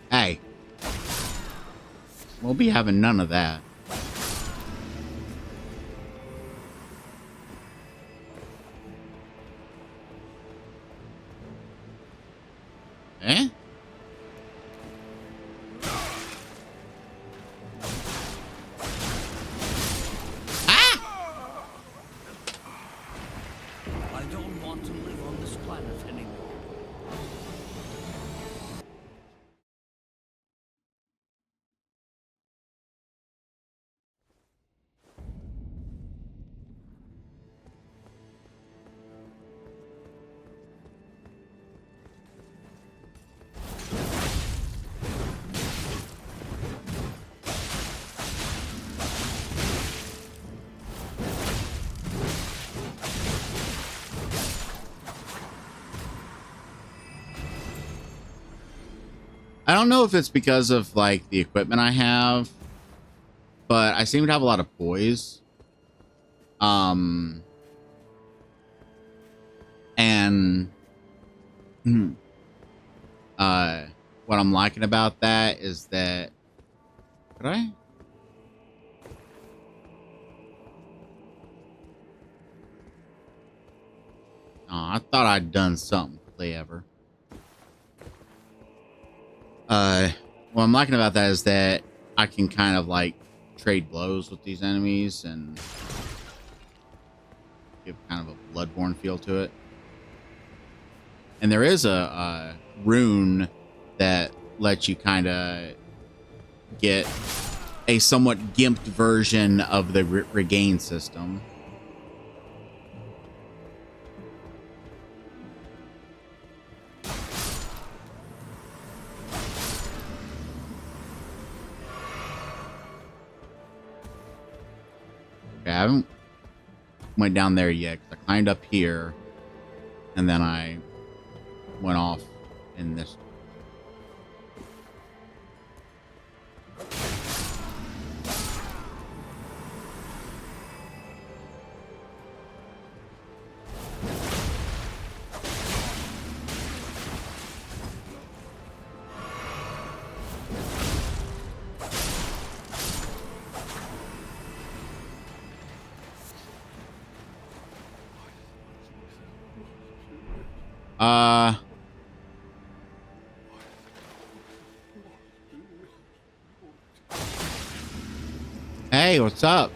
Hey. We'll be having none of that. Eh? I don't want to live on this planet anymore. I don't know if it's because of like the equipment I have, but I seem to have a lot of poise. And what I'm liking about that is that could I? Oh, I thought I'd done something clever. What I'm liking about that is that I can kind of like trade blows with these enemies and give kind of a Bloodborne feel to it. And there is a rune that lets you kind of get a somewhat gimped version of the regain system. Okay, I haven't went down there yet. I climbed up here, and then I went off in this. Hey, what's up?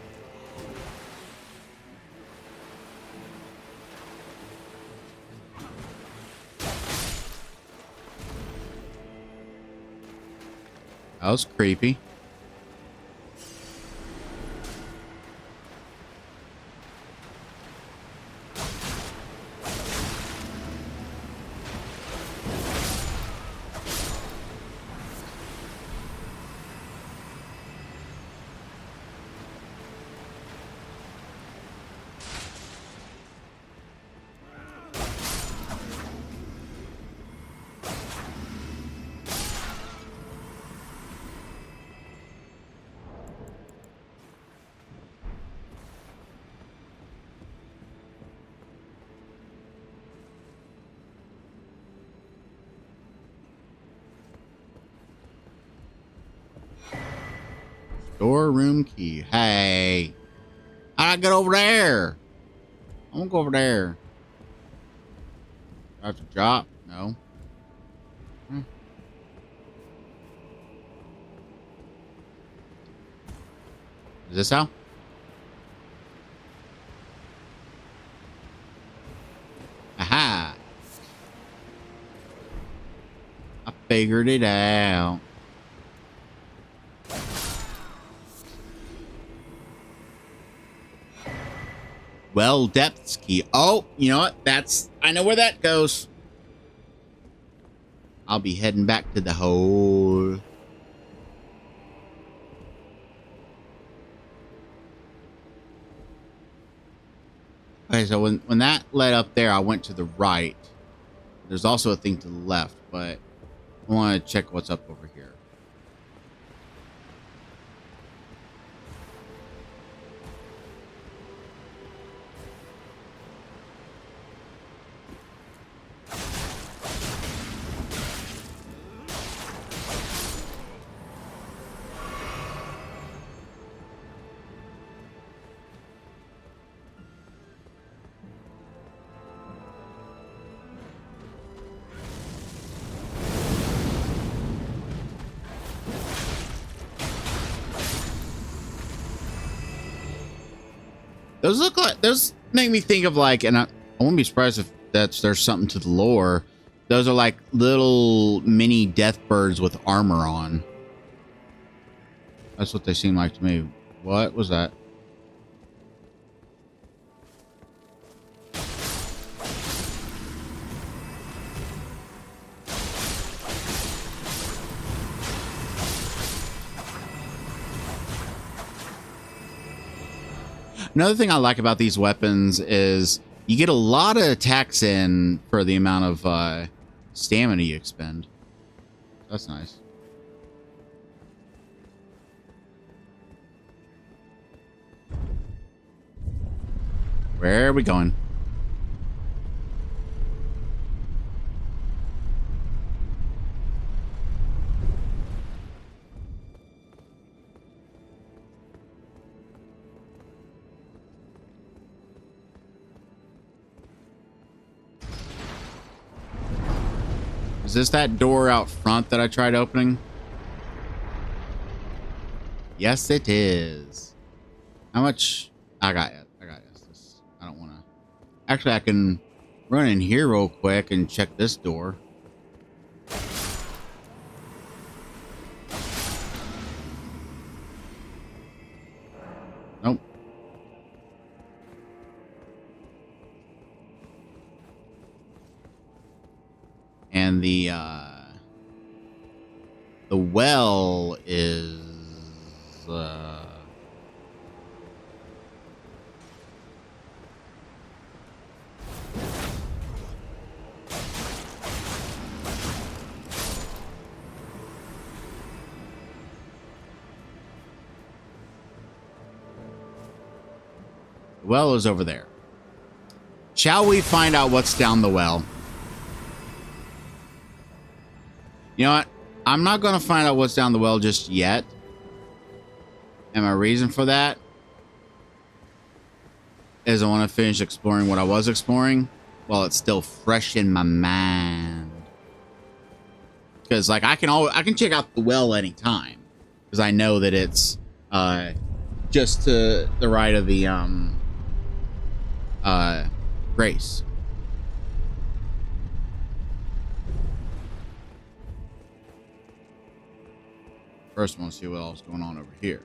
That was creepy. Storeroom key. Hey, I get over there. I won't go over there. I have to drop. No. Is this how? Aha. I figured it out. Well, depths key. Oh, you know what? I know where that goes. I'll be heading back to the hole. Okay, so when that led up there, I went to the right. There's also a thing to the left, but I want to check what's up over here. Those make me think of like, and I won't be surprised if there's something to the lore. Those are like little mini death birds with armor on. That's what they seem like to me. What was that? Another thing I like about these weapons is you get a lot of attacks in for the amount of stamina you expend. That's nice. Where are we going? Is this that door out front that I tried opening? Yes, it is. How much? I got it. I don't want to. Actually, I can run in here real quick and check this door. Nope. And the well is the well is over there. Shall we find out what's down the well? You know what? I'm not going to find out what's down the well just yet. And my reason for that is I want to finish exploring what I was exploring while it's still fresh in my mind. Because like I can check out the well anytime because I know that it's just to the right of the Grace. First, I want to see what else is going on over here.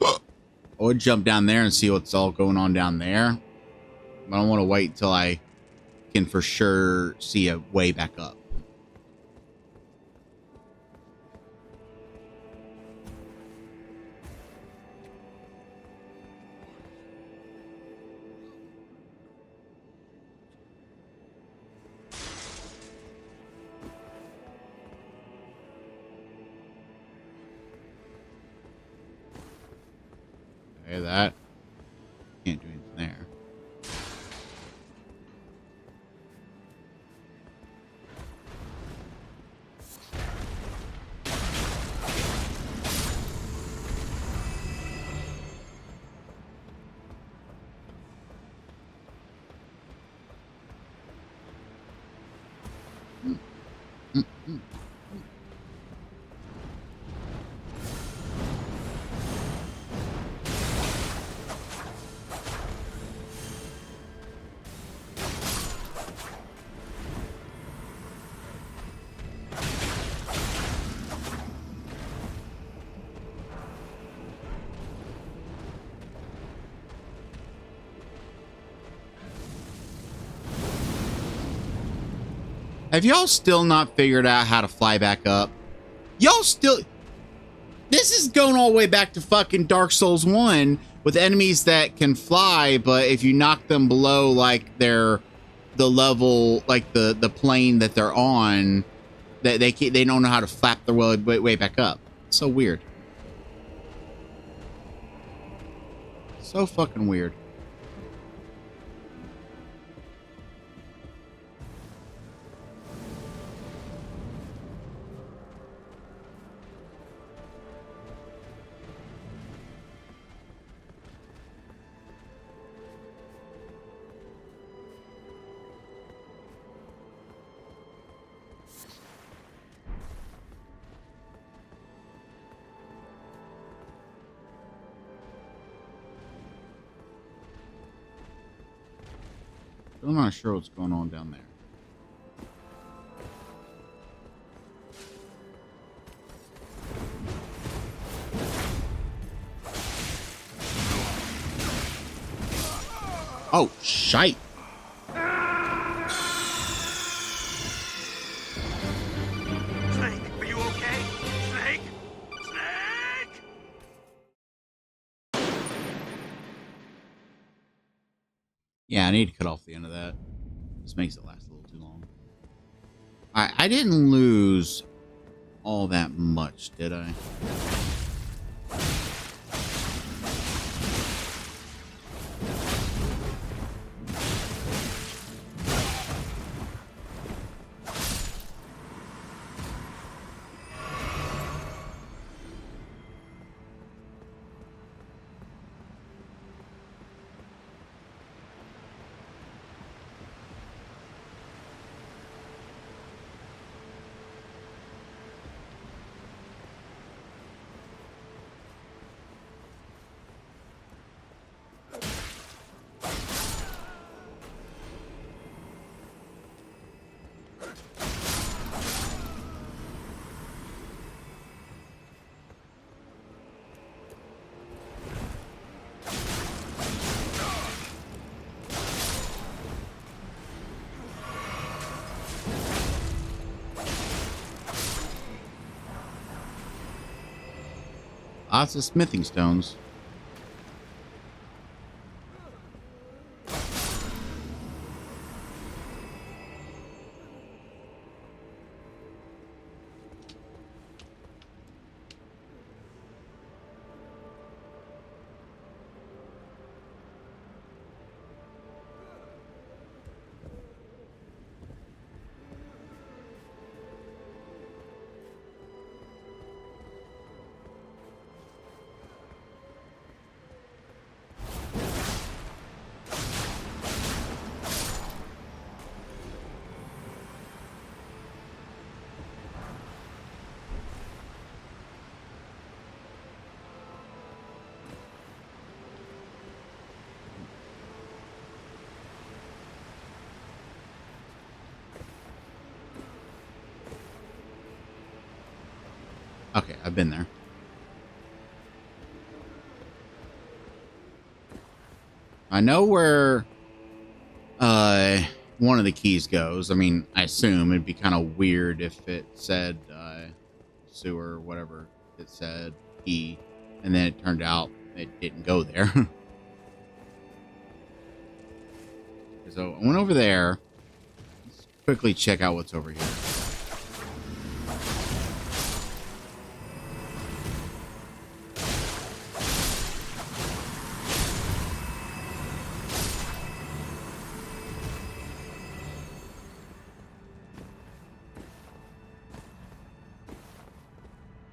I would jump down there and see what's all going on down there. But I don't want to wait until I can for sure see a way back up. Okay, that. Can't do anything there. Have y'all still not figured out how to fly back up? Y'all still... This is going all the way back to fucking Dark Souls 1 with enemies that can fly, but if you knock them below, like, the level, like, the plane that they're on, that they don't know how to flap their way back up. It's so weird. So fucking weird. I'm not sure what's going on down there. Oh, shite. Snake, are you okay? Snake? Snake! Yeah, I need to cut off the end of that. This makes it last a little too long. I didn't lose all that much, did I? Lots of smithing stones. Okay, I've been there. I know where one of the keys goes. I mean, I assume it'd be kind of weird if it said sewer, whatever it said, key, and then it turned out it didn't go there. So I went over there. Let's quickly check out what's over here.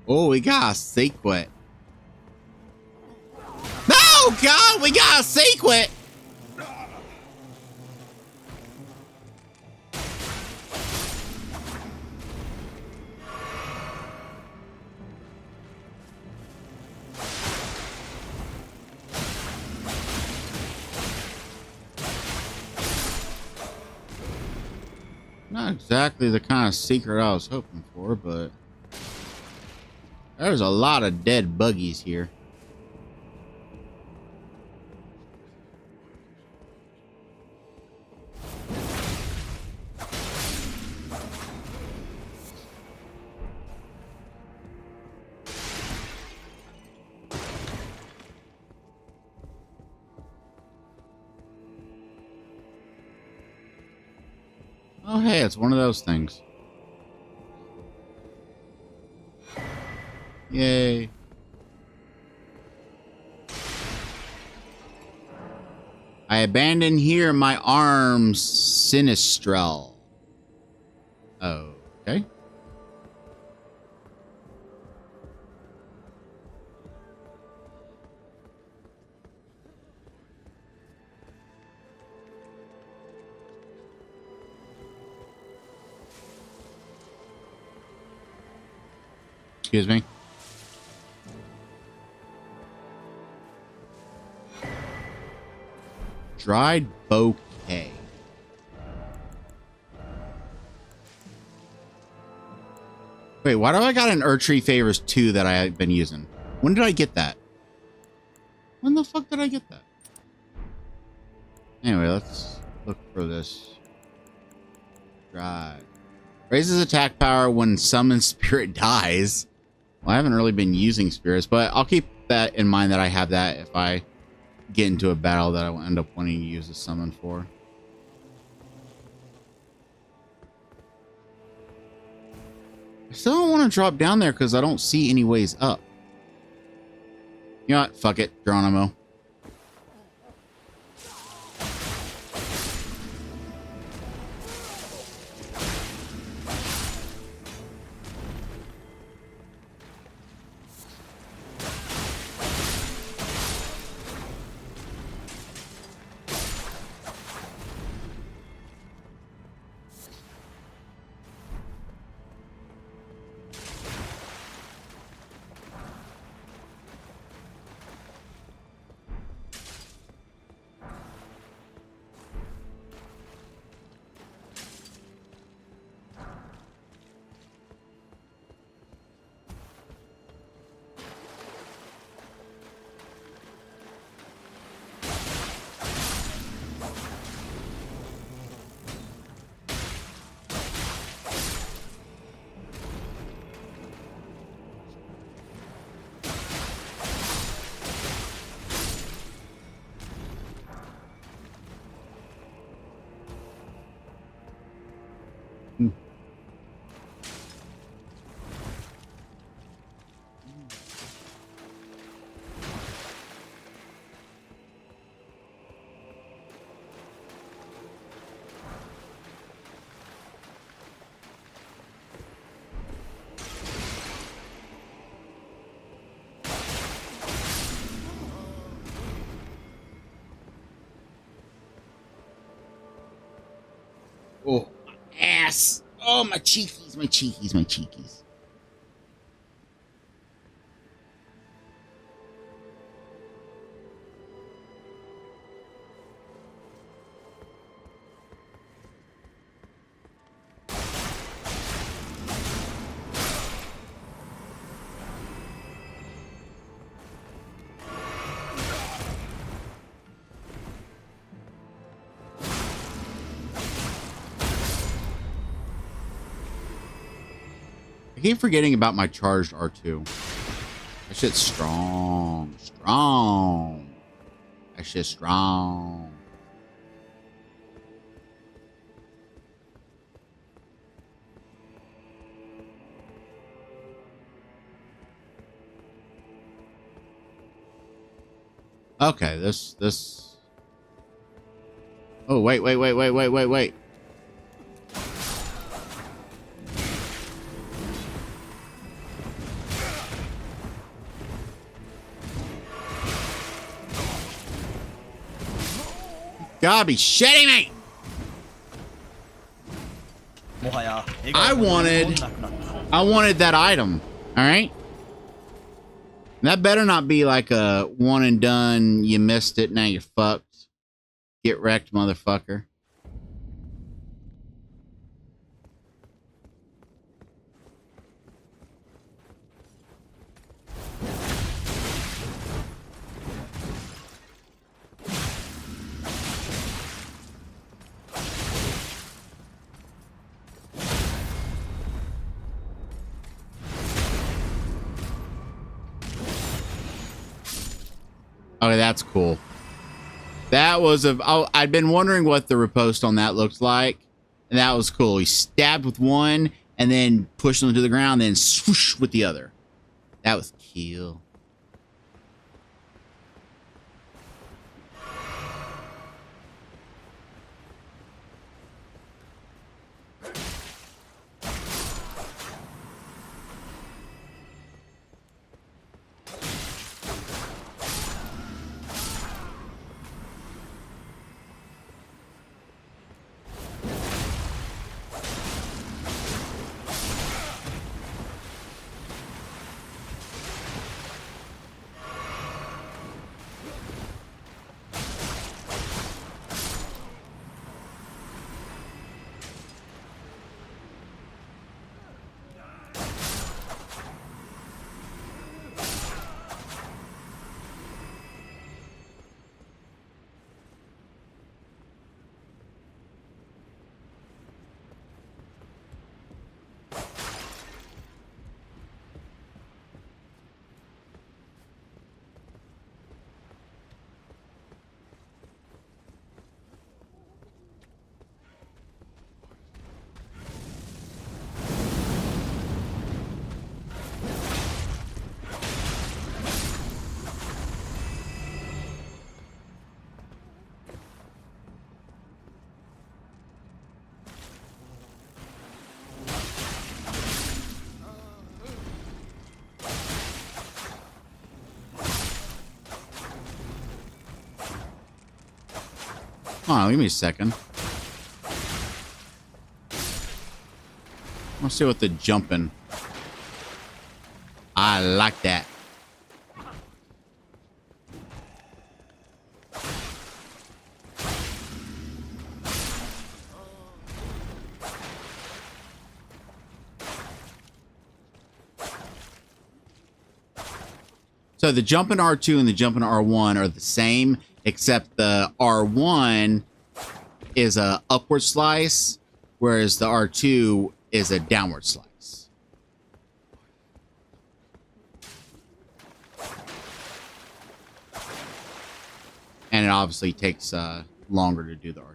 Oh, we got a secret. Oh, God, we got a secret. Not exactly the kind of secret I was hoping for, but there's a lot of dead buggies here. Oh, hey, it's one of those things. Yay. I abandon here my arms sinistrel. Oh, okay. Excuse me. Dried bouquet. Wait, why do I got an Erdtree Favors 2 that I've been using? When did I get that? When the fuck did I get that? Anyway, let's look for this. Dried. Raises attack power when summoned spirit dies. Well, I haven't really been using spirits, but I'll keep that in mind that I have that if I get into a battle that I will end up wanting to use a summon for. I still don't want to drop down there because I don't see any ways up. You know what? Fuck it, Geronimo. Oh, my ass. Oh, my cheekies, my cheekies, my cheekies. I keep forgetting about my charged R2. That shit's strong. Strong. That shit's strong. Okay, this. Oh, wait. God, be shitting me! I wanted that item. All right. That better not be like a one and done. You missed it. Now you're fucked. Get wrecked, motherfucker. Okay, that's cool. That was I'd been wondering what the riposte on that looked like, and that was cool. He stabbed with one and then pushed them to the ground, then swoosh with the other. That was cool. Hold on, give me a second. Let's see what the jumping. I like that. So the jump in R2 and the jump in R1 are the same, except the R1 is a upward slice, whereas the R2 is a downward slice. And it obviously takes longer to do the R2.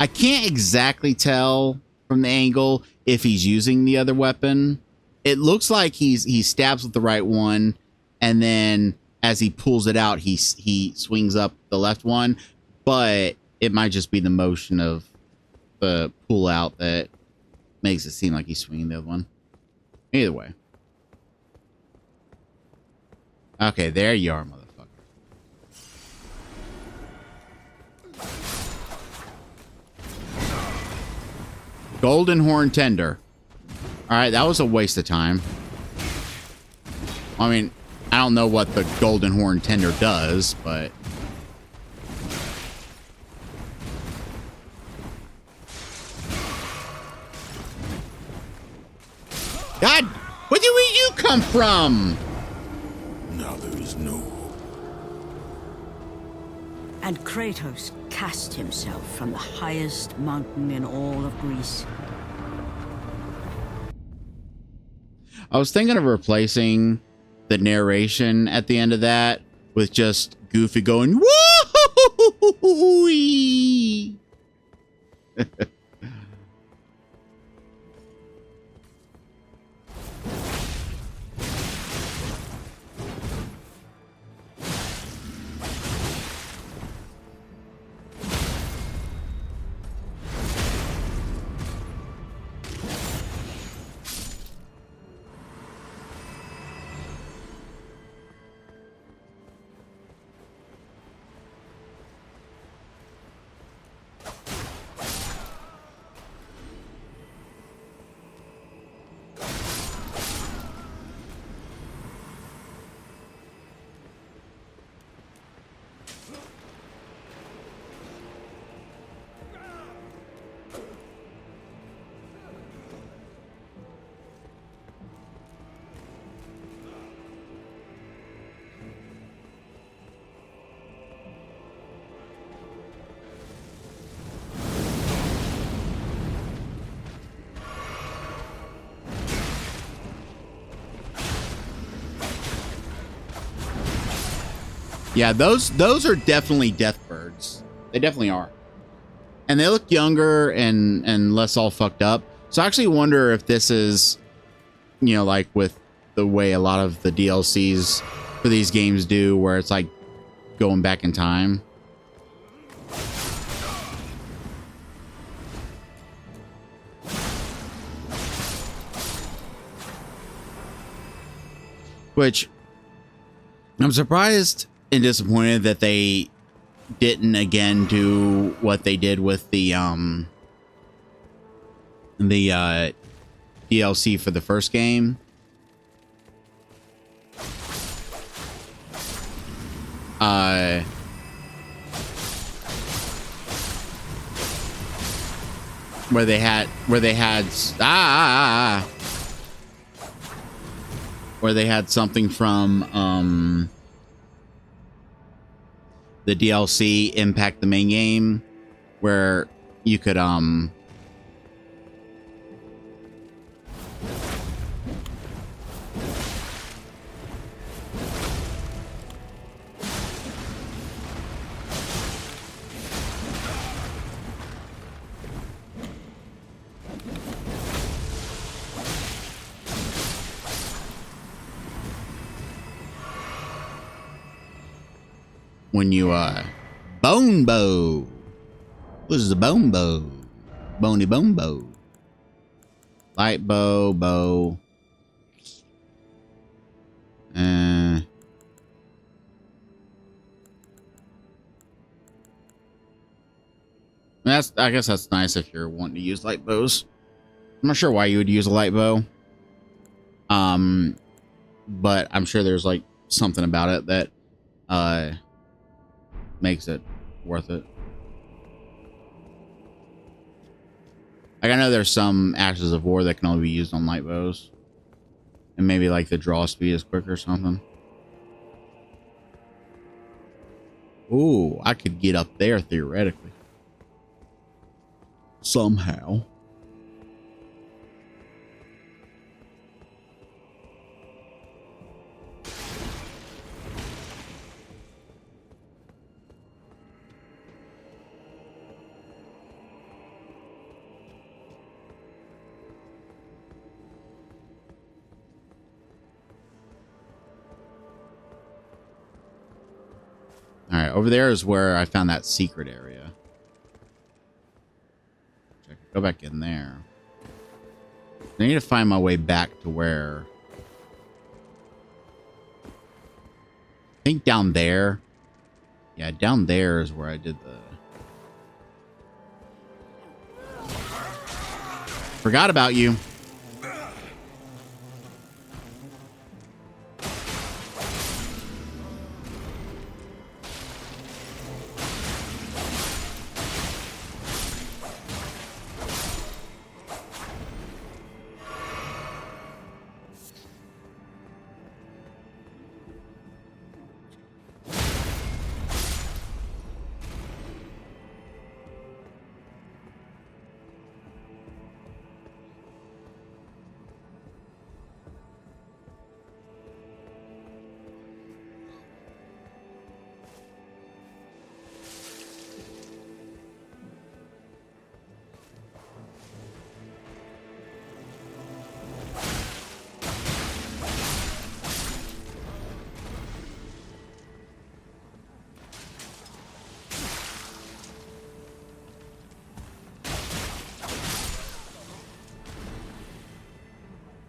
I can't exactly tell from the angle if he's using the other weapon. It looks like he stabs with the right one, and then as he pulls it out, he swings up the left one. But it might just be the motion of the pull out that makes it seem like he's swinging the other one. Either way. Okay, there you are, motherfucker. Golden Horn Tender. Alright, that was a waste of time. I mean, I don't know what the Golden Horn Tender does, but... God! Where did you come from? Now there is no hope. And Kratos cast himself from the highest mountain in all of Greece. I was thinking of replacing the narration at the end of that with just Goofy going, woo! Yeah, those are definitely death birds. They definitely are. And they look younger and less all fucked up. So I actually wonder if this is, you know, like with the way a lot of the DLCs for these games do, where it's like going back in time. Which I'm surprised and disappointed that they didn't do what they did with the DLC for the first game. Where they had Where they had something from the DLC Impact the main game, where you could when you bone bow. What is the bone bow? Bony bone bow. Light bow, bow. I guess that's nice if you're wanting to use light bows. I'm not sure why you would use a light bow. But I'm sure there's like something about it that makes it worth it. Like I know there's some Ashes of War that can only be used on light bows. And maybe like the draw speed is quicker or something. Ooh, I could get up there theoretically. Somehow. All right, over there is where I found that secret area. I could go back in there. I need to find my way back to where... I think down there. Yeah, down there is where I did the... Forgot about you.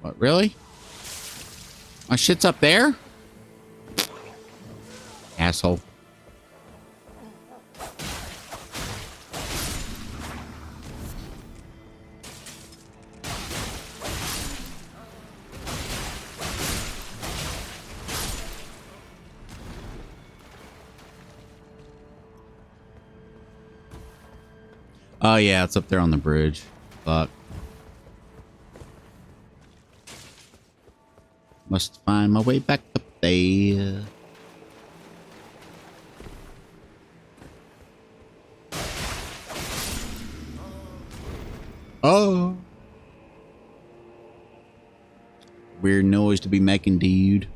What, really? My shit's up there? Asshole. Oh yeah, it's up there on the bridge. Fuck. Must find my way back up there. Oh. Weird noise to be making, dude.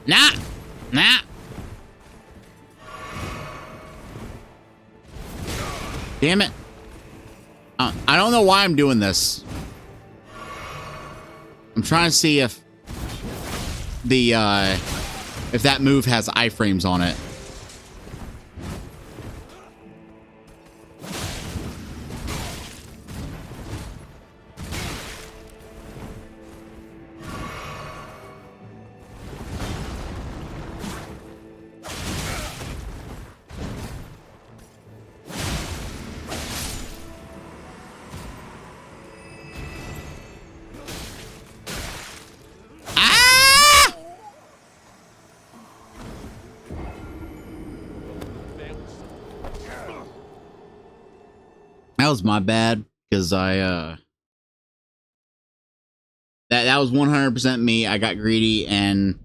Nah! Nah! Damn it. I don't know why I'm doing this. I'm trying to see if the, if that move has iframes on it. That was my bad, because that was 100% me. I got greedy and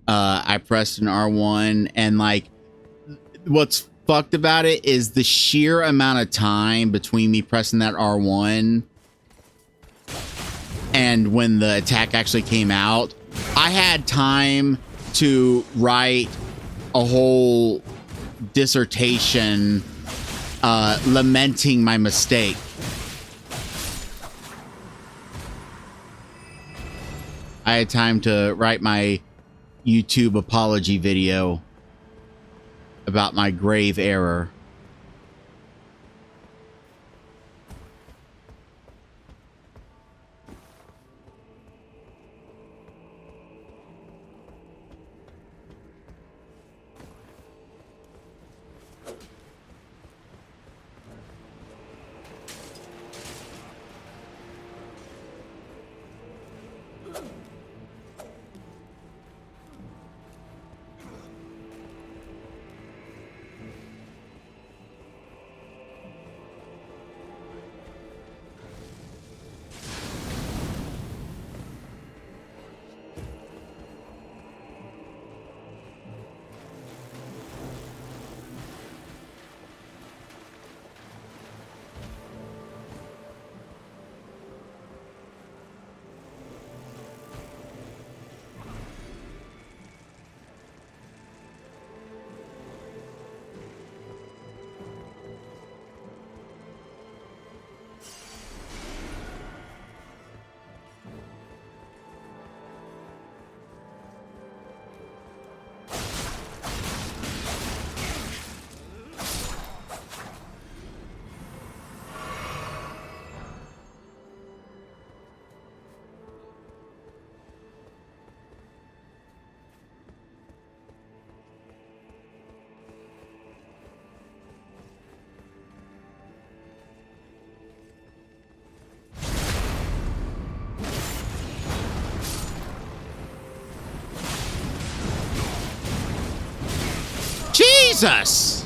I pressed an R1, and like what's fucked about it is the sheer amount of time between me pressing that R1 and when the attack actually came out. I had time to write a whole dissertation lamenting my mistake. I had time to write my YouTube apology video about my grave error. Jesus!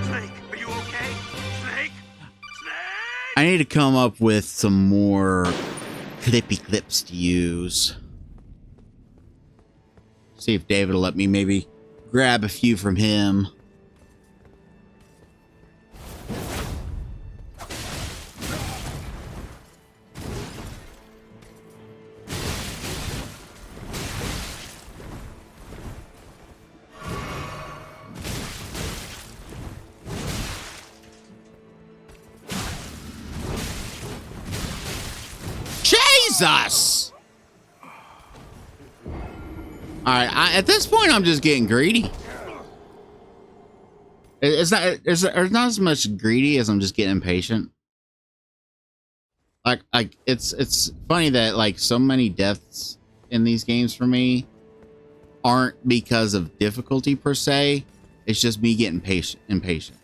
Snake, are you okay? Snake? Snake! I need to come up with some more clippy clips to use. See if David will let me maybe grab a few from him. Jesus! Alright, at this point, I'm just getting greedy. It's not as much greedy as I'm just getting impatient. Like it's funny that like so many deaths in these games for me aren't because of difficulty per se. It's just me getting impatient.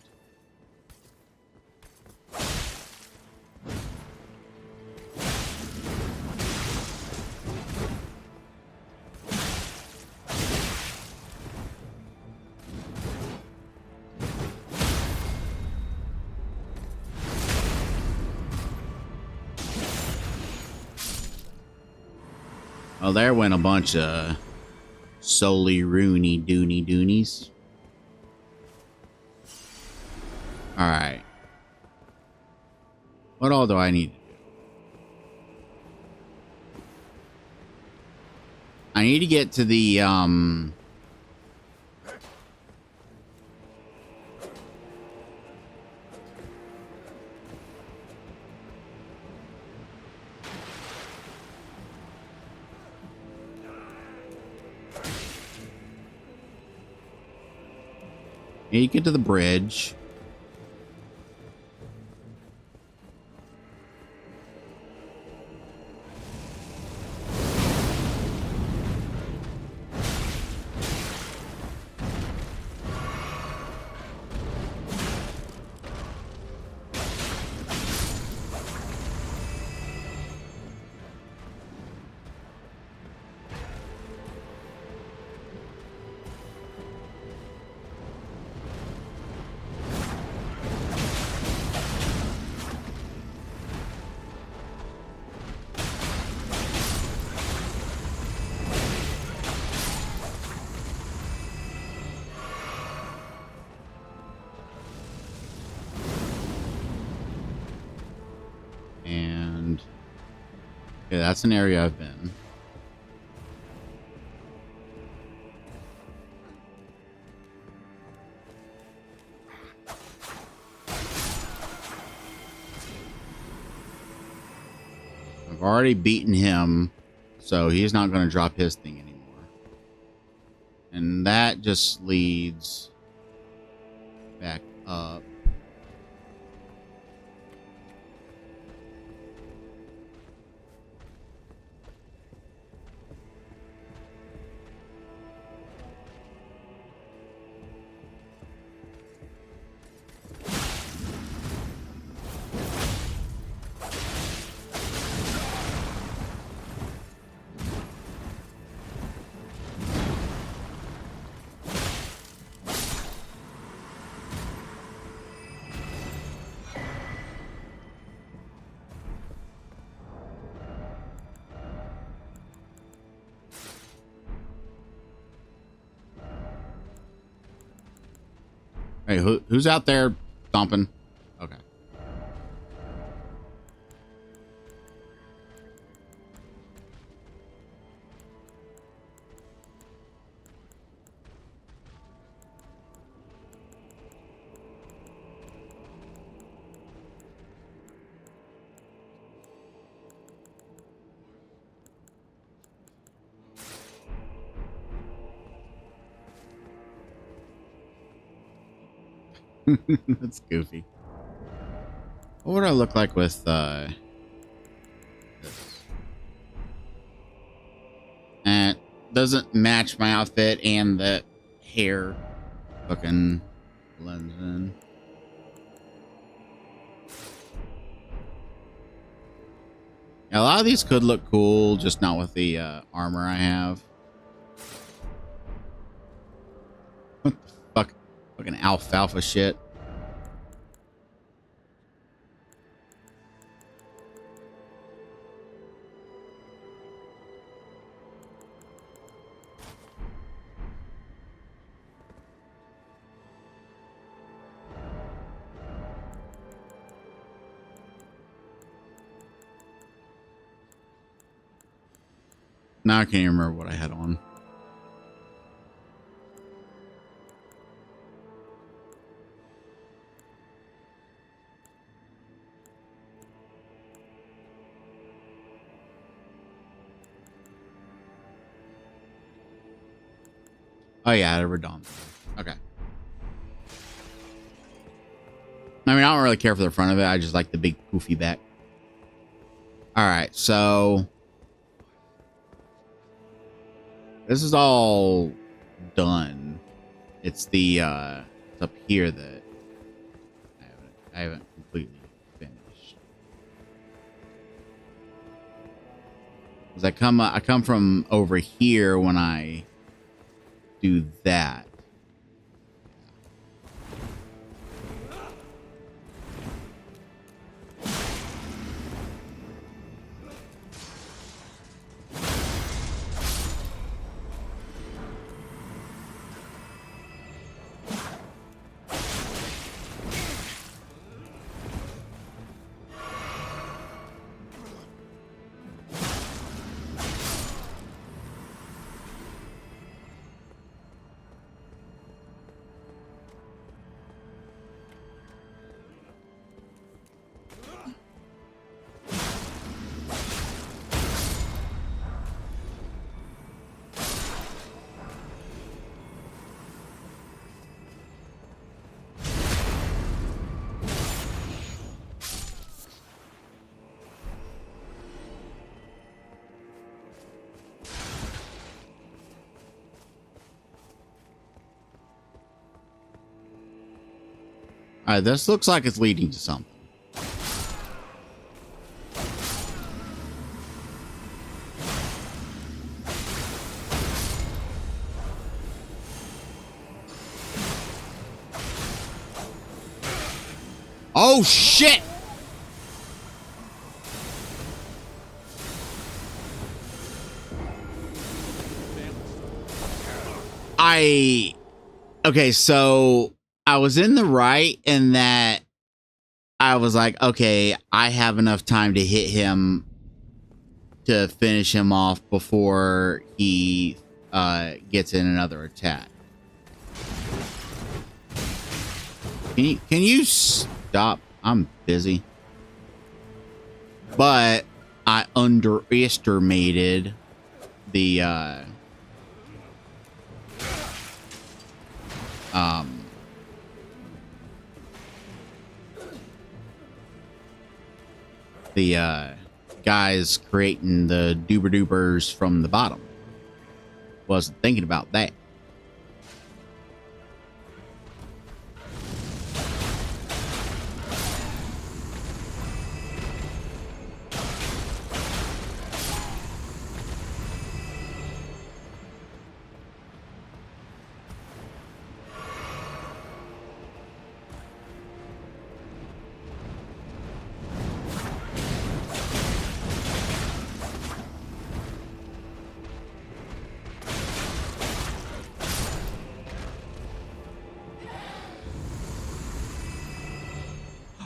Oh, there went a bunch of solely Rooney Dooney Doonies. Alright. What all do I need to do? I need to get to the need to get to the bridge. And yeah, that's an area I've been. I've already beaten him, so he's not going to drop his thing anymore. And that just leads back up. Hey, who's out there stomping? Okay. That's goofy. What would I look like with this? And doesn't match my outfit and the hair fucking blends in. Yeah, a lot of these could look cool, just not with the armor I have. What the fuck? Fucking alfalfa shit. Now I can't even remember what I had on. Oh yeah, I had a Radon. Okay. I mean, I don't really care for the front of it. I just like the big poofy back. All right, so this is all done. It's the it's up here that I haven't completely finished. 'Cause I come from over here when I do that. All right, this looks like it's leading to something. Oh, shit! Okay, so I was in the right in that I was like, okay, I have enough time to hit him to finish him off before he gets in another attack. Can you stop? I'm busy. But I underestimated the guys creating the doober doobers from the bottom. Wasn't thinking about that.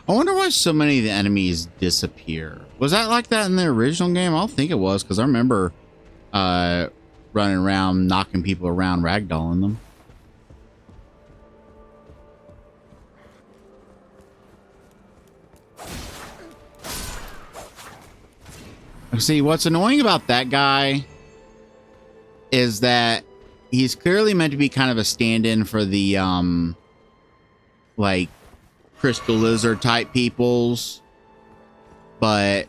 I wonder why so many of the enemies disappear. Was that like that in the original game? I don't think it was, because I remember running around, knocking people around, ragdolling them. See, what's annoying about that guy is that he's clearly meant to be kind of a stand-in for the like crystal lizard type peoples, but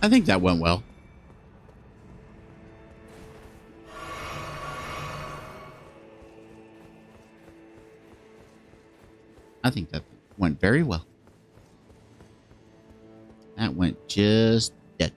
I think that went well. I think that went very well. That went just ducky.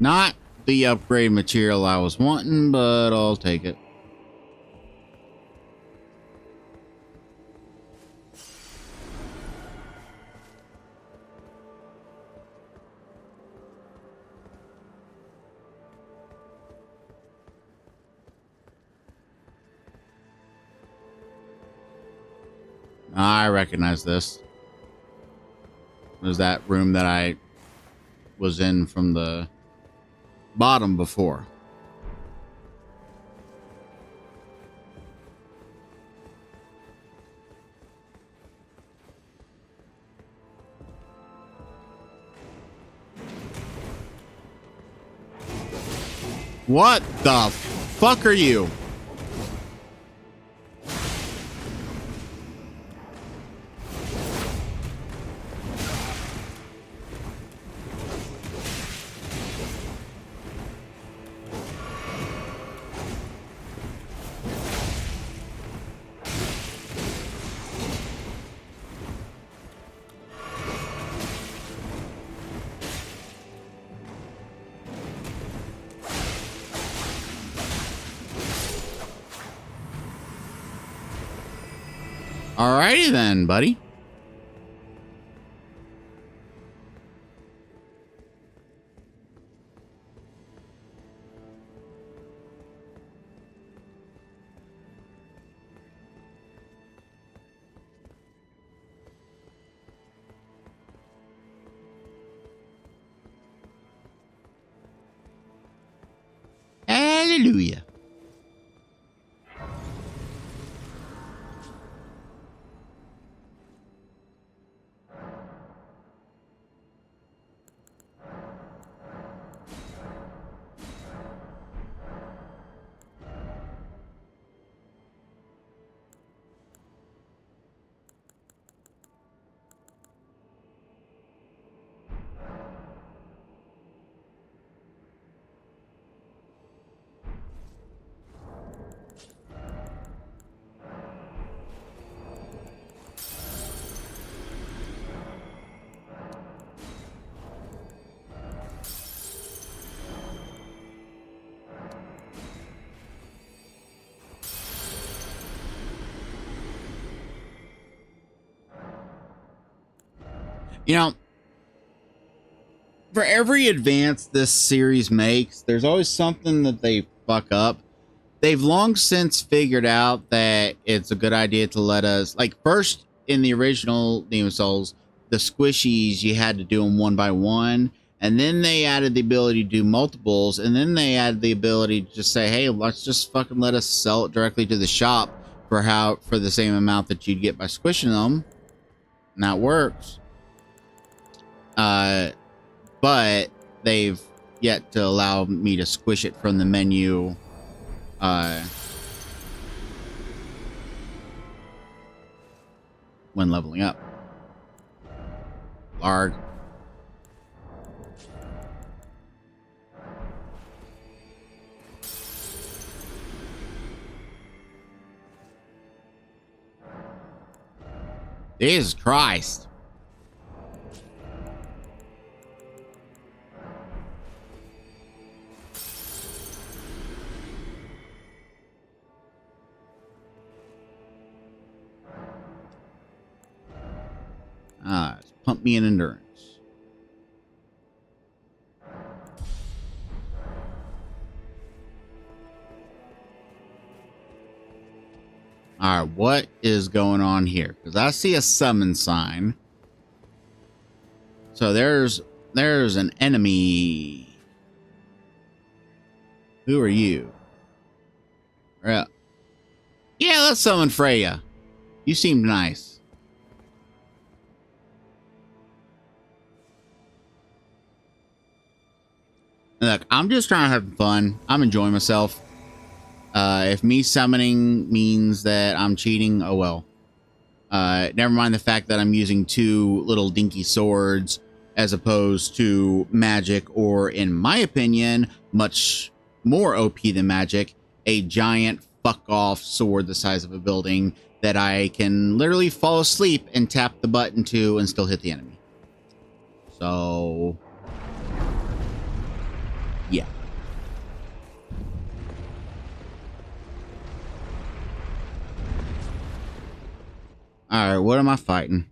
Not the upgrade material I was wanting, but I'll take it. I recognize this. It was that room that I was in from the bottom before. What the fuck are you? Alrighty then, buddy. Hallelujah. You know, for every advance this series makes, there's always something that they fuck up. They've long since figured out that it's a good idea to let us, like, first in the original Demon Souls, the squishies, you had to do them one by one, and then they added the ability to do multiples, and then they added the ability to just say, hey, let's just fucking let us sell it directly to the shop for the same amount that you'd get by squishing them. And that works. But they've yet to allow me to squish it from the menu when leveling up. Larg. Jesus Christ. Pump me in endurance. All right, what is going on here? Because I see a summon sign. So there's an enemy. Who are you? Yeah, let's summon Freya. You seem nice. Look, I'm just trying to have fun. I'm enjoying myself. If me summoning means that I'm cheating, oh well. Never mind the fact that I'm using two little dinky swords as opposed to magic, or in my opinion, much more OP than magic, a giant fuck off sword the size of a building that I can literally fall asleep and tap the button to and still hit the enemy. So yeah. All right, what am I fighting?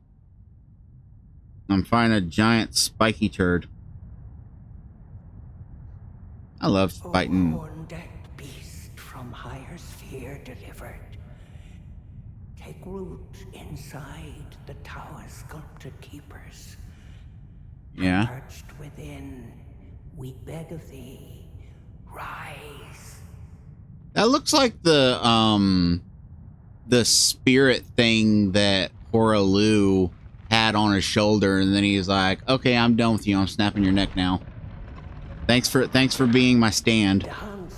I'm fighting a giant spiky turd. I love fighting. Horn-decked beast from higher sphere delivered. Take root inside the tower sculpted keepers. Yeah. Perched within, we beg of thee, rise. That looks like the spirit thing that Horaloo had on his shoulder, and then he's like, "Okay, I'm done with you. I'm snapping your neck now. Thanks for being my stand." Down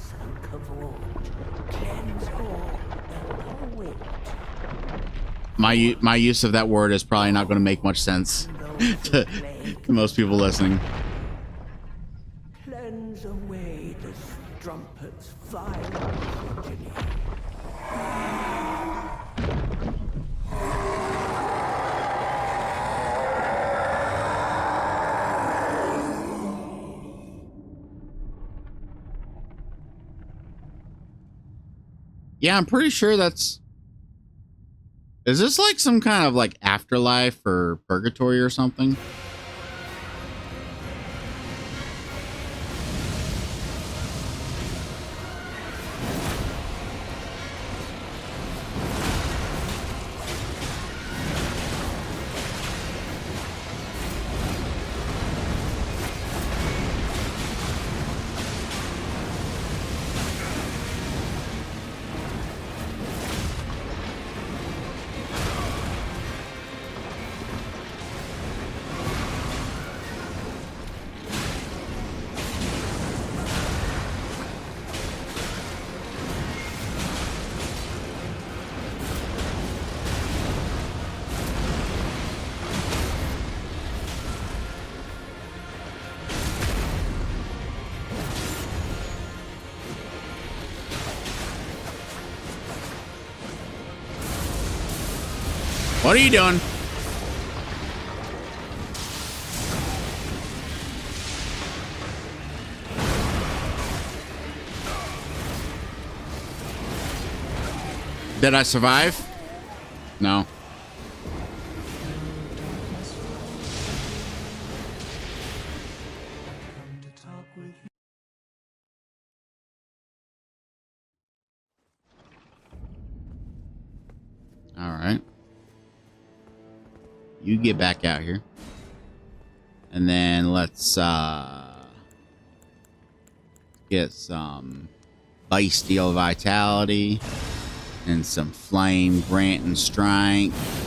My use of that word is probably not going to make much sense to most people listening. Cleanse away the strumpet's vile progeny. Yeah, I'm pretty sure that's... Is this like some kind of like afterlife or purgatory or something? What are you doing? Did I survive? No. All right. You get back out here. And then let's get some Bestial Vitality and some Flame Grant and Strength.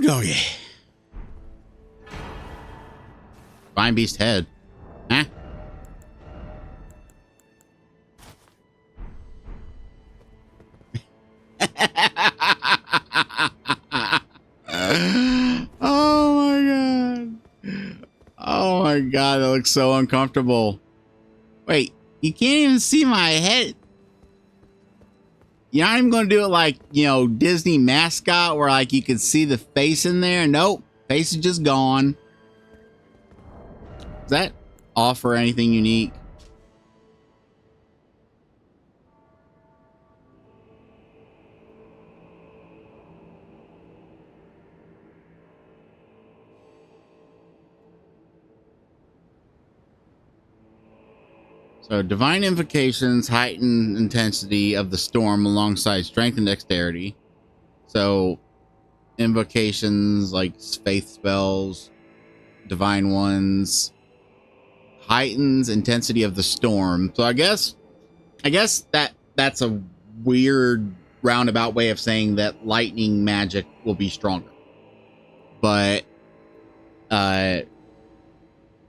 doggy. Divine Beast head. Huh? Oh my god. Oh my god, that looks so uncomfortable. Wait, you can't even see my head. You're not even going to do it like, you know, Disney mascot where like you can see the face in there. Nope. Face is just gone. Does that offer anything unique? So divine invocations heighten intensity of the storm alongside strength and dexterity. So invocations like faith spells, divine ones, heightens intensity of the storm. So I guess that's a weird roundabout way of saying that lightning magic will be stronger. But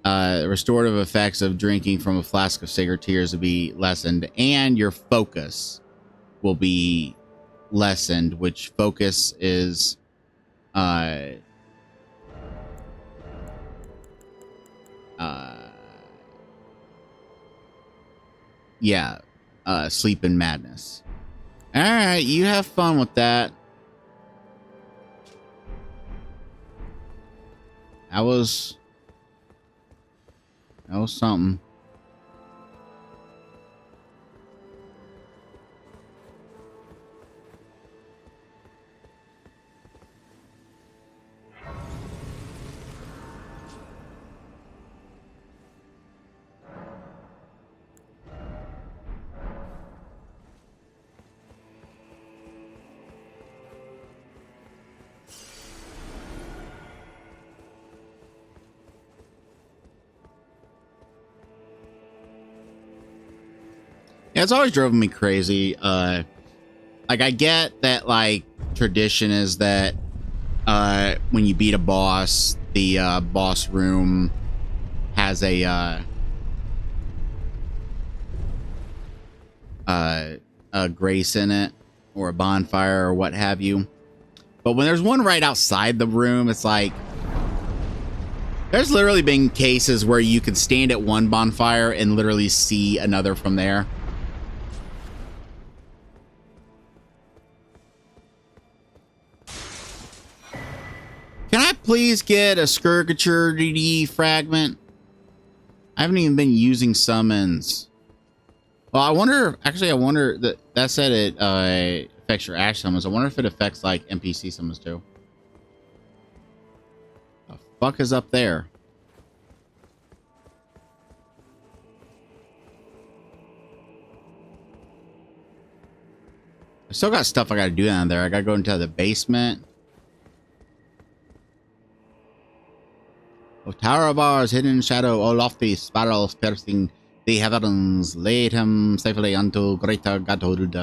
restorative effects of drinking from a flask of sacred tears will be lessened, and your focus will be lessened, which focus is sleep and madness. All right, you have fun with that. That was something. Yeah, it's always driven me crazy. Like I get that like tradition is that when you beat a boss, the boss room has a grace in it or a bonfire or what have you. But when there's one right outside the room, it's like there's literally been cases where you can stand at one bonfire and literally see another from there. Can I please get a Skirkature DD fragment? I haven't even been using summons. Well, I wonder that said it affects your Ash summons. I wonder if it affects like NPC summons too. The fuck is up there? I still got stuff I gotta do down there. I gotta go into the basement. Of Tower of Ours, hidden shadow, O lofty spirals piercing the heavens, laid him safely unto greater godhood.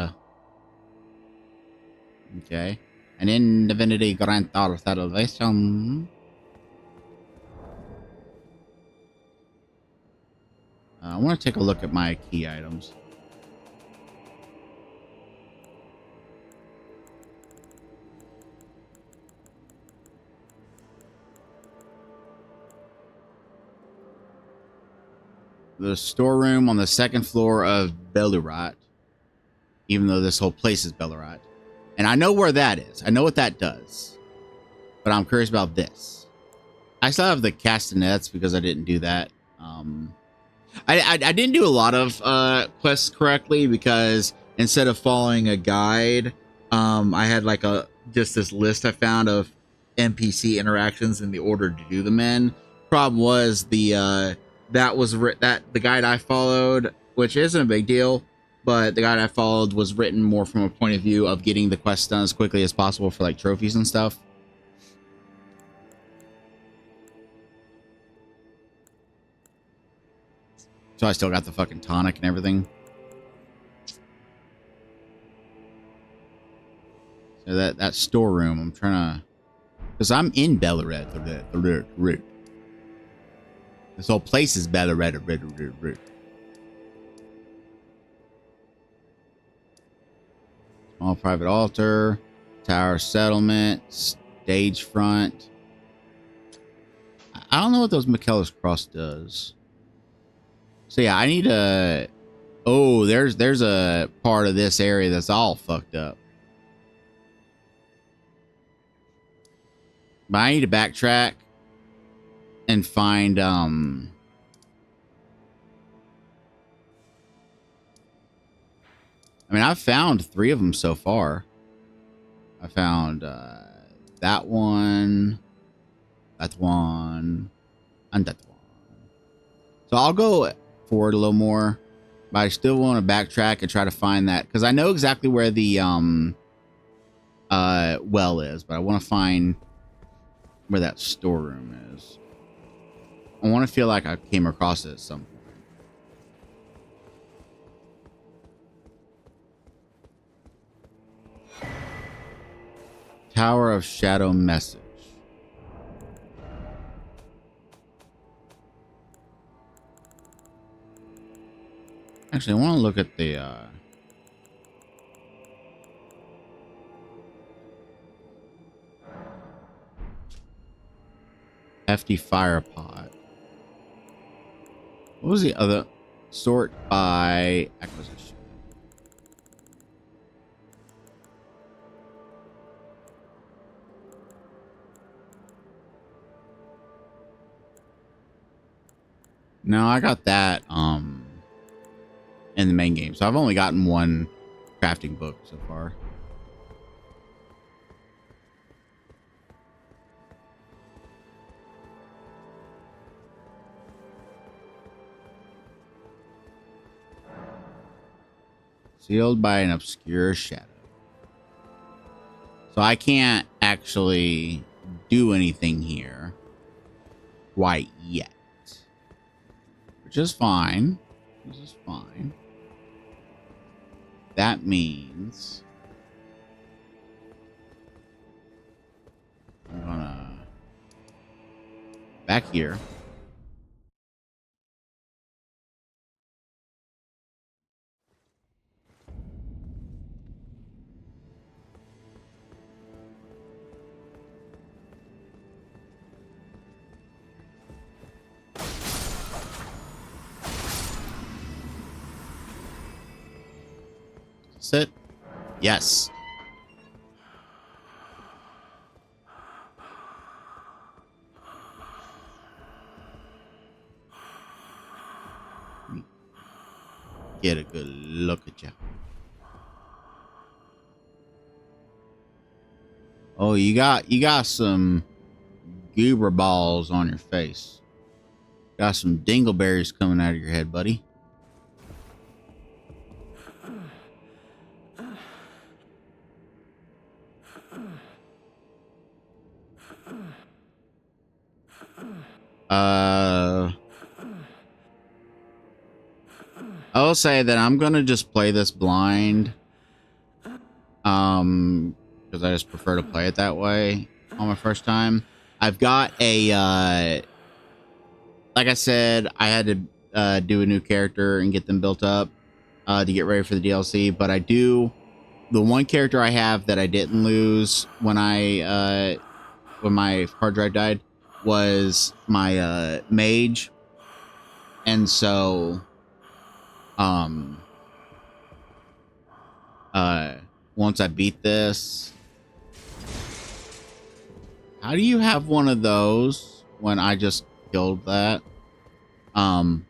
Okay. And in divinity grant our salvation. I want to take a look at my key items. The storeroom on the second floor of Bellurat, even though this whole place is Bellurat. And I know where that is. I know what that does. But I'm curious about this. I still have the castanets because I didn't do that. I didn't do a lot of quests correctly because instead of following a guide, I had like just this list I found of NPC interactions in the order to do them in. Problem was the guide I followed, which isn't a big deal, but the guide I followed was written more from a point of view of getting the quests done as quickly as possible for like trophies and stuff. So I still got the fucking tonic and everything. So that storeroom, I'm trying to Because I'm in Bellared. This whole place is Bellared. Small private altar, tower settlement, stage front. I don't know what those Michaelis Cross does. So yeah, I need a... Oh, there's a part of this area that's all fucked up. But I need to backtrack and find I mean, I've found 3 of them so far. I found that one, and that one. So I'll go forward a little more, but I still want to backtrack and try to find that, because I know exactly where the well is, but I want to find where that storeroom is. I want to feel like I came across it at some point. Tower of Shadow Message. Actually, I want to look at the hefty fire pot. What was the other? Sort by acquisition. No, I got that in the main game. So I've only gotten 1 crafting book so far. Sealed by an obscure shadow. So I can't actually do anything here quite yet. Which is fine. This is fine. That means I'm gonna back here. Sit. Yes. Get a good look at you. Oh, you got some goober balls on your face. Got some dingleberries coming out of your head, buddy. I will say that I'm gonna just play this blind. Because I just prefer to play it that way on my first time. I've got a like I said, I had to do a new character and get them built up to get ready for the DLC, but I do the one character I have that I didn't lose when my hard drive died was my mage. And so once I beat this, how do you have one of those when I just killed that? But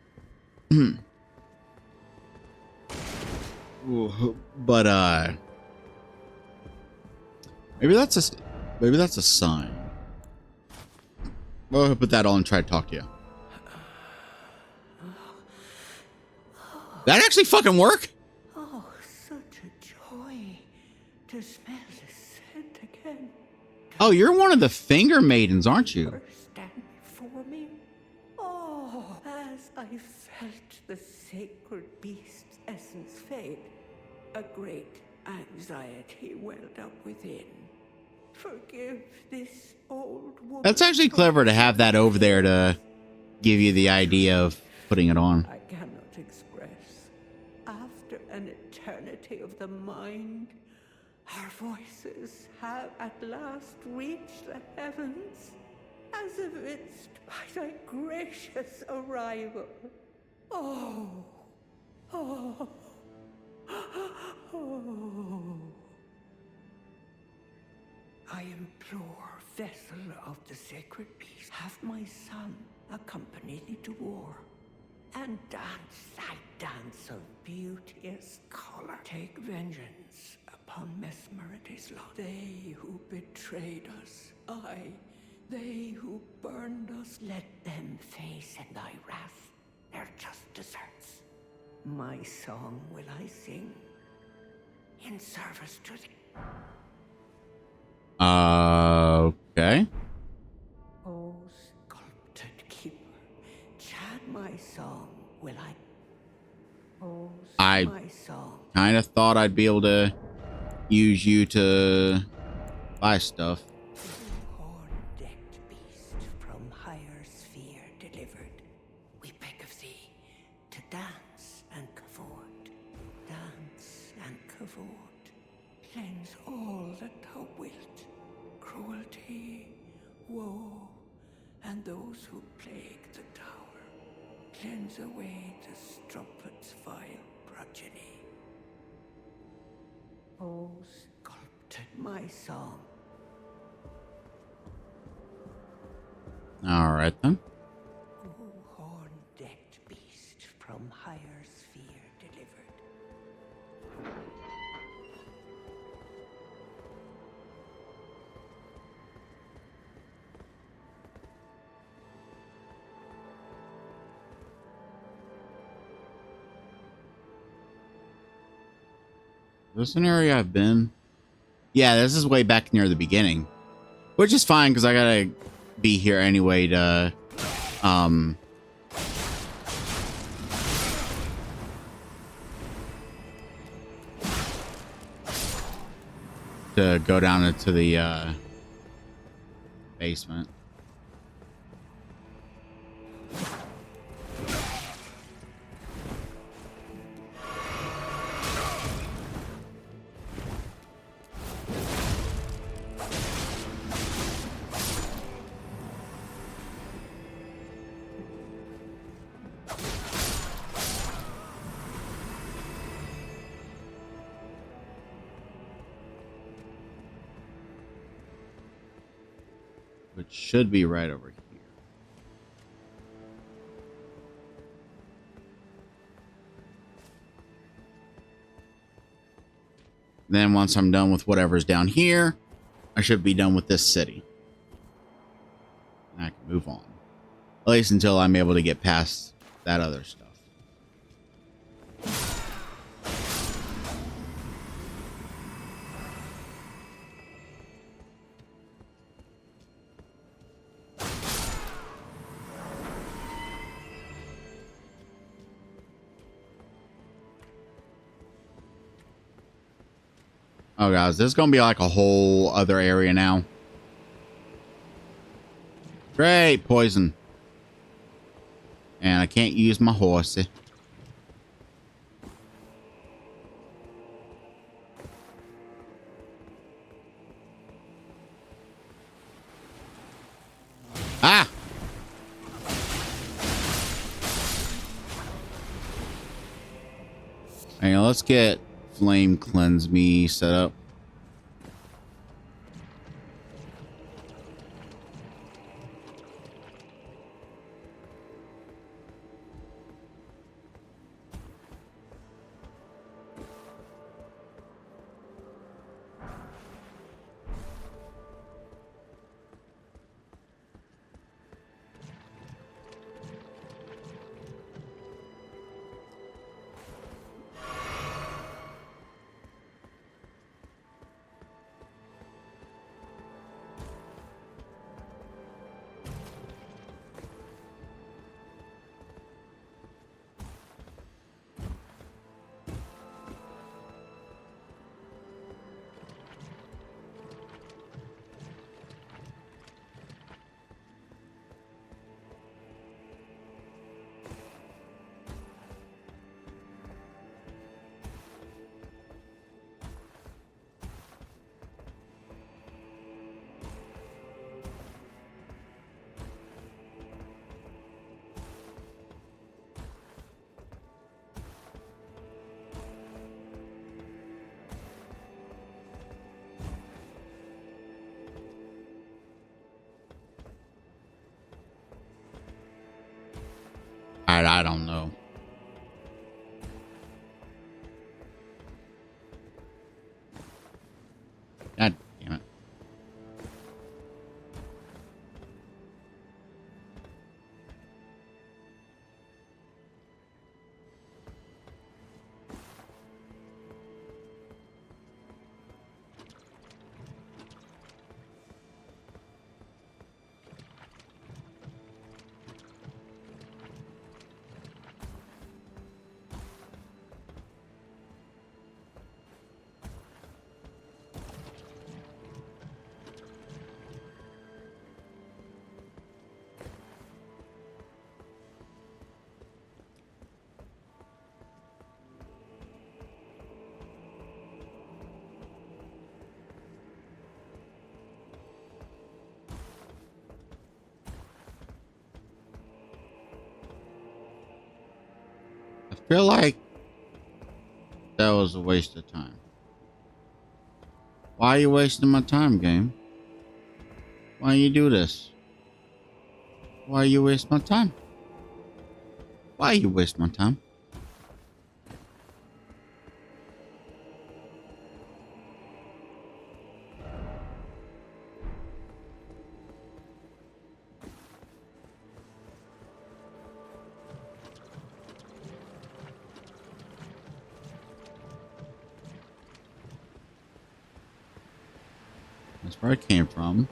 maybe that's a sign. Well, I'll put that on and try to talk to you. That actually fucking work? Oh, such a joy to smell the scent again. Oh, you're one of the finger maidens, aren't you? Stand before me. Oh, as I felt the sacred beast's essence fade, a great anxiety welled up within. forgive this old woman. That's actually clever to have that over there to give you the idea of putting it on. I cannot express. After an eternity of the mind, our voices have at last reached the heavens, as evinced by thy gracious arrival. Oh, oh, oh. I implore, vessel of the sacred beast, have my son accompany thee to war, and dance thy dance of beauteous color. Take vengeance upon Mesmerity's lot. They who betrayed us, aye, they who burned us, let them face in thy wrath their just deserts. My song will I sing in service to thee. Okay. O sculpted keeper, chant my song will I. Oh, I my song. kind of thought I'd be able to use you to buy stuff. Horn-decked beast from higher sphere delivered, we beg of thee to dance and cavort, dance and cavort. Cleanse all that thou wilt, cruelty, woe, and those who plague the tower. Cleanse away the strumpet's vile progeny. O sculpted my song. All right then. O horn-decked beast from higher sphere delivered. Is this an area I've been? Yeah, this is way back near the beginning, which is fine because I gotta be here anyway to go down into the basement. Which should be right over here. Then once I'm done with whatever's down here, I should be done with this city. I can move on. At least until I'm able to get past that other stuff. Oh, guys, this is going to be like a whole other area now. Great, poison. And I can't use my horsey. Ah! Hang on, let's get Flame Cleanse Me set up. right. I don't know. God damn it. I feel like that was a waste of time. Why are you wasting my time, game? Why you do this? Why you waste my time? Why you waste my time? That's where I came from.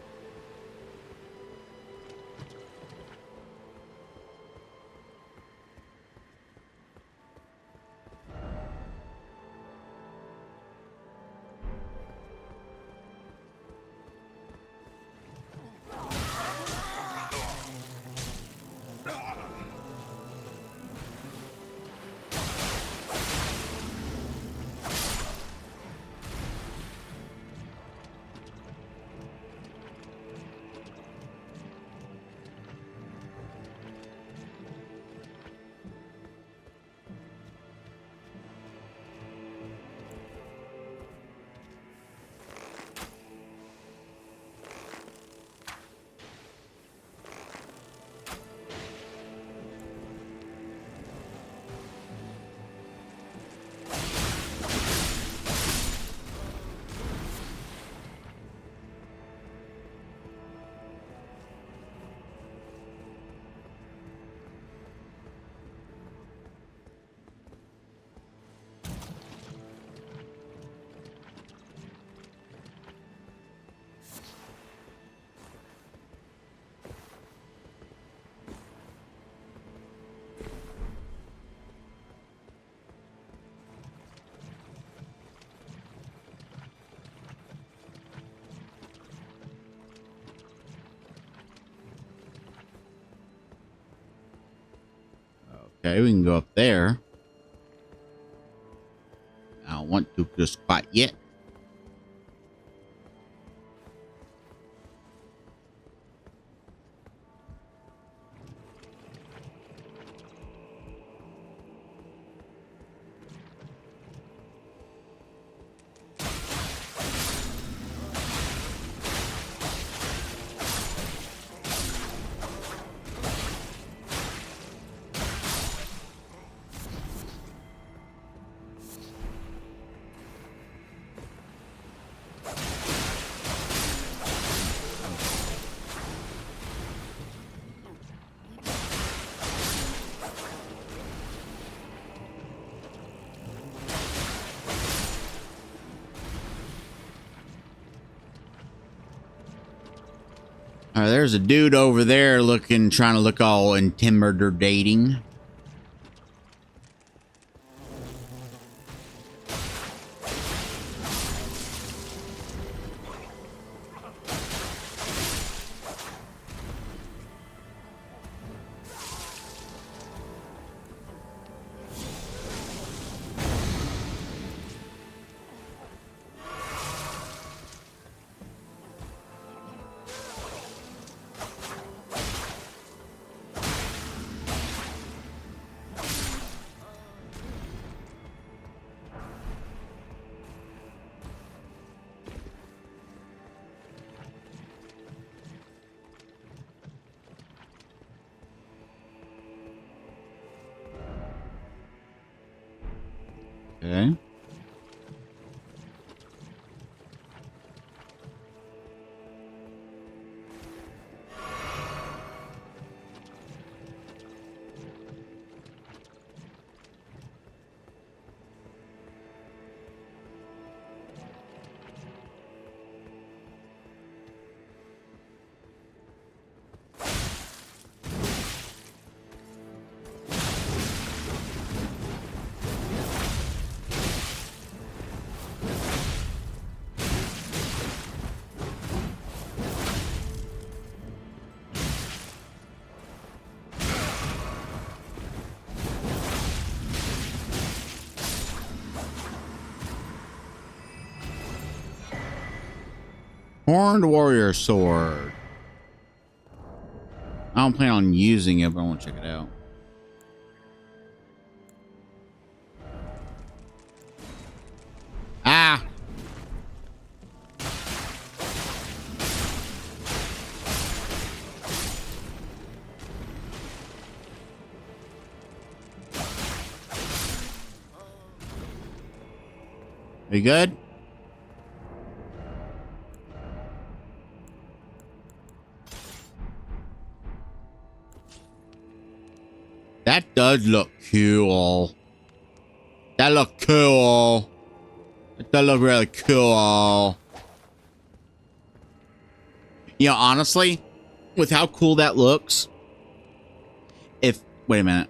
Okay, we can go up there. I don't want to just quite yet. All right, there's a dude over there trying to look all intimidating. Okay. Horned Warrior Sword. I don't plan on using it, but I want to check it out. Ah! We good? That does look cool. That look cool. That does look really cool. You know, honestly, with how cool that looks, if wait a minute,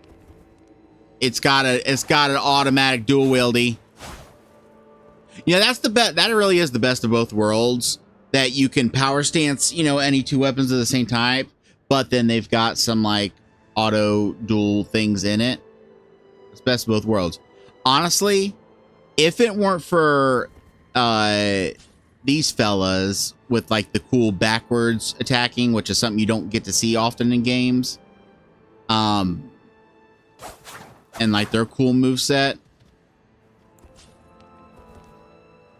it's got an automatic dual wieldy. Yeah, that's the best. That really is the best of both worlds. That you can power stance, you know, any two weapons of the same type, but then they've got some like auto dual things in it. It's best of both worlds. Honestly, if it weren't for these fellas with like the cool backwards attacking, which is something you don't get to see often in games, and like their cool moveset,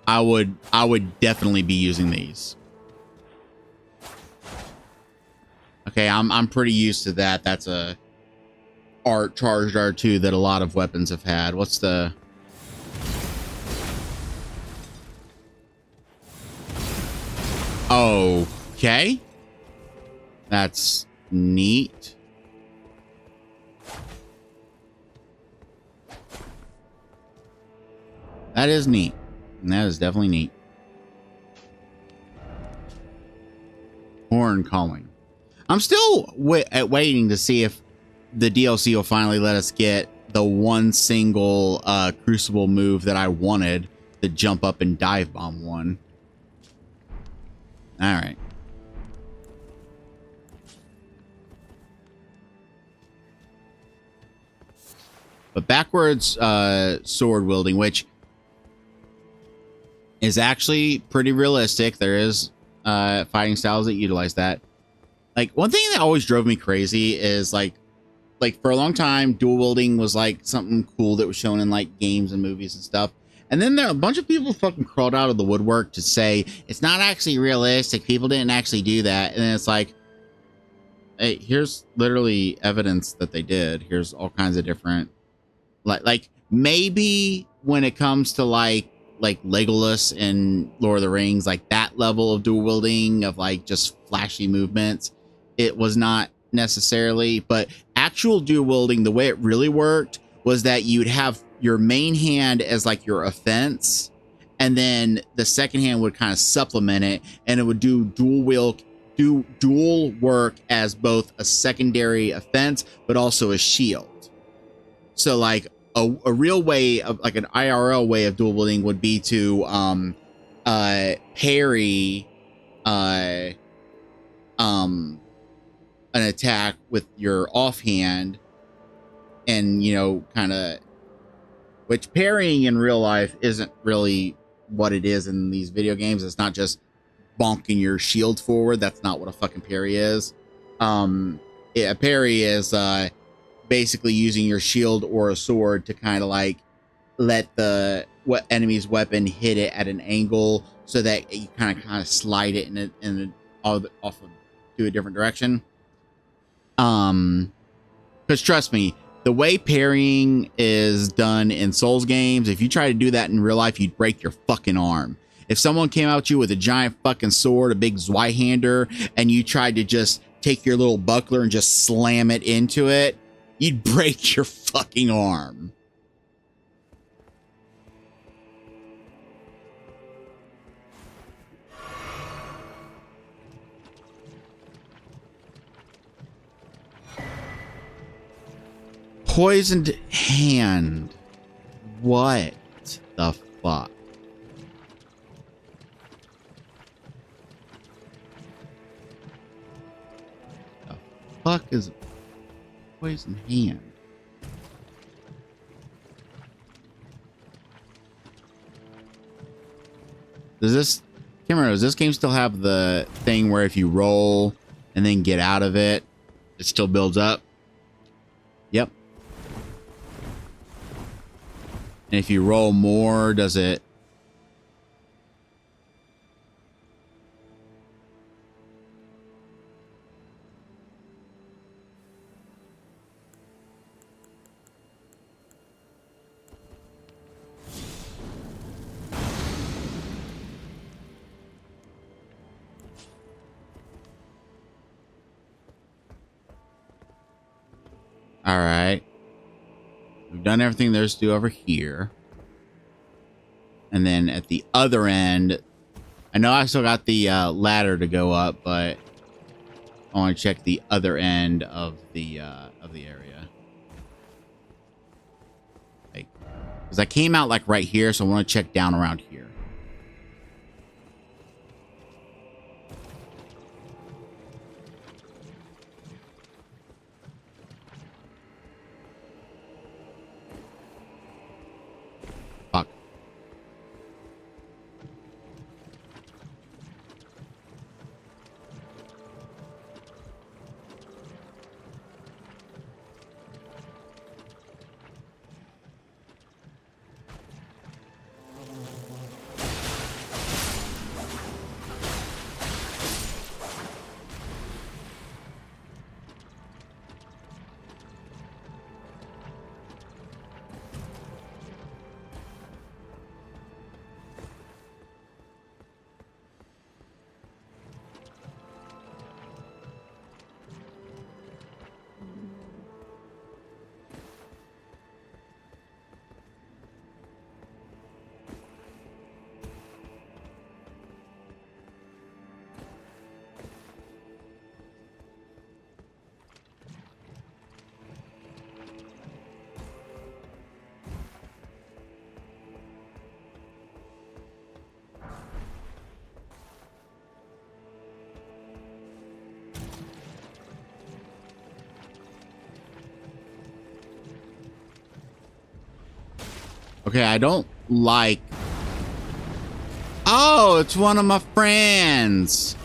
I would definitely be using these. Okay, I'm pretty used to that. That's a charged R2 that a lot of weapons have had. What's the okay? That's neat. That is neat. And that is definitely neat. Horn calling. I'm still waiting to see if the DLC will finally let us get the one single Crucible move that I wanted, the jump up and dive bomb one. All right. But backwards sword wielding, which is actually pretty realistic. There is fighting styles that utilize that. Like, one thing that always drove me crazy is like for a long time, dual wielding was like something cool that was shown in like games and movies and stuff. And then there are a bunch of people fucking crawled out of the woodwork to say it's not actually realistic. People didn't actually do that. And then it's like, hey, here's literally evidence that they did. Here's all kinds of different, like maybe when it comes to like Legolas in Lord of the Rings, like that level of dual wielding of like just flashy movements, it was not necessarily, but actual dual wielding, the way it really worked was that you'd have your main hand as like your offense, and then the second hand would kind of supplement it, and it would do dual work as both a secondary offense but also a shield. So like a real way of like an IRL way of dual wielding would be to parry an attack with your offhand, and you know, kind of, which parrying in real life isn't really what it is in these video games. It's not just bonking your shield forward. That's not what a fucking parry is. A parry is basically using your shield or a sword to kind of like let the enemy's weapon hit it at an angle so that you kind of slide it off to a different direction. Because trust me, the way parrying is done in Souls games, if you try to do that in real life, you'd break your fucking arm. If someone came out to you with a giant fucking sword, a big Zweihander, and you tried to just take your little buckler and just slam it into it, you'd break your fucking arm. Poisoned hand. What the fuck? The fuck is poisoned hand? Does this, can't remember, does this game still have the thing where if you roll and then get out of it, it still builds up? Yep. And if you roll more, does it? All right. We've done everything there's to do over here. And then at the other end, I know I still got the ladder to go up, but I want to check the other end of the area. Like, because I came out like right here, so I want to check down around here. Fuck. Okay, I don't like... Oh, it's one of my friends.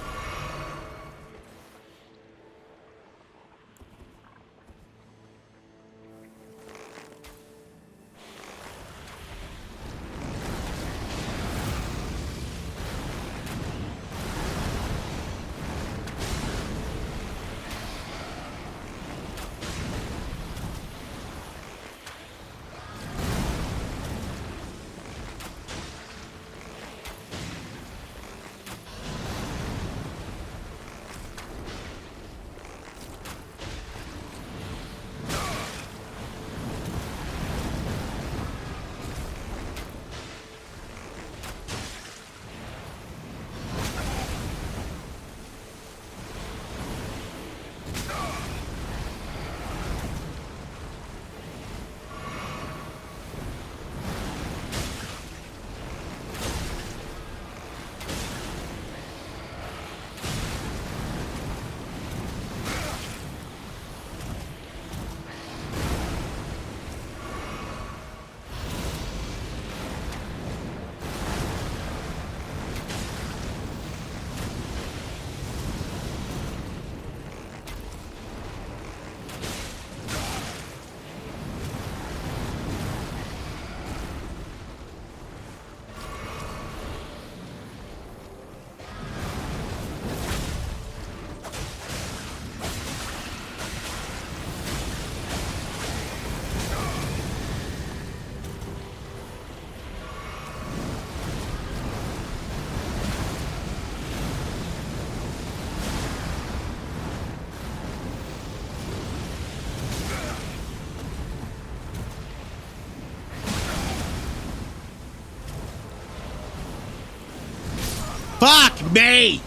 Fuck me!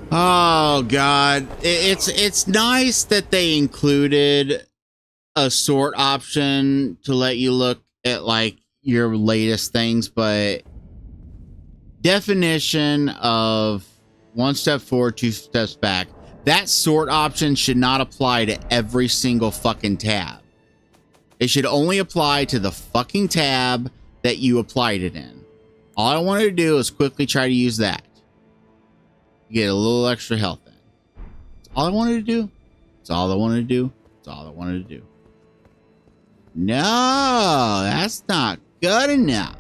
Oh god, it's nice that they included a sort option to let you look at like your latest things, but definition of one step forward, two steps back. That sort option should not apply to every single fucking tab. It should only apply to the fucking tab that you applied it in. All I wanted to do is quickly try to use that. Get a little extra health in. That's all I wanted to do. That's all I wanted to do. That's all I wanted to do. No, that's not good enough.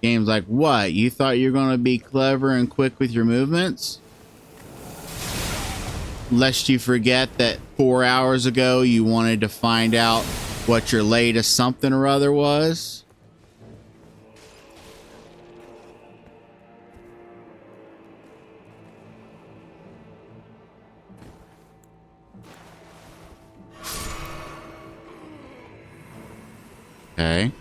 Game's like, what? You thought you were going to be clever and quick with your movements? Lest you forget that 4 hours ago you wanted to find out what your latest something or other was. Okay.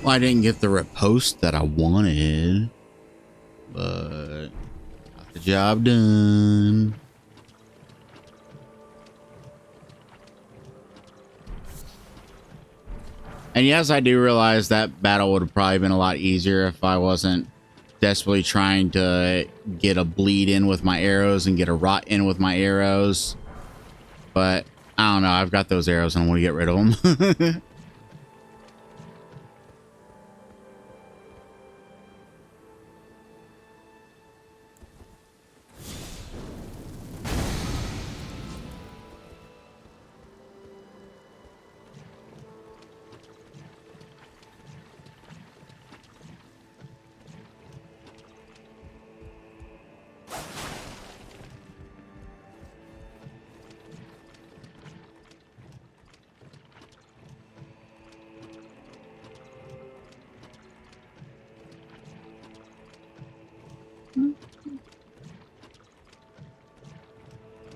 Well, I didn't get the riposte that I wanted, but got the job done. And yes, I do realize that battle would have probably been a lot easier if I wasn't desperately trying to get a bleed in with my arrows and get a rot in with my arrows. But I don't know. I've got those arrows and I want to get rid of them.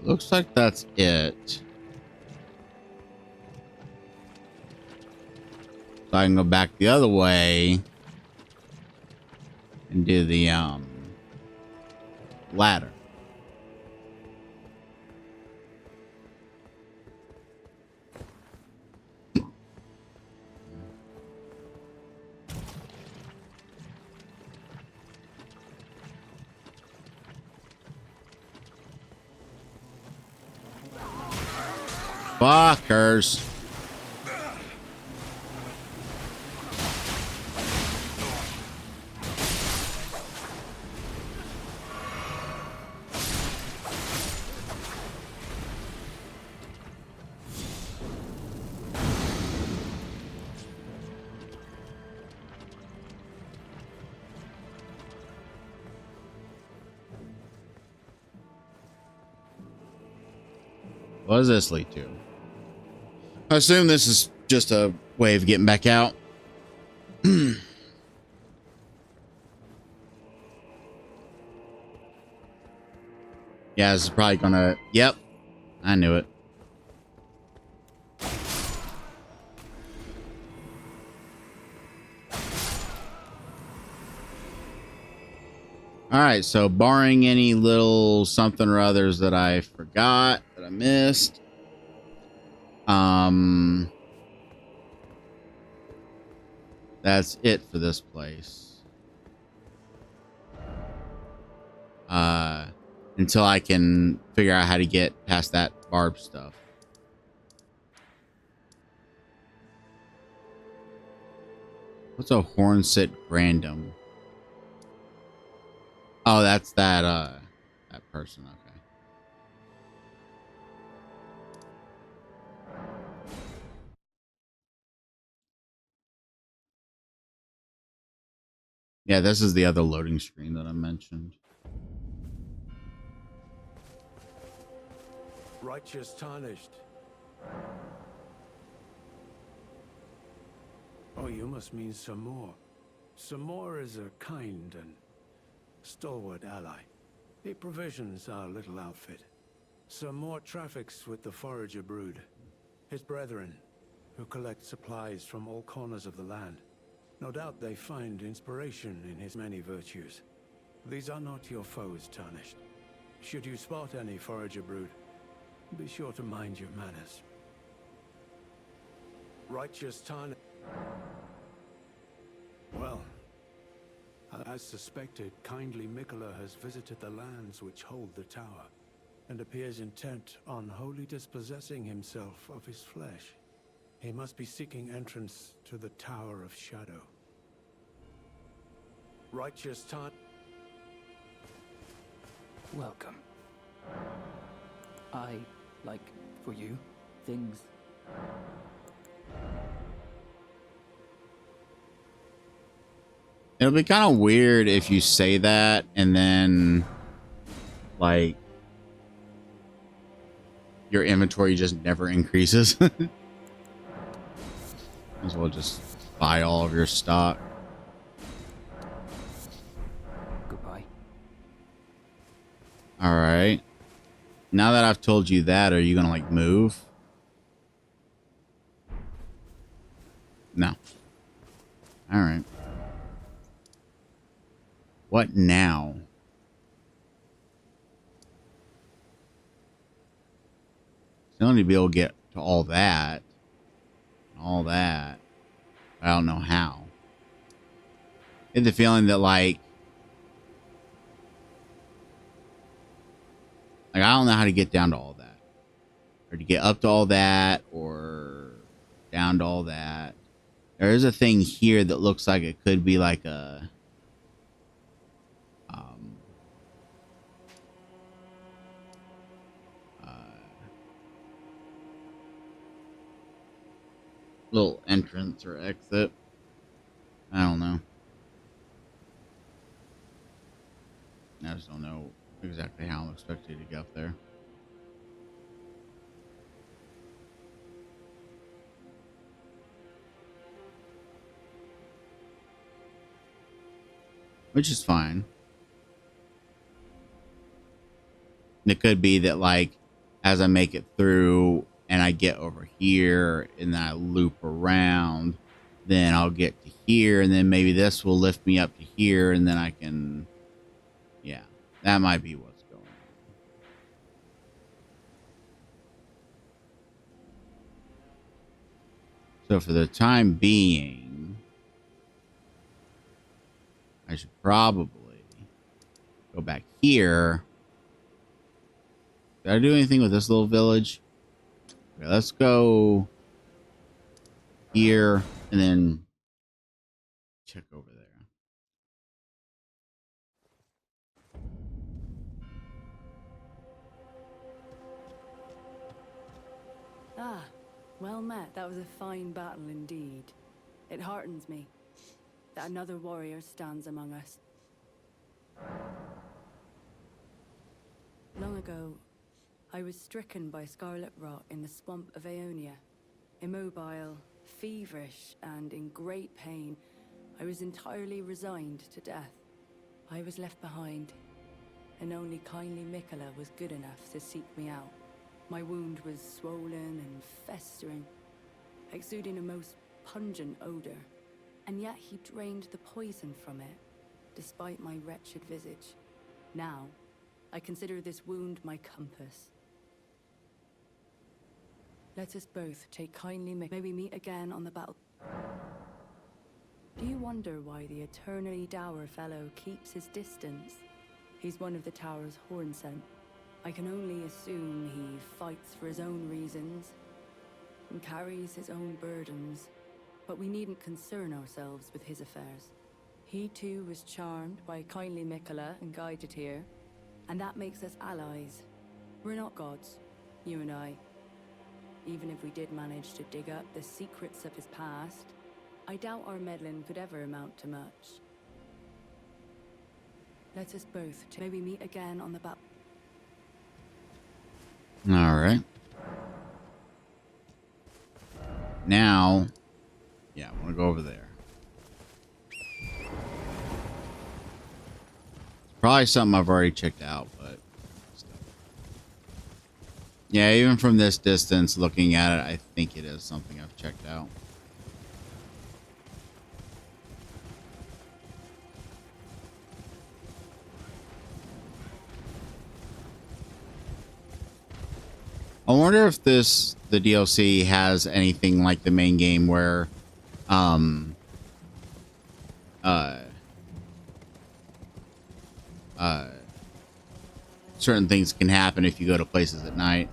Looks like that's it. So I can go back the other way and do the ladder. Fuckers. What does this lead to? I assume this is just a way of getting back out. Yeah, this is probably gonna... Yep. I knew it. Alright, so barring any little something or others that I forgot, that I missed. That's it for this place. Until I can figure out how to get past that barb stuff. What's a hornset random? Oh, that's that person. Okay. Yeah, this is the other loading screen that I mentioned. Righteous tarnished. Oh, you must mean Samor. Samor is a kind and stalwart ally. He provisions our little outfit. Samor traffics with the forager brood, his brethren, who collect supplies from all corners of the land. No doubt they find inspiration in his many virtues. These are not your foes, Tarnished. Should you spot any forager brood, be sure to mind your manners. Righteous Tarnished. Well, as suspected, kindly Mikola has visited the lands which hold the tower, and appears intent on wholly dispossessing himself of his flesh. He must be seeking entrance to the Tower of Shadow. Righteous time. Welcome. I, like, for you, things... It'll be kind of weird if you say that and then, like, your inventory just never increases. Might as well just buy all of your stock. Goodbye. All right. Now that I've told you that, are you gonna like move? No. All right. What now? Still need to be able to get to all that. All that. I don't know how. I get the feeling that like I don't know how to get down to all that. Or to get up to all that or down to all that. There is a thing here that looks like it could be like a little entrance or exit. I don't know. I just don't know exactly how I'm expected to get up there. Which is fine. It could be that like as I make it through and I get over here and then I loop around, then I'll get to here and then maybe this will lift me up to here and then I can, yeah, that might be what's going on. So for the time being, I should probably go back here. Did I do anything with this little village? Okay, let's go here and then check over there. Ah, well met. That was a fine battle indeed. It heartens me that another warrior stands among us. Long ago, I was stricken by scarlet rot in the swamp of Aeonia. Immobile, feverish, and in great pain, I was entirely resigned to death. I was left behind, and only kindly Mikola was good enough to seek me out. My wound was swollen and festering, exuding a most pungent odor, and yet he drained the poison from it, despite my wretched visage. Now, I consider this wound my compass. Let us both take kindly May we meet again on the battle. Do you wonder why the eternally dour fellow keeps his distance? He's one of the tower's horn scent. I can only assume he fights for his own reasons and carries his own burdens, but we needn't concern ourselves with his affairs. He too was charmed by kindly Mikola and guided here, and that makes us allies. We're not gods, you and I. Even if we did manage to dig up the secrets of his past, I doubt our meddling could ever amount to much. Let us both may we meet again on the battle. All right. Now, yeah, I want to go over there. It's probably something I've already checked out, but still. Yeah, even from this distance, looking at it, I think it is something I've checked out. I wonder if the DLC has anything like the main game where certain things can happen if you go to places at night.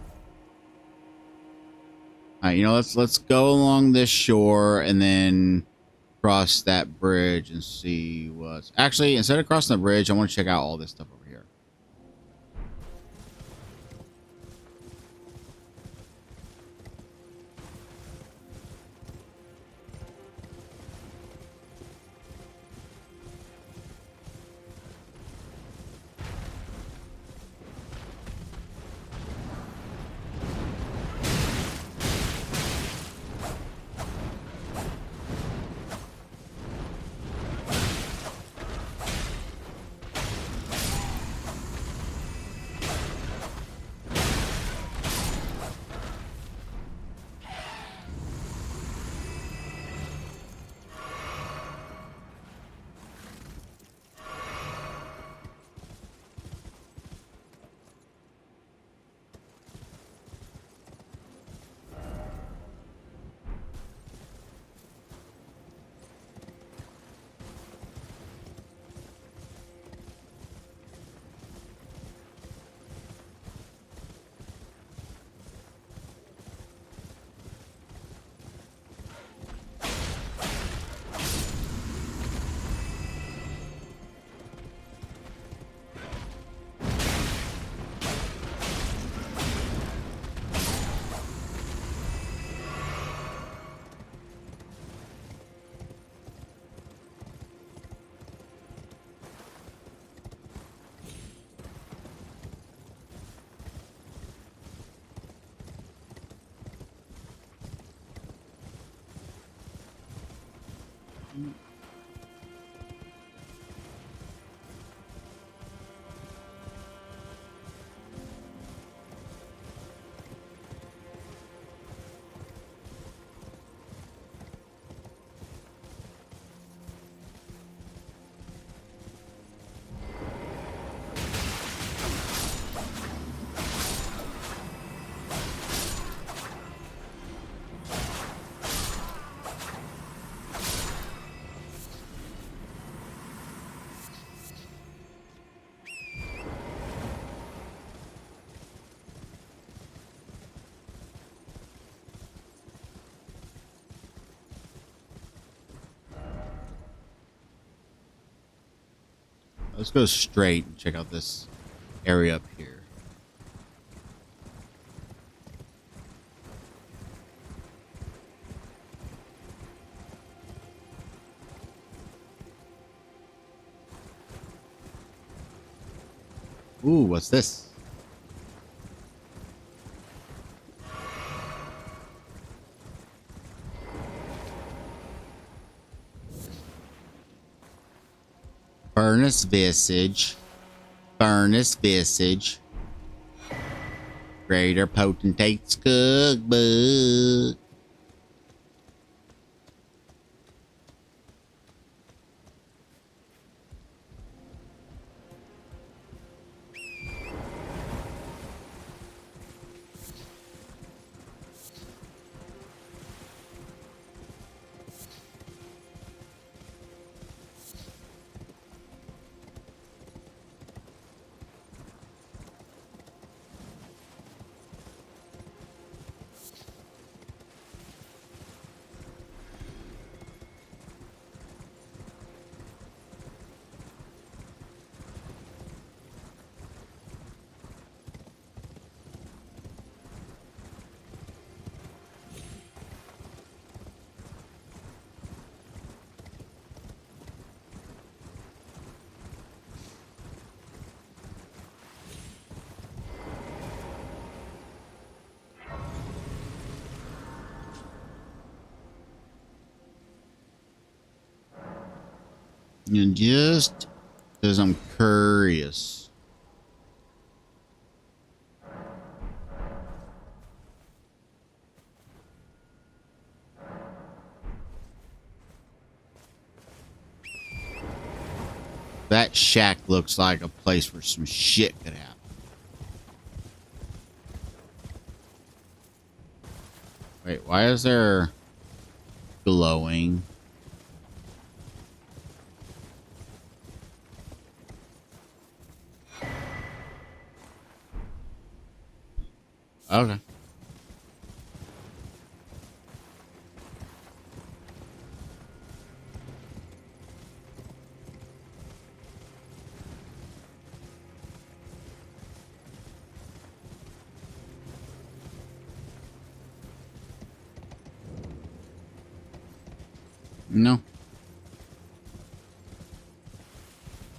All right, you know, let's go along this shore and then cross that bridge and see what's actually, instead of crossing the bridge, I want to check out all this stuff over here. Let's go straight and check out this area up here. Ooh, what's this? Furnace Visage. Furnace Visage. Greater Potentate's Cookbook. And just because I'm curious. That shack looks like a place where some shit could happen. Wait, why is there glowing? Okay. No.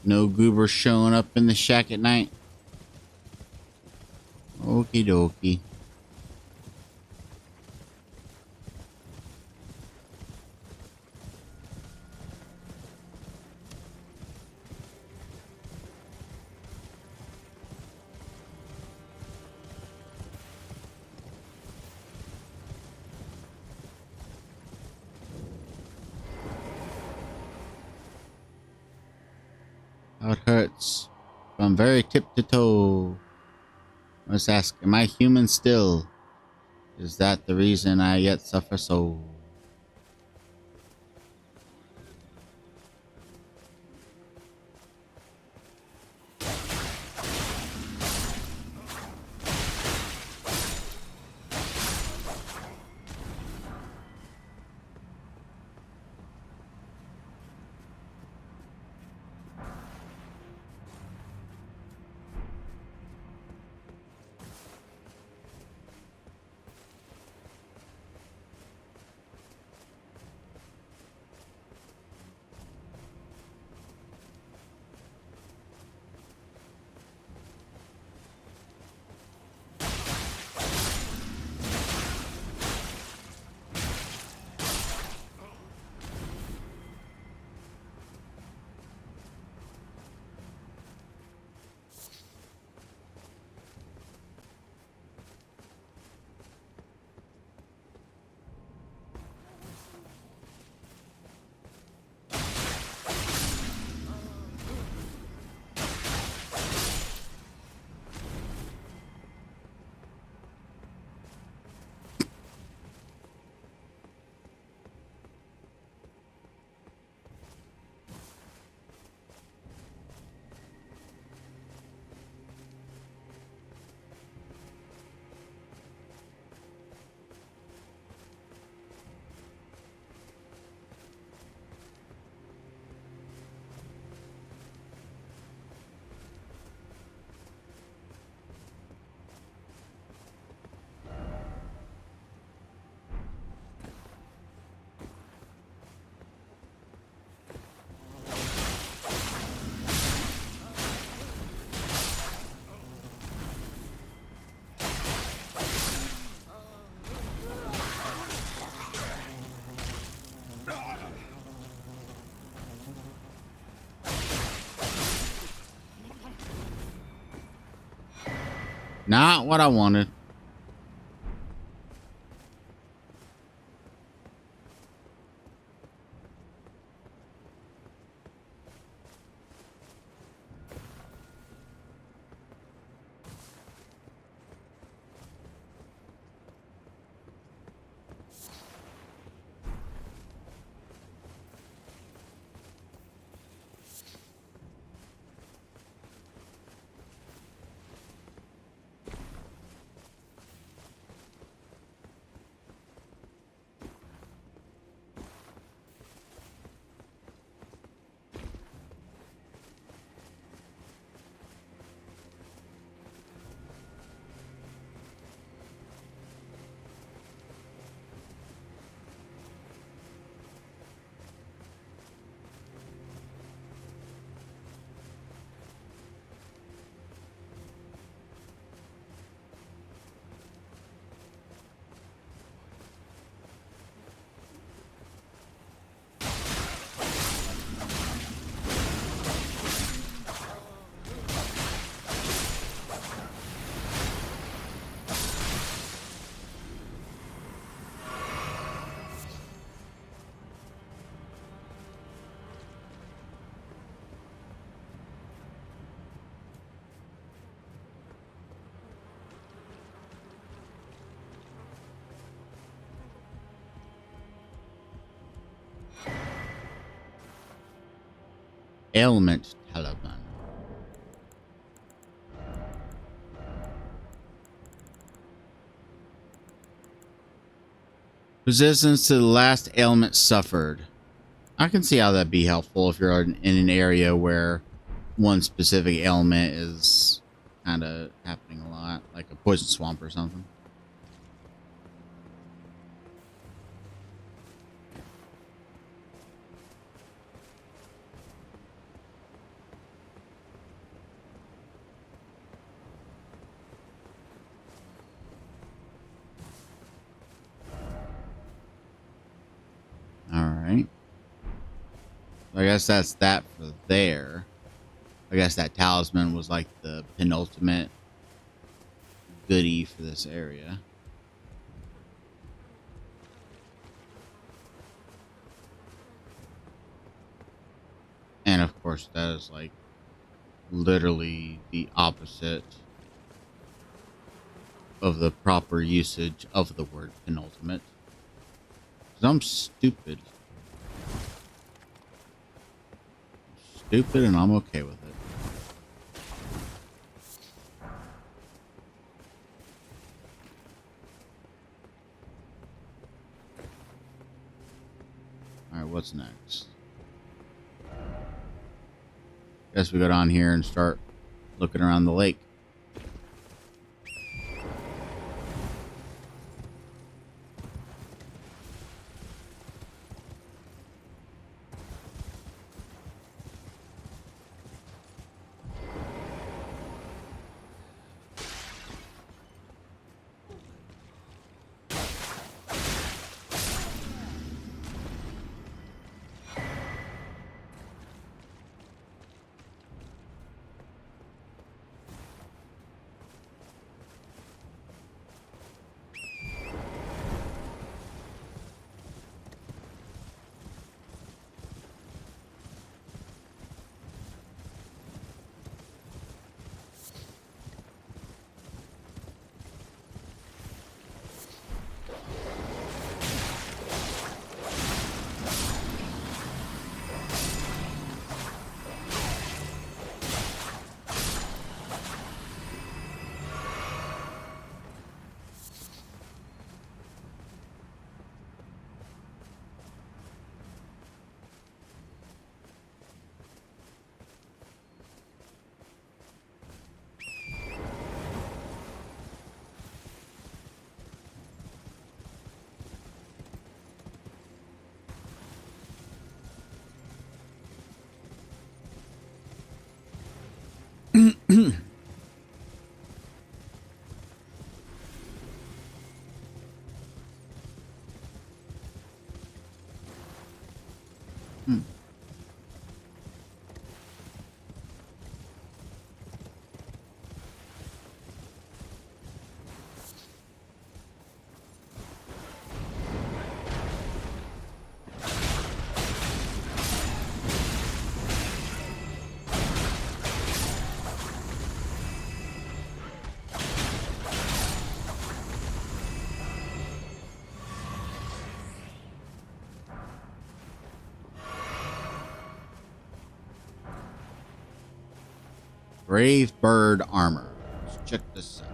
No goober showing up in the shack at night. Okie dokie. How it hurts. I'm very tip to toe. I must ask, am I human still? Is that the reason I yet suffer so? Not what I wanted. Ailment Taliban. Resistance to the last ailment suffered. I can see how that'd be helpful if you're in an area where one specific ailment is kind of happening a lot, like a poison swamp or something. All right. I guess that's that for there. I guess that talisman was like the penultimate goodie for this area. And of course, that is like literally the opposite of the proper usage of the word penultimate. 'Cause I'm stupid. Stupid, and I'm okay with it. Alright, what's next? Guess we go down here and start looking around the lake. Brave bird armor. Let's check this out.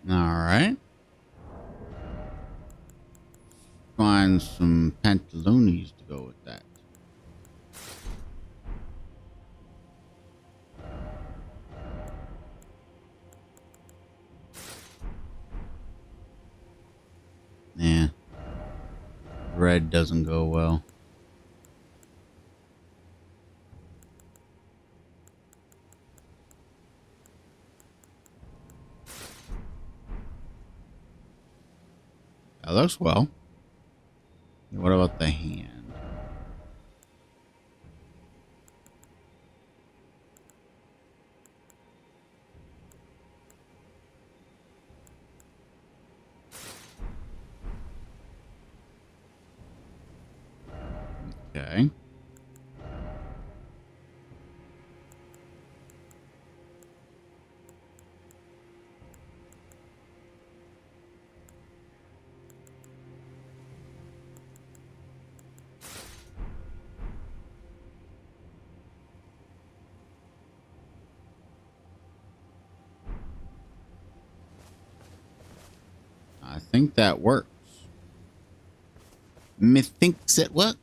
All right. Find some pantalones to go with that. Yeah. Red doesn't go well. That looks well. What about the hand? Okay. I think that works. Methinks it works.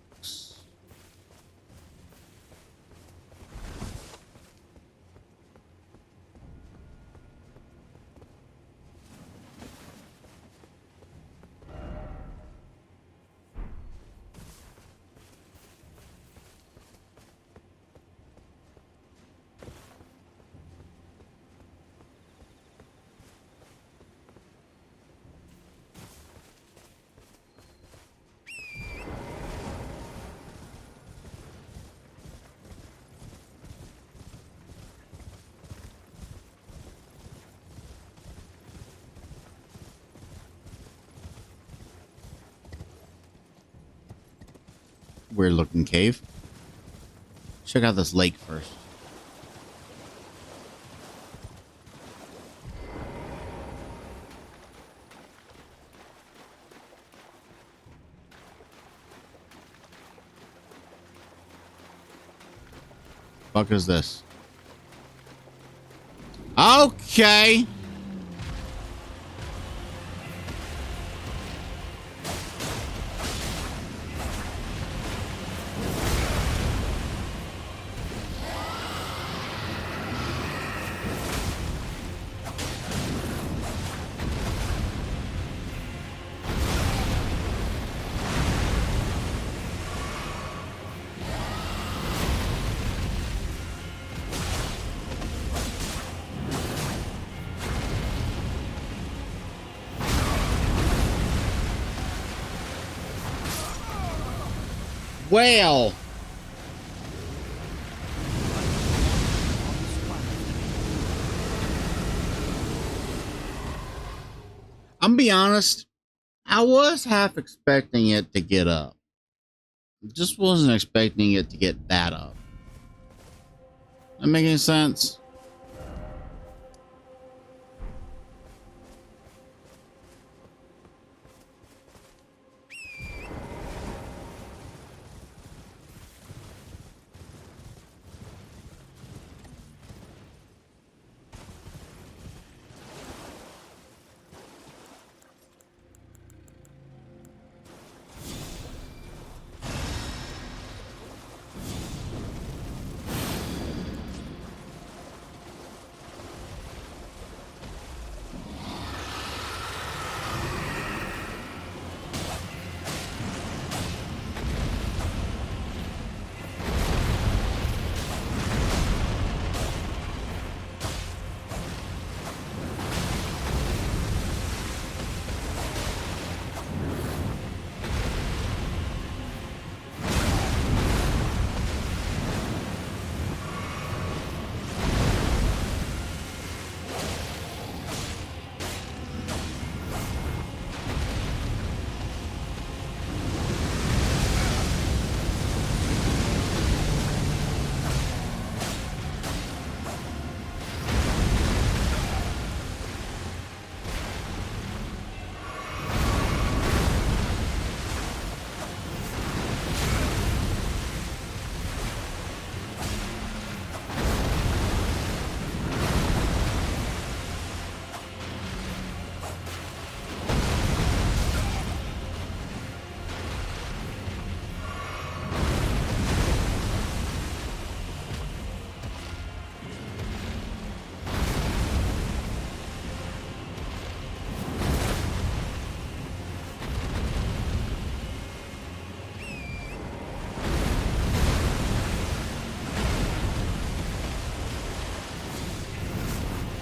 Weird looking cave. Check out this lake first. Fuck is this? Okay. Well, I'm be honest, I was half expecting it to get up. Just wasn't expecting it to get that up. That make any sense?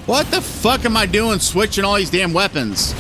What the fuck am I doing switching all these damn weapons?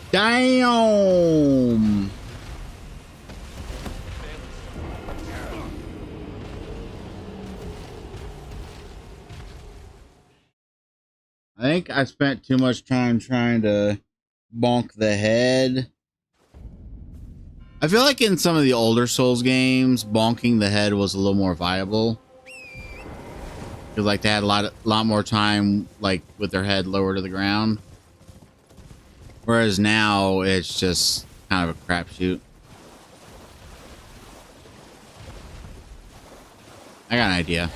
Damn. I think I spent too much time trying to bonk the head. I feel like in some of the older Souls games, bonking the head was a little more viable. Because like they had a lot more time like with their head lower to the ground. Whereas now it's just kind of a crapshoot. I got an idea.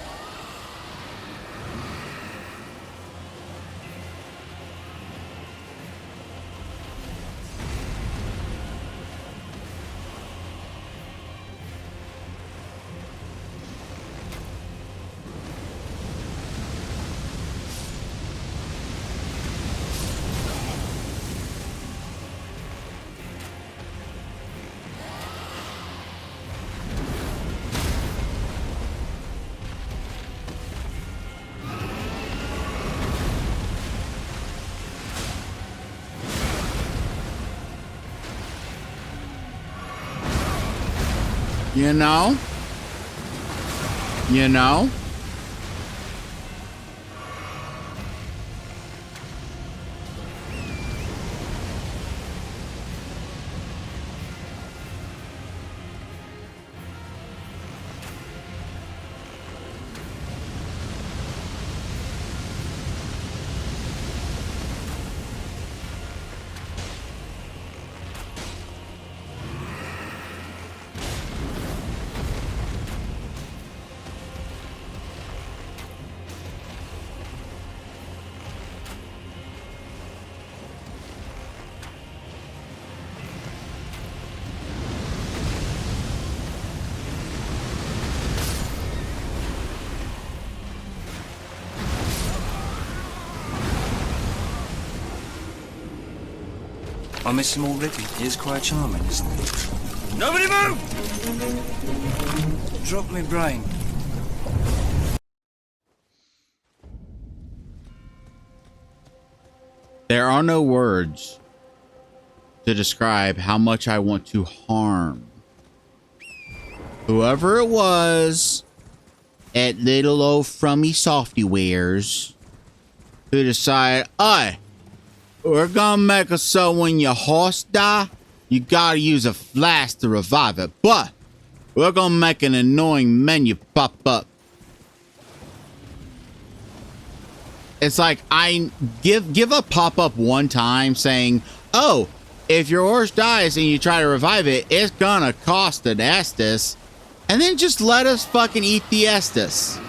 You know? You know? I miss him already. He is quite charming, isn't he? Nobody move! Drop me brain. There are no words to describe how much I want to harm whoever it was at little old Frummy Softywares who decide, hey, we're gonna make it so when your horse die, you gotta use a flask to revive it, but we're gonna make an annoying menu pop up. It's like, I give a pop-up one time saying, oh, if your horse dies and you try to revive it, it's gonna cost an Estus. And then just let us fucking eat the Estus.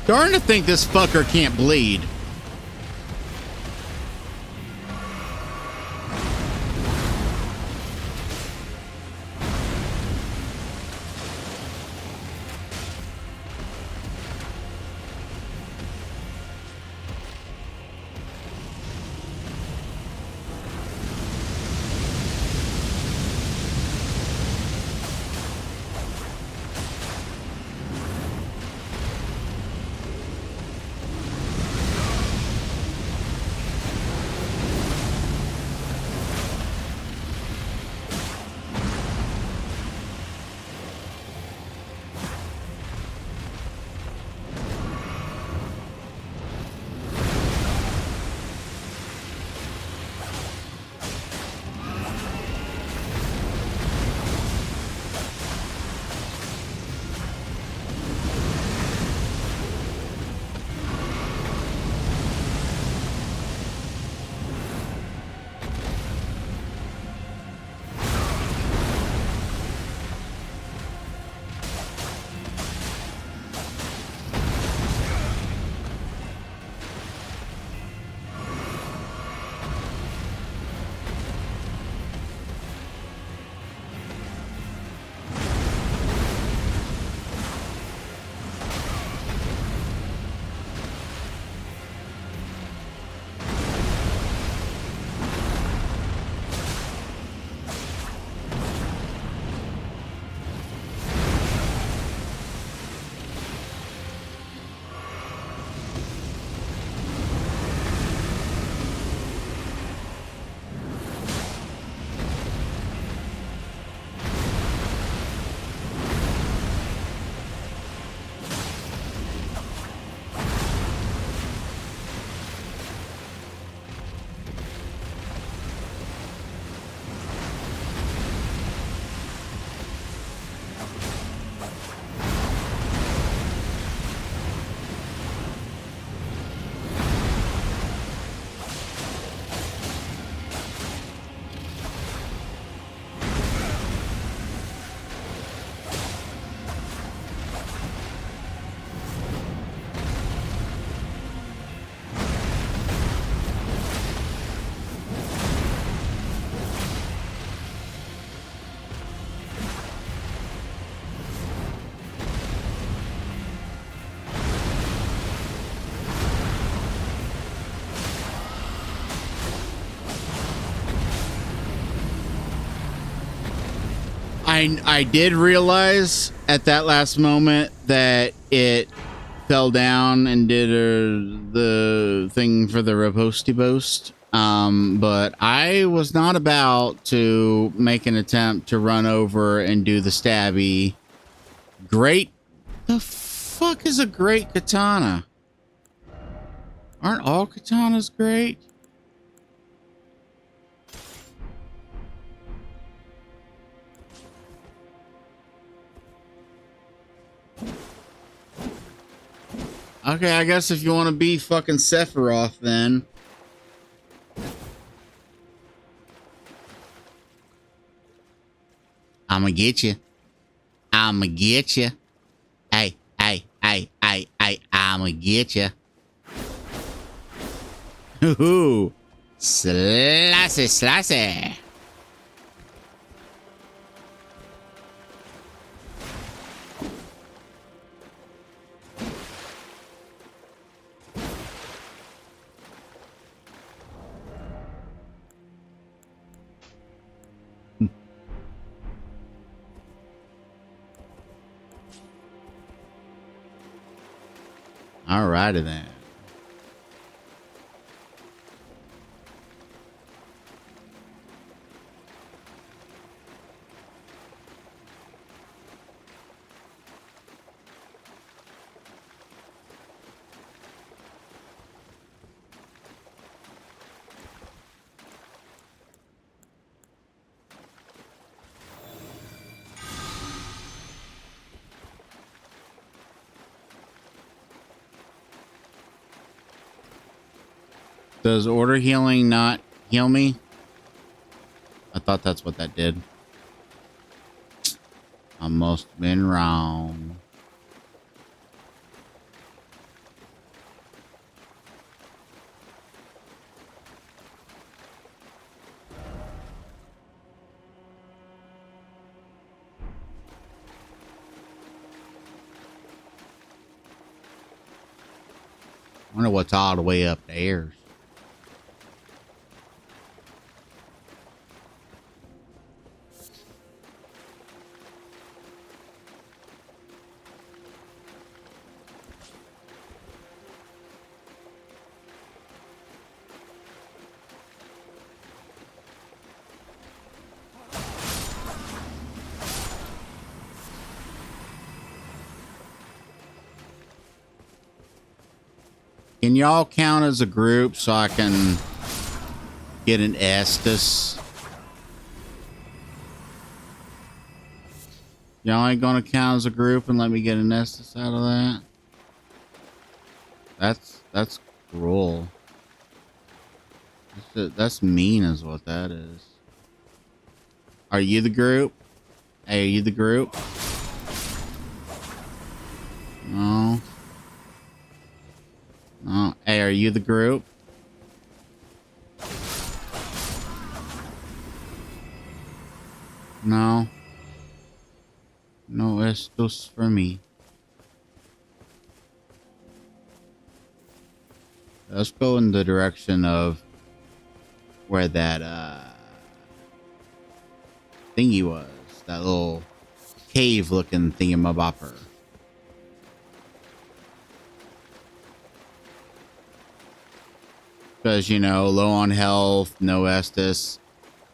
Starting to think this fucker can't bleed. I did realize at that last moment that it fell down and did the thing for the riposte boast. But I was not about to make an attempt to run over and do the stabby. Great. The fuck is a great katana? Aren't all katanas great? Okay, I guess if you want to be fucking Sephiroth, then. I'ma get you. I'ma get you. Hey, I'ma get you. Ooh, slicey, slicey. Alrighty then. Does order healing not heal me? I thought that's what that did. I must have been wrong. I wonder what's all the way up there. Can y'all count as a group so I can get an Estus? Y'all ain't gonna count as a group and let me get an Estus out of that? That's cruel. That's mean is what that is. Are you the group? Hey, are you the group? No. No. Hey, are you the group? No. No estos for me. Let's go in the direction of where that thingy was. That little cave looking thingamabopper. Because, you know, low on health, no Estus.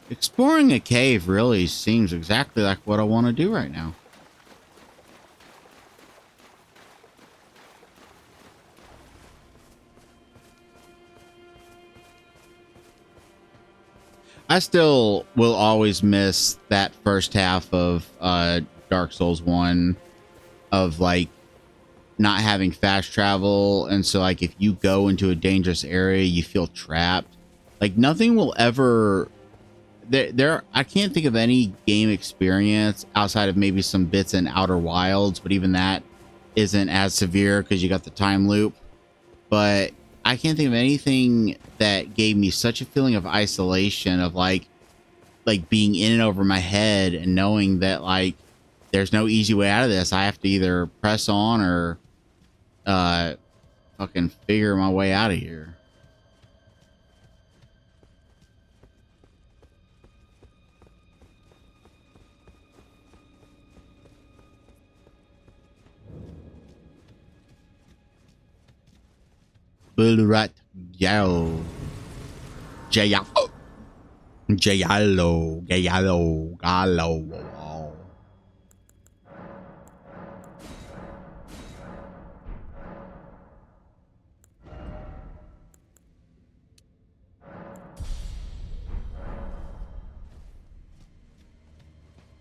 Exploring a cave really seems exactly like what I want to do right now. I still will always miss that first half of Dark Souls 1 of like not having fast travel, and so like if you go into a dangerous area you feel trapped. Like nothing will ever there I can't think of any game experience outside of maybe some bits in Outer Wilds, but even that isn't as severe because you got the time loop. But I can't think of anything that gave me such a feeling of isolation, of like being in and over my head and knowing that like there's no easy way out of this. I have to either press on or fucking figure my way out of here. full rat yell. Jayalo. Jayalo. Gayalo. Galo.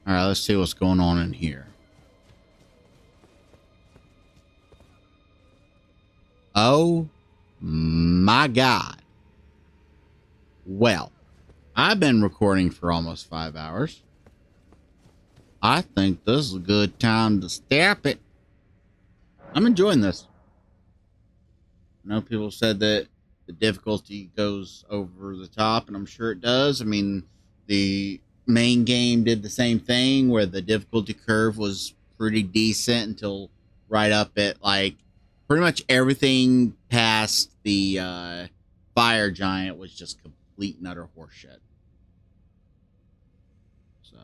All right, let's see what's going on in here. Oh my God. Well, I've been recording for almost 5 hours. I think this is a good time to stop it. I'm enjoying this. I know people said that the difficulty goes over the top, and I'm sure it does. I mean, the main game did the same thing where the difficulty curve was pretty decent until right up at like pretty much everything past the fire giant was just complete and utter horseshit. So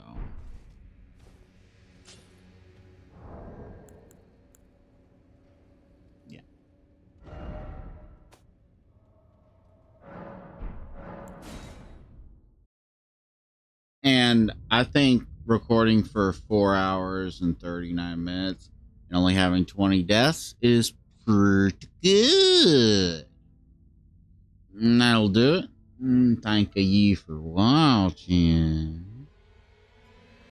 yeah. And I think recording for 4 hours and 39 minutes and only having 20 deaths is pretty good. And that'll do it. Thank you for watching.